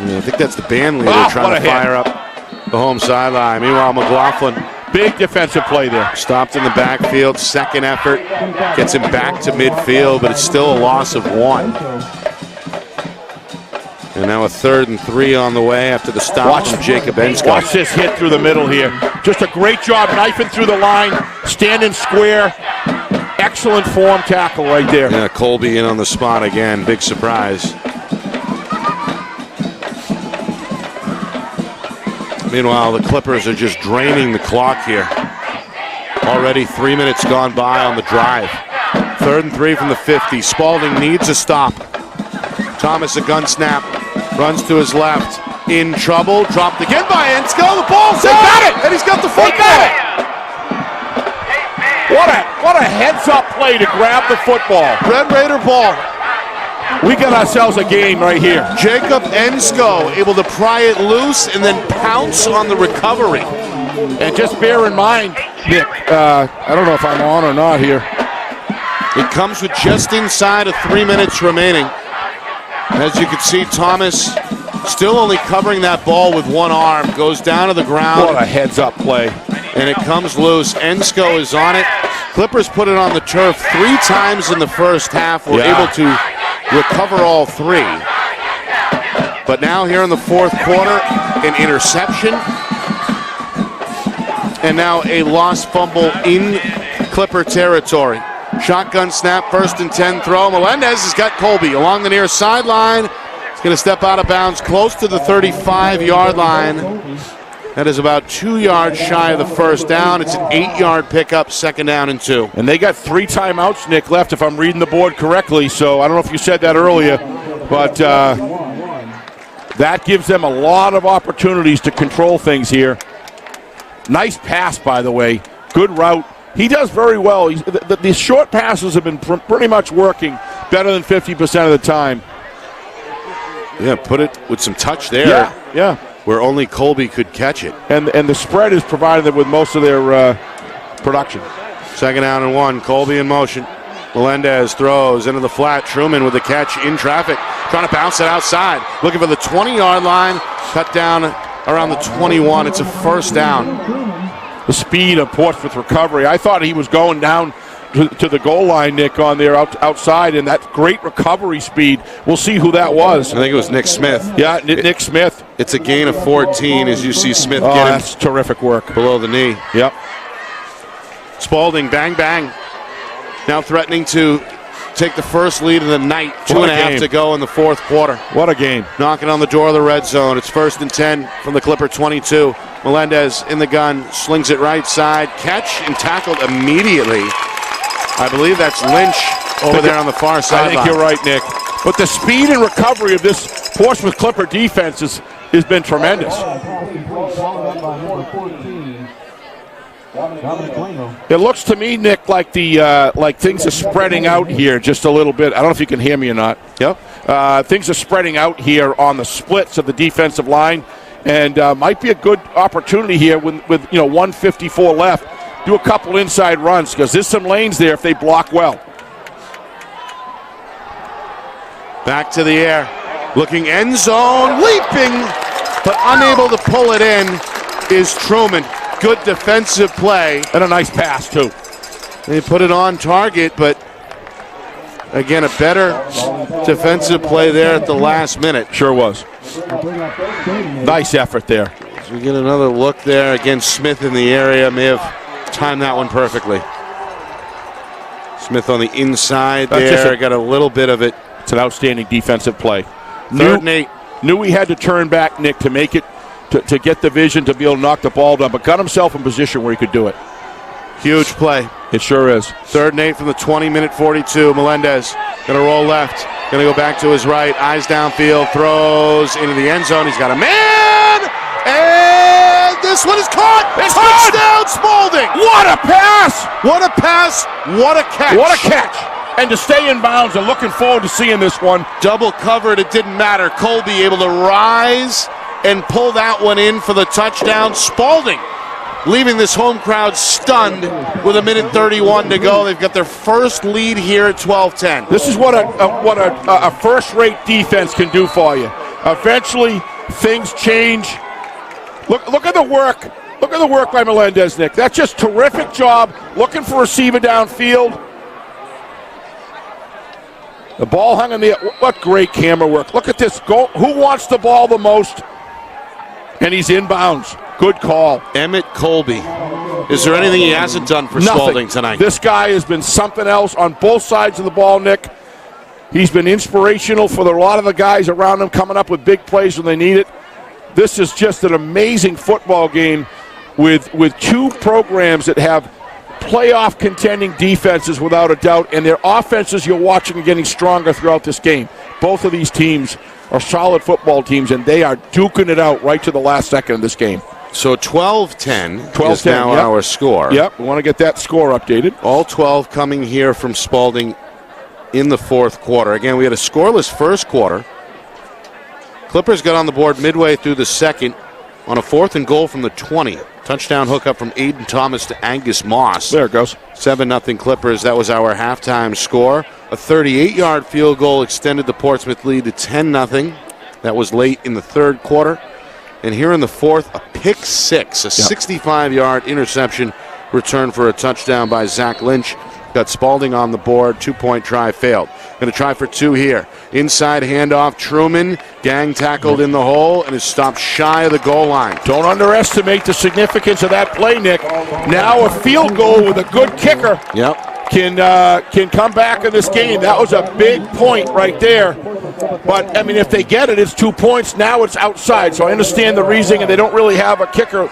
I think that's the band leader trying to fire up the home sideline. Meanwhile, McLaughlin. Big defensive play there. Stopped in the backfield, 2nd effort. Gets him back to midfield, but it's still a loss of 1. And now a 3rd and 3 on the way after the stop from Jacob Enskog. Watch this hit through the middle here. Just a great job knifing through the line, standing square. Excellent form tackle right there. Yeah, Colby in on the spot again. Big surprise. Meanwhile, the Clippers are just draining the clock here. Already 3 minutes gone by on the drive. 3rd and 3 from the 50. Spaulding needs a stop. Thomas a gun snap. Runs to his left. In trouble. Dropped again by Enskog. The ball's out. Got it. And he's got the football. Got it. What a heads-up play to grab the football. Red Raider ball. We got ourselves a game right here. Jacob Ensko able to pry it loose and then pounce on the recovery. And just bear in mind, Nick, I don't know if I'm on or not here. It comes with just inside of 3 minutes remaining. As you can see, Thomas still only covering that ball with one arm. Goes down to the ground. What a heads-up play. And it comes loose. Ensko is on it. Clippers put it on the turf 3 times in the first half. Were able to recover all 3. But now here in the fourth quarter, an interception. And now a lost fumble in Clipper territory. Shotgun snap, 1st and 10 throw. Melendez has got Colby along the near sideline. He's going to step out of bounds close to the 35-yard line. That is about 2 yards shy of the first down. It's an 8-yard pickup, 2nd down and 2. And they got 3 timeouts, Nick, left, if I'm reading the board correctly. So I don't know if you said that earlier, but that gives them a lot of opportunities to control things here. Nice pass, by the way. Good route. He does very well. The short passes have been pretty much working better than 50% of the time. Yeah, put it with some touch there. Yeah. Where only Colby could catch it. And the spread has provided them with most of their production. 2nd down and 1. Colby in motion. Melendez throws into the flat. Truman with the catch in traffic. Trying to bounce it outside. Looking for the 20-yard line. Cut down around the 21. It's a 1st down. The speed of Portsmouth recovery. I thought he was going down to the goal line, Nick, on there outside, and that great recovery speed. We'll see who that was. I think it was Nick Smith. Yeah, Nick Smith. It's a gain of 14 as you see Smith get him. That's terrific work. Below the knee. Yep. Spaulding, bang, bang. Now threatening to take the first lead of the night. 2.5 to go in the fourth quarter. What a game. Knocking on the door of the red zone. It's 1st and 10 from the Clipper 22. Melendez in the gun, slings it right side. Catch and tackled immediately. I believe that's Lynch over there on the far sideline. I think you're right, Nick. But the speed and recovery of this Portsmouth Clipper defense has been tremendous. It looks to me, Nick, like things are spreading out here just a little bit. I don't know if you can hear me or not. Yep. Things are spreading out here on the splits of the defensive line, and might be a good opportunity here with 1:54 left. Do a couple inside runs because there's some lanes there if they block well. Back to the air. Looking end zone. Leaping, but unable to pull it in is Truman. Good defensive play. And a nice pass, too. They put it on target, but again, a better defensive play there at the last minute. Sure was. Nice effort there. So we get another look there. Again, Smith in the area may have timed that one perfectly. Smith on the inside there. Got a little bit of it. It's an outstanding defensive play. 3rd and 8. Knew he had to turn back, Nick, to make it, to get the vision to be able to knock the ball down, but got himself in position where he could do it. Huge play. It sure is. 3rd and 8 from the 20-minute 42. Melendez going to roll left. Going to go back to his right. Eyes downfield. Throws into the end zone. He's got a man. And this one is caught. Touchdown, Spaulding. What a pass. What a pass. What a catch. What a catch. And to stay in bounds. I'm looking forward to seeing this one. Double covered. It didn't matter. Colby able to rise and pull that one in for the touchdown. Spaulding leaving this home crowd stunned with 1:31 to go. They've got their first lead here at 12-10. This is what a first-rate defense can do for you. Eventually, things change. Look at the work. Look at the work by Melendez, Nick. That's just terrific job looking for a receiver downfield. The ball hung in the... What great camera work. Look at this. Go. Who wants the ball the most? And he's inbounds. Good call. Emmett Colby. Is there anything he hasn't done for Spaulding tonight? This guy has been something else on both sides of the ball, Nick. He's been inspirational for a lot of the guys around him coming up with big plays when they need it. This is just an amazing football game with two programs that have playoff contending defenses without a doubt, and their offenses you're watching are getting stronger throughout this game. Both of these teams are solid football teams, and they are duking it out right to the last second of this game. So 12-10 is now our score. Yep, we want to get that score updated. All 12 coming here from Spaulding in the fourth quarter. Again, we had a scoreless first quarter. Clippers got on the board midway through the second on a 4th and goal from the 20. Touchdown hookup from Aiden Thomas to Angus Moss. There it goes. 7-0 Clippers. That was our halftime score. A 38-yard field goal extended the Portsmouth lead to 10-0. That was late in the third quarter. And here in the fourth, a pick six, a 65-yard interception return for a touchdown by Zach Lynch. Got Spaulding on the board. 2-point try failed. Going to try for 2 here. Inside handoff, Truman. Gang tackled in the hole and is stopped shy of the goal line. Don't underestimate the significance of that play, Nick. Now a field goal with a good kicker can come back in this game. That was a big point right there. But, I mean, if they get it, it's 2 points. Now it's outside. So I understand the reasoning, and they don't really have a kicker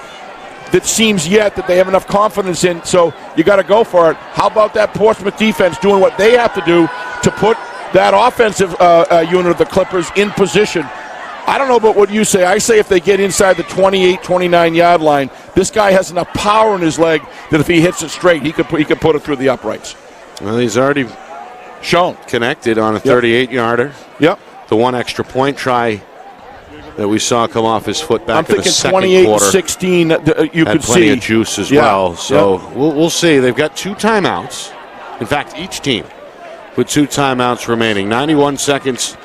that seems yet that they have enough confidence in, so you got to go for it. How about that Portsmouth defense doing what they have to do to put that offensive unit of the Clippers in position? I don't know about what you say. I say if they get inside the 28, 29-yard line, this guy has enough power in his leg that if he hits it straight, he could put it through the uprights. Well, he's already shown connected on a 38-yarder. Yep. The one extra point try that we saw come off his foot back in the second quarter. I'm thinking 28-16, you could see. Had plenty of juice as well. So we'll see. They've got 2 timeouts. In fact, each team with 2 timeouts remaining. 91 seconds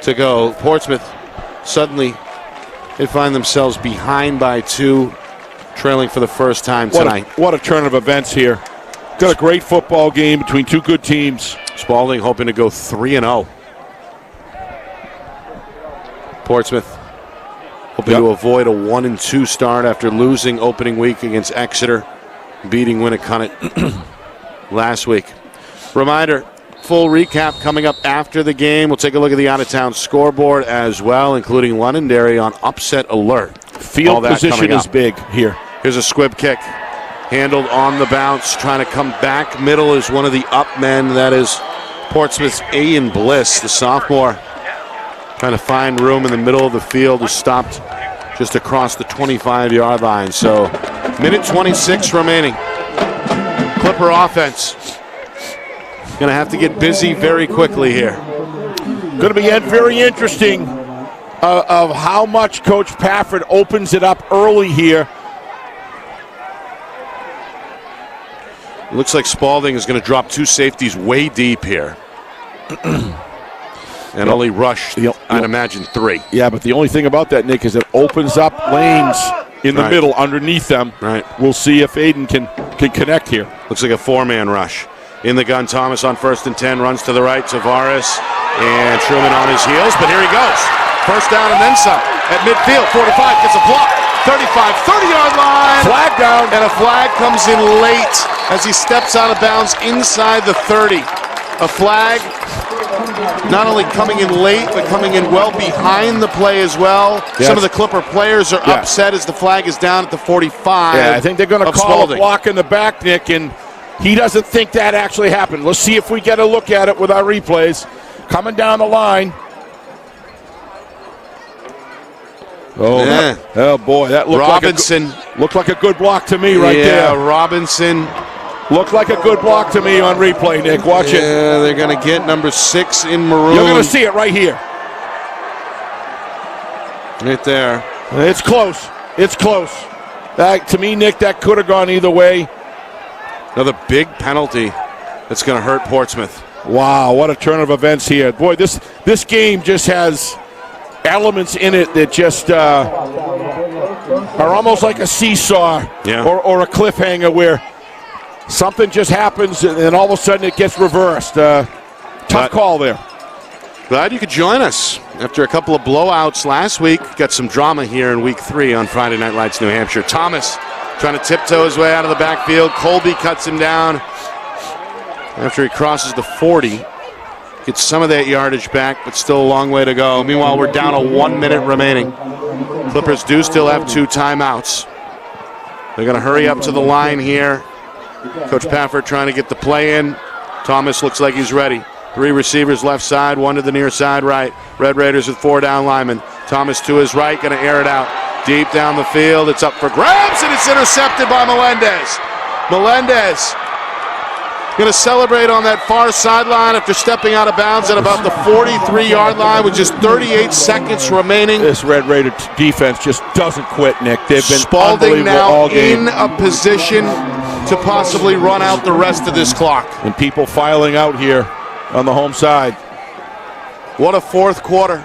to go. Portsmouth suddenly they find themselves behind by 2, trailing for the first time tonight. What a turn of events here. Got a great football game between 2 good teams. Spaulding hoping to go 3-0. Portsmouth hoping to avoid a 1-2 start after losing opening week against Exeter, beating Winnicott last week. Reminder, full recap coming up after the game. We'll take a look at the out-of-town scoreboard as well, including Londonderry on upset alert. Field position is big here. Here's a squib kick. Handled on the bounce, trying to come back. Middle is one of the up men. That is Portsmouth's Ian Bliss, the sophomore. Trying to find room in the middle of the field, is stopped just across the 25-yard line. So, minute 26 remaining. Clipper offense going to have to get busy very quickly here. Going to be very interesting of how much Coach Pafford opens it up early here. It looks like Spaulding is going to drop 2 safeties way deep here. And only rush, I'd imagine, 3. Yeah, but the only thing about that, Nick, is it opens up lanes in the middle underneath them. Right. We'll see if Aiden can connect here. Looks like a 4-man rush. In the gun, Thomas on 1st and 10, runs to the right, Tavares, and Truman on his heels, but here he goes. First down and then some. At midfield, 45, gets a block. 35, 30-yard line. Flag down. And a flag comes in late as he steps out of bounds inside the 30. A flag not only coming in late, but coming in well behind the play as well. Yes. Some of the Clipper players are upset as the flag is down at the 45. Yeah, I think they're going to call a block in the back, Nick, and he doesn't think that actually happened. Let's see if we get a look at it with our replays. Coming down the line. Oh, yeah. Oh boy, that looked like a good block to me right there. Yeah, Robinson. Looked like a good block to me on replay, Nick. Watch it. Yeah, they're going to get number 6 in maroon. You're going to see it right here. Right there. It's close. It's close. To me, Nick, that could have gone either way. Another big penalty that's going to hurt Portsmouth. Wow, what a turn of events here. Boy, this game just has elements in it that just are almost like a seesaw or a cliffhanger where something just happens and then all of a sudden it gets reversed. Tough call there. Glad you could join us. After a couple of blowouts last week, got some drama here in week 3 on Friday Night Lights, New Hampshire. Thomas trying to tiptoe his way out of the backfield. Colby cuts him down after he crosses the 40. Gets some of that yardage back, but still a long way to go. Meanwhile, we're down to 1 minute remaining. Clippers do still have 2 timeouts. They're going to hurry up to the line here. Coach Pafford trying to get the play in. Thomas looks like he's ready. 3 receivers left side, 1 to the near side right. Red Raiders with 4 down linemen. Thomas to his right, going to air it out. Deep down the field, it's up for grabs, and it's intercepted by Melendez. Melendez Going to celebrate on that far sideline after stepping out of bounds at about the 43-yard line with just 38 seconds remaining. This Red Raider defense just doesn't quit, Nick. They've been Spaulding now all game. in a position to possibly run out the rest of this clock. And people filing out here on the home side. What a fourth quarter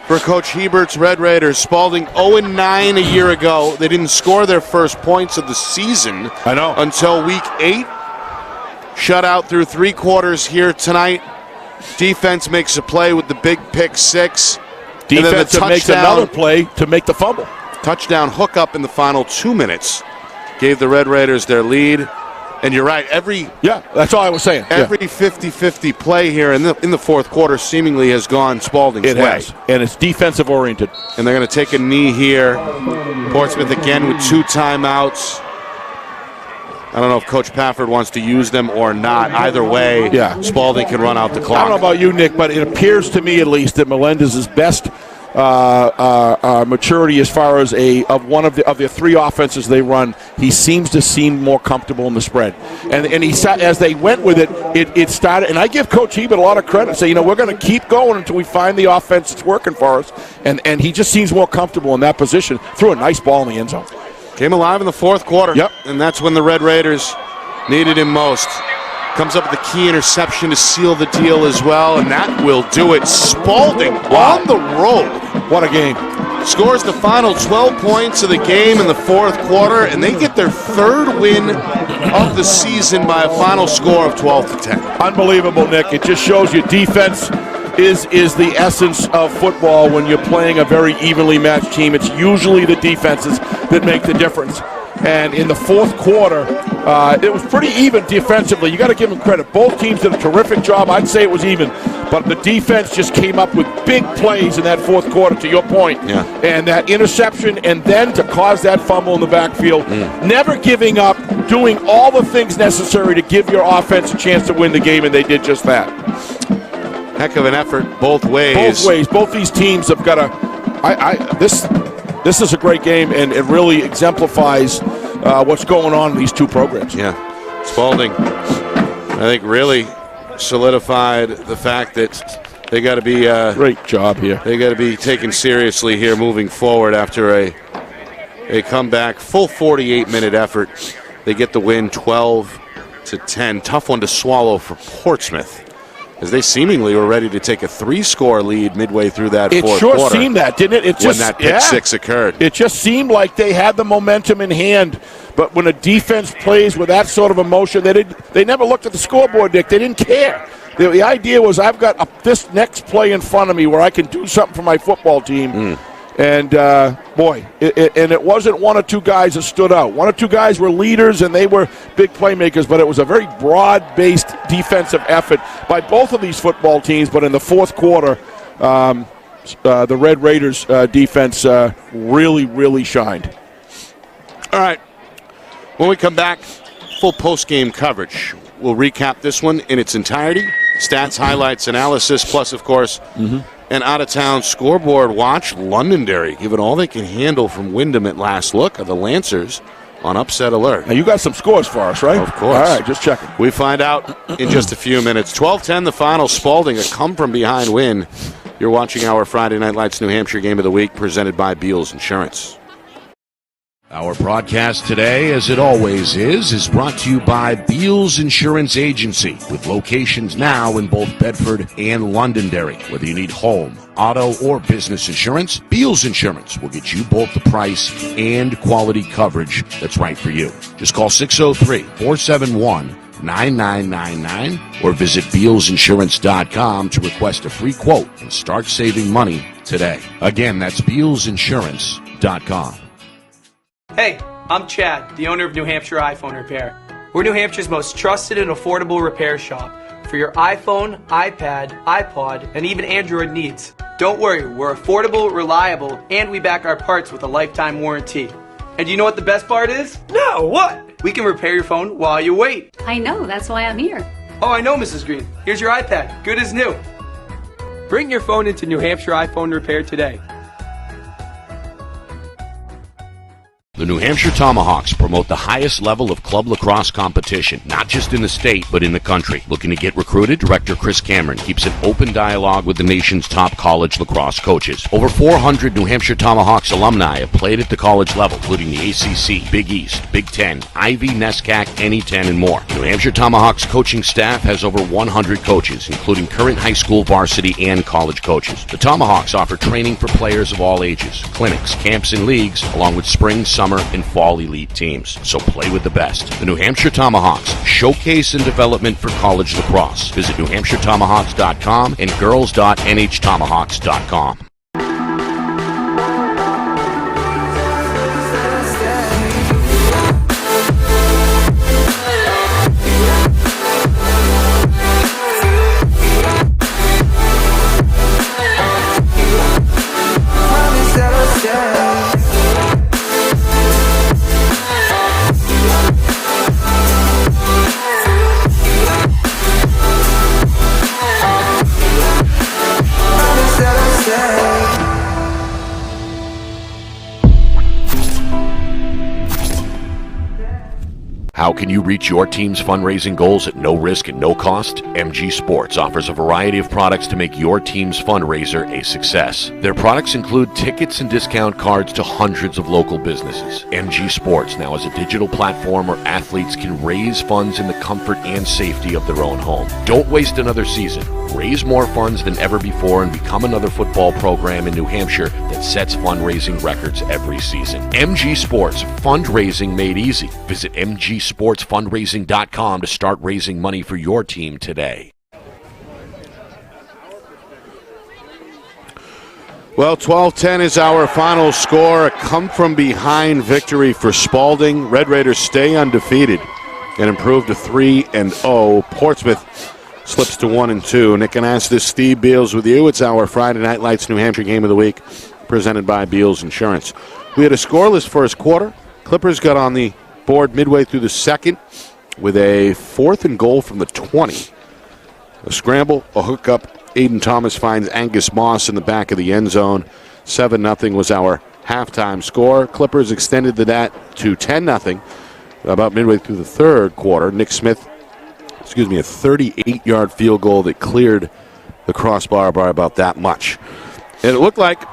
for Coach Hebert's Red Raiders. Spaulding 0-9 a year ago. They didn't score their first points of the season until week 8. Shut out through 3 quarters here tonight. Defense makes a play with the big pick 6. Defense makes another play to make the fumble. Touchdown hookup in the final 2 minutes gave the Red Raiders their lead. And you're right, that's all I was saying. Every 50-50 play here in the fourth quarter seemingly has gone Spaulding's way. Has, and it's defensive oriented. And they're going to take a knee here. Portsmouth again with 2 timeouts. I don't know if Coach Pafford wants to use them or not. Either way, Spaulding can run out the clock. I don't know about you, Nick, but it appears to me at least that Melendez's best maturity as far as of the 3 offenses they run, he seems to seem more comfortable in the spread. And as they went with it started. And I give Coach Hebert a lot of credit. Say, we're going to keep going until we find the offense that's working for us. And he just seems more comfortable in that position. Threw a nice ball in the end zone. Came alive in the fourth quarter. Yep. And that's when the Red Raiders needed him most. Comes up with the key interception to seal the deal as well, and that will do it. Spaulding on the road. What a game. Scores the final 12 points of the game in the fourth quarter, and they get their 3rd win of the season by a final score of 12-10. Unbelievable, Nick. It just shows you defense is the essence of football when you're playing a very evenly matched team. It's usually the defenses that make the difference. And in the fourth quarter, it was pretty even defensively. You got to give them credit. Both teams did a terrific job. I'd say it was even. But the defense just came up with big plays in that fourth quarter, to your point. Yeah. And that interception, and then to cause that fumble in the backfield. Never giving up, doing all the things necessary to give your offense a chance to win the game, and they did just that. Heck of an effort both ways. Both ways. Both these teams have got to. This is a great game, and it really exemplifies what's going on in these 2 programs. Yeah. Spaulding, I think, really solidified the fact that they got to be great job here. They got to be taken seriously here moving forward after a comeback, full 48-minute effort. They get the win 12-10. Tough one to swallow for Portsmouth, as they seemingly were ready to take a 3-score lead midway through that fourth quarter. It sure seemed that, didn't it? When that pick 6 occurred. It just seemed like they had the momentum in hand. But when a defense plays with that sort of emotion, they never looked at the scoreboard, Dick. They didn't care. The idea was, I've got this next play in front of me where I can do something for my football team. And, it wasn't 1 or 2 guys that stood out. 1 or 2 guys were leaders, and they were big playmakers, but it was a very broad-based defensive effort by both of these football teams. But in the fourth quarter, the Red Raiders defense really, really shined. All right. When we come back, full post-game coverage. We'll recap this one in its entirety. Stats, highlights, analysis, plus, of course, an out-of-town scoreboard watch. Londonderry giving all they can handle from Wyndham at last look of the Lancers on upset alert. Now, you got some scores for us, right? Of course. All right, just checking. We find out in just a few minutes. 12-10 the final. Spaulding, a come-from-behind win. You're watching our Friday Night Lights New Hampshire Game of the Week presented by Beals Insurance. Our broadcast today, as it always is brought to you by Beals Insurance Agency, with locations now in both Bedford and Londonderry. Whether you need home, auto, or business insurance, Beals Insurance will get you both the price and quality coverage that's right for you. Just call 603-471-9999 or visit BealsInsurance.com to request a free quote and start saving money today. Again, that's BealsInsurance.com. Hey, I'm Chad, the owner of New Hampshire iPhone Repair. We're New Hampshire's most trusted and affordable repair shop for your iPhone, iPad, iPod, and even Android needs. Don't worry, we're affordable, reliable, and we back our parts with a lifetime warranty. And you know what the best part is? No, what? We can repair your phone while you wait. I know, that's why I'm here. Oh, I know, Mrs. Green. Here's your iPad, good as new. Bring your phone into New Hampshire iPhone Repair today. The New Hampshire Tomahawks promote the highest level of club lacrosse competition, not just in the state, but in the country. Looking to get recruited? Director Chris Cameron keeps an open dialogue with the nation's top college lacrosse coaches. Over 400 New Hampshire Tomahawks alumni have played at the college level, including the ACC, Big East, Big Ten, Ivy, NESCAC, NE10, and more. New Hampshire Tomahawks coaching staff has over 100 coaches, including current high school varsity and college coaches. The Tomahawks offer training for players of all ages, clinics, camps, and leagues, along with spring, summer, and fall elite teams. So play with the best. The New Hampshire Tomahawks, showcase and development for college lacrosse. Visit NewHampshireTomahawks.com and girls.nhtomahawks.com. How can you reach your team's fundraising goals at no risk and no cost? MG Sports offers a variety of products to make your team's fundraiser a success. Their products include tickets and discount cards to hundreds of local businesses. MG Sports now has a digital platform where athletes can raise funds in the comfort and safety of their own home. Don't waste another season. Raise more funds than ever before and become another football program in New Hampshire that sets fundraising records every season. MG Sports, fundraising made easy. Visit mgsportsfundraising.com to start raising money for your team today. Well, 12-10 is our final score. A come-from-behind victory for Spaulding. Red Raiders stay undefeated and improve to 3-0. Portsmouth slips to 1-2. Nick Anastas, Steve Beals with you. It's our Friday Night Lights New Hampshire Game of the Week, presented by Beals Insurance. We had a scoreless first quarter. Clippers got on the board midway through the second with a 4th and goal from the 20. A scramble, a hookup. Aiden Thomas finds Angus Moss in the back of the end zone. 7-0 was our halftime score. Clippers extended that to 10-0 about midway through the third quarter. Nick Smith, a 38-yard field goal that cleared the crossbar by about that much. And it looked like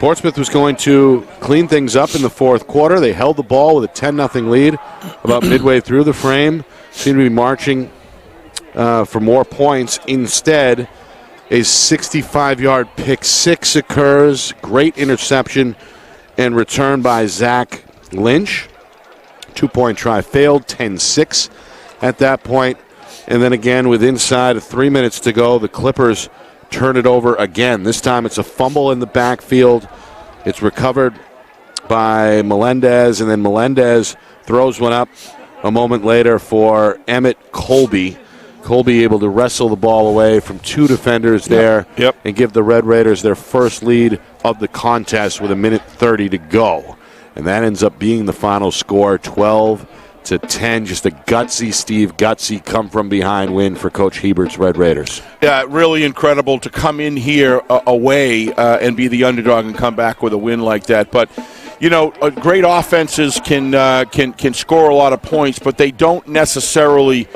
Portsmouth was going to clean things up in the fourth quarter. They held the ball with a 10-0 lead about midway through the frame. Seemed to be marching for more points. Instead, a 65-yard pick six occurs. Great interception and return by Zach Lynch. 2-point try failed, 10-6 at that point. And then again, with inside of 3 minutes to go, the Clippers turn it over again. This time it's a fumble in the backfield. It's recovered by Melendez, and then Melendez throws one up a moment later for Emmett Colby. Colby able to wrestle the ball away from two defenders there and give the Red Raiders their first lead of the contest with 1:30 to go. And that ends up being the final score, 12-10. Just a gutsy come-from-behind win for Coach Hebert's Red Raiders. Yeah, really incredible to come in here away and be the underdog and come back with a win like that. But, you know, great offenses can score a lot of points, but they don't necessarily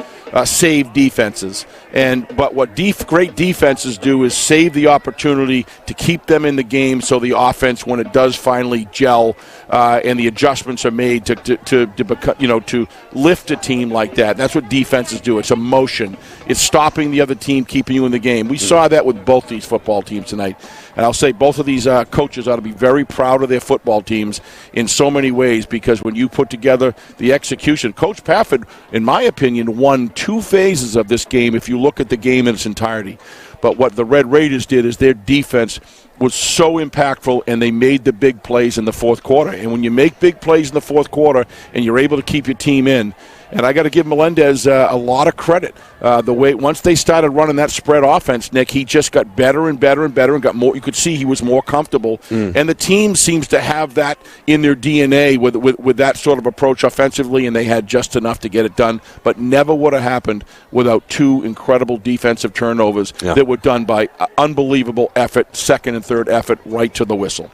save defenses. But what great defenses do is save the opportunity to keep them in the game, so the offense, when it does finally gel and the adjustments are made to lift a team like that. That's what defenses do. It's emotion. It's stopping the other team, keeping you in the game. We saw that with both these football teams tonight. And I'll say both of these coaches ought to be very proud of their football teams in so many ways, because when you put together the execution, Coach Pafford, in my opinion, won two phases of this game if you look at the game in its entirety. But what the Red Raiders did is their defense was so impactful, and they made the big plays in the fourth quarter. And when you make big plays in the fourth quarter and you're able to keep your team in, and I got to give Melendez a lot of credit. The way once they started running that spread offense, Nick, he just got better and better and better and got more. You could see he was more comfortable. And the team seems to have that in their DNA with that sort of approach offensively, and they had just enough to get it done. But never would have happened without two incredible defensive turnovers that were done by unbelievable effort, second and third effort, right to the whistle.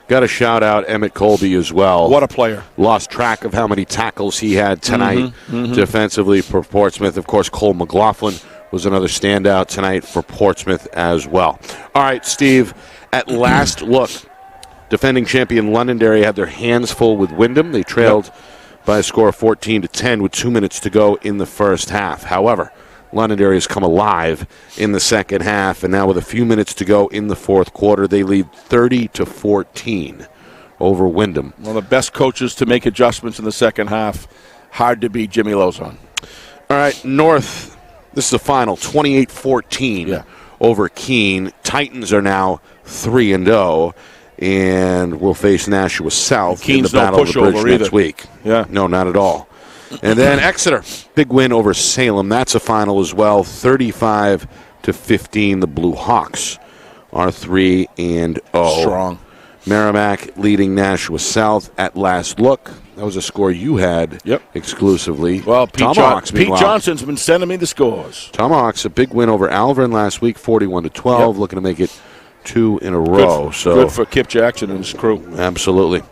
got to shout out Emmett Colby as well. What a player. Lost track of how many tackles he had tonight defensively for Portsmouth. Of course, Cole McLaughlin was another standout tonight for Portsmouth as well. All right, Steve, at last look, defending champion Londonderry had their hands full with Wyndham. They trailed by a score of 14-10 with 2 minutes to go in the first half. However, Londonderry has come alive in the second half, and now with a few minutes to go in the fourth quarter, they lead 30-14 over Wyndham. One of the best coaches to make adjustments in the second half. Hard to beat Jimmy Lozon. All right, North, this is the final, 28-14 over Keene. Titans are now 3-0, and will face Nashua South in the Battle of the Bridge next week. Yeah. No, not at all. And then Exeter, big win over Salem. That's a final as well, 35-15. The Blue Hawks are 3-0. Strong. Merrimack leading Nashua South at last look. That was a score you had exclusively. Well, Pete Johnson's been sending me the scores. Tomahawks, a big win over Alvern last week, 41-12, looking to make it 2 in a row. Good for Kip Jackson and his crew. Absolutely. All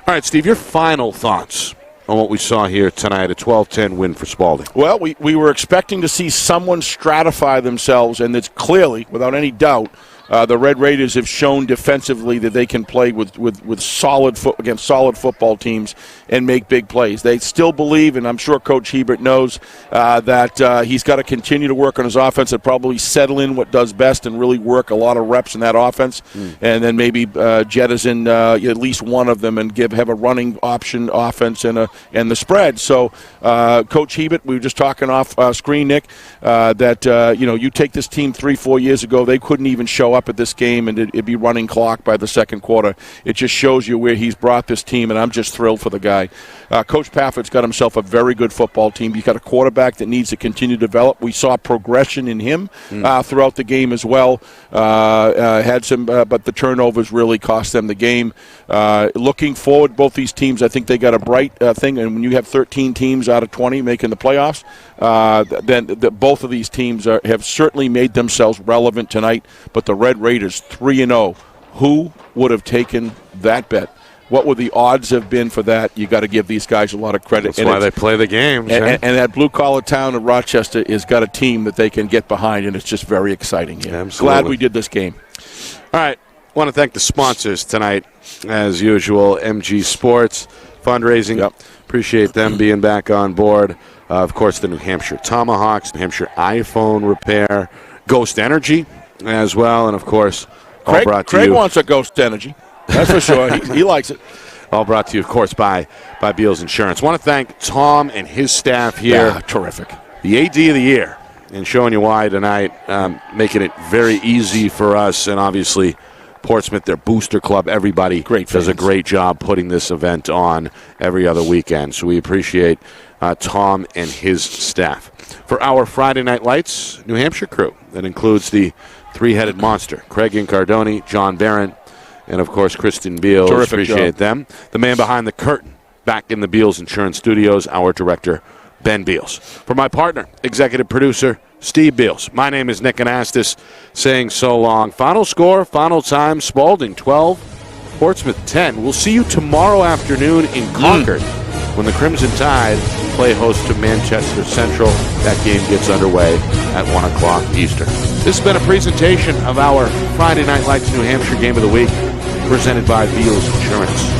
right, Steve, your final thoughts on what we saw here tonight, a 12-10 win for Spaulding. Well, we were expecting to see someone stratify themselves, and it's clearly, without any doubt, the Red Raiders have shown defensively that they can play with solid against solid football teams and make big plays. They still believe, and I'm sure Coach Hebert knows, that he's got to continue to work on his offense and probably settle in what does best and really work a lot of reps in that offense, and then maybe jettison at least one of them and have a running option offense and the spread. So, Coach Hebert, we were just talking off screen, Nick, that you take this team 3-4 years ago, they couldn't even show up at this game and it'd be running clock by the second quarter. It just shows you where he's brought this team, and I'm just thrilled for the guy. Coach Pafford's got himself a very good football team. He's got a quarterback that needs to continue to develop. We saw progression in him throughout the game as well. Had some, but the turnovers really cost them the game. Looking forward, both these teams, I think they got a bright thing, and when you have 13 teams out of 20 making the playoffs, then both of these teams have certainly made themselves relevant tonight. But the Red Raiders 3-0, who would have taken that bet? What would the odds have been for that? You got to give these guys a lot of credit. That's why they play the games. And that blue-collar town of Rochester has got a team that they can get behind, and it's just very exciting here. Absolutely. Glad we did this game. All right. I want to thank the sponsors tonight, as usual, MG Sports, fundraising. Appreciate them being back on board. Of course, the New Hampshire Tomahawks, New Hampshire iPhone Repair, Ghost Energy as well, and, of course, all brought to you. Craig wants a Ghost Energy. That's for sure. He likes it. All brought to you, of course, by Beals Insurance. I want to thank Tom and his staff here. Yeah, terrific. The AD of the year, and showing you why tonight, making it very easy for us, and obviously Portsmouth, their booster club, everybody does a great job putting this event on every other weekend. So we appreciate Tom and his staff. For our Friday Night Lights, New Hampshire crew, that includes the three-headed monster, Craig Incardoni, John Barron, and, of course, Kristen Beals. Terrific Appreciate job. them. The man behind the curtain, back in the Beals Insurance Studios, our director, Ben Beals. For my partner, executive producer, Steve Beals. My name is Nick Anastas, saying so long. Final score, final time, Spaulding 12, Portsmouth 10. We'll see you tomorrow afternoon in Concord when the Crimson Tide play host to Manchester Central. That game gets underway at 1 o'clock Eastern. This has been a presentation of our Friday Night Lights New Hampshire Game of the Week, presented by Beals Insurance.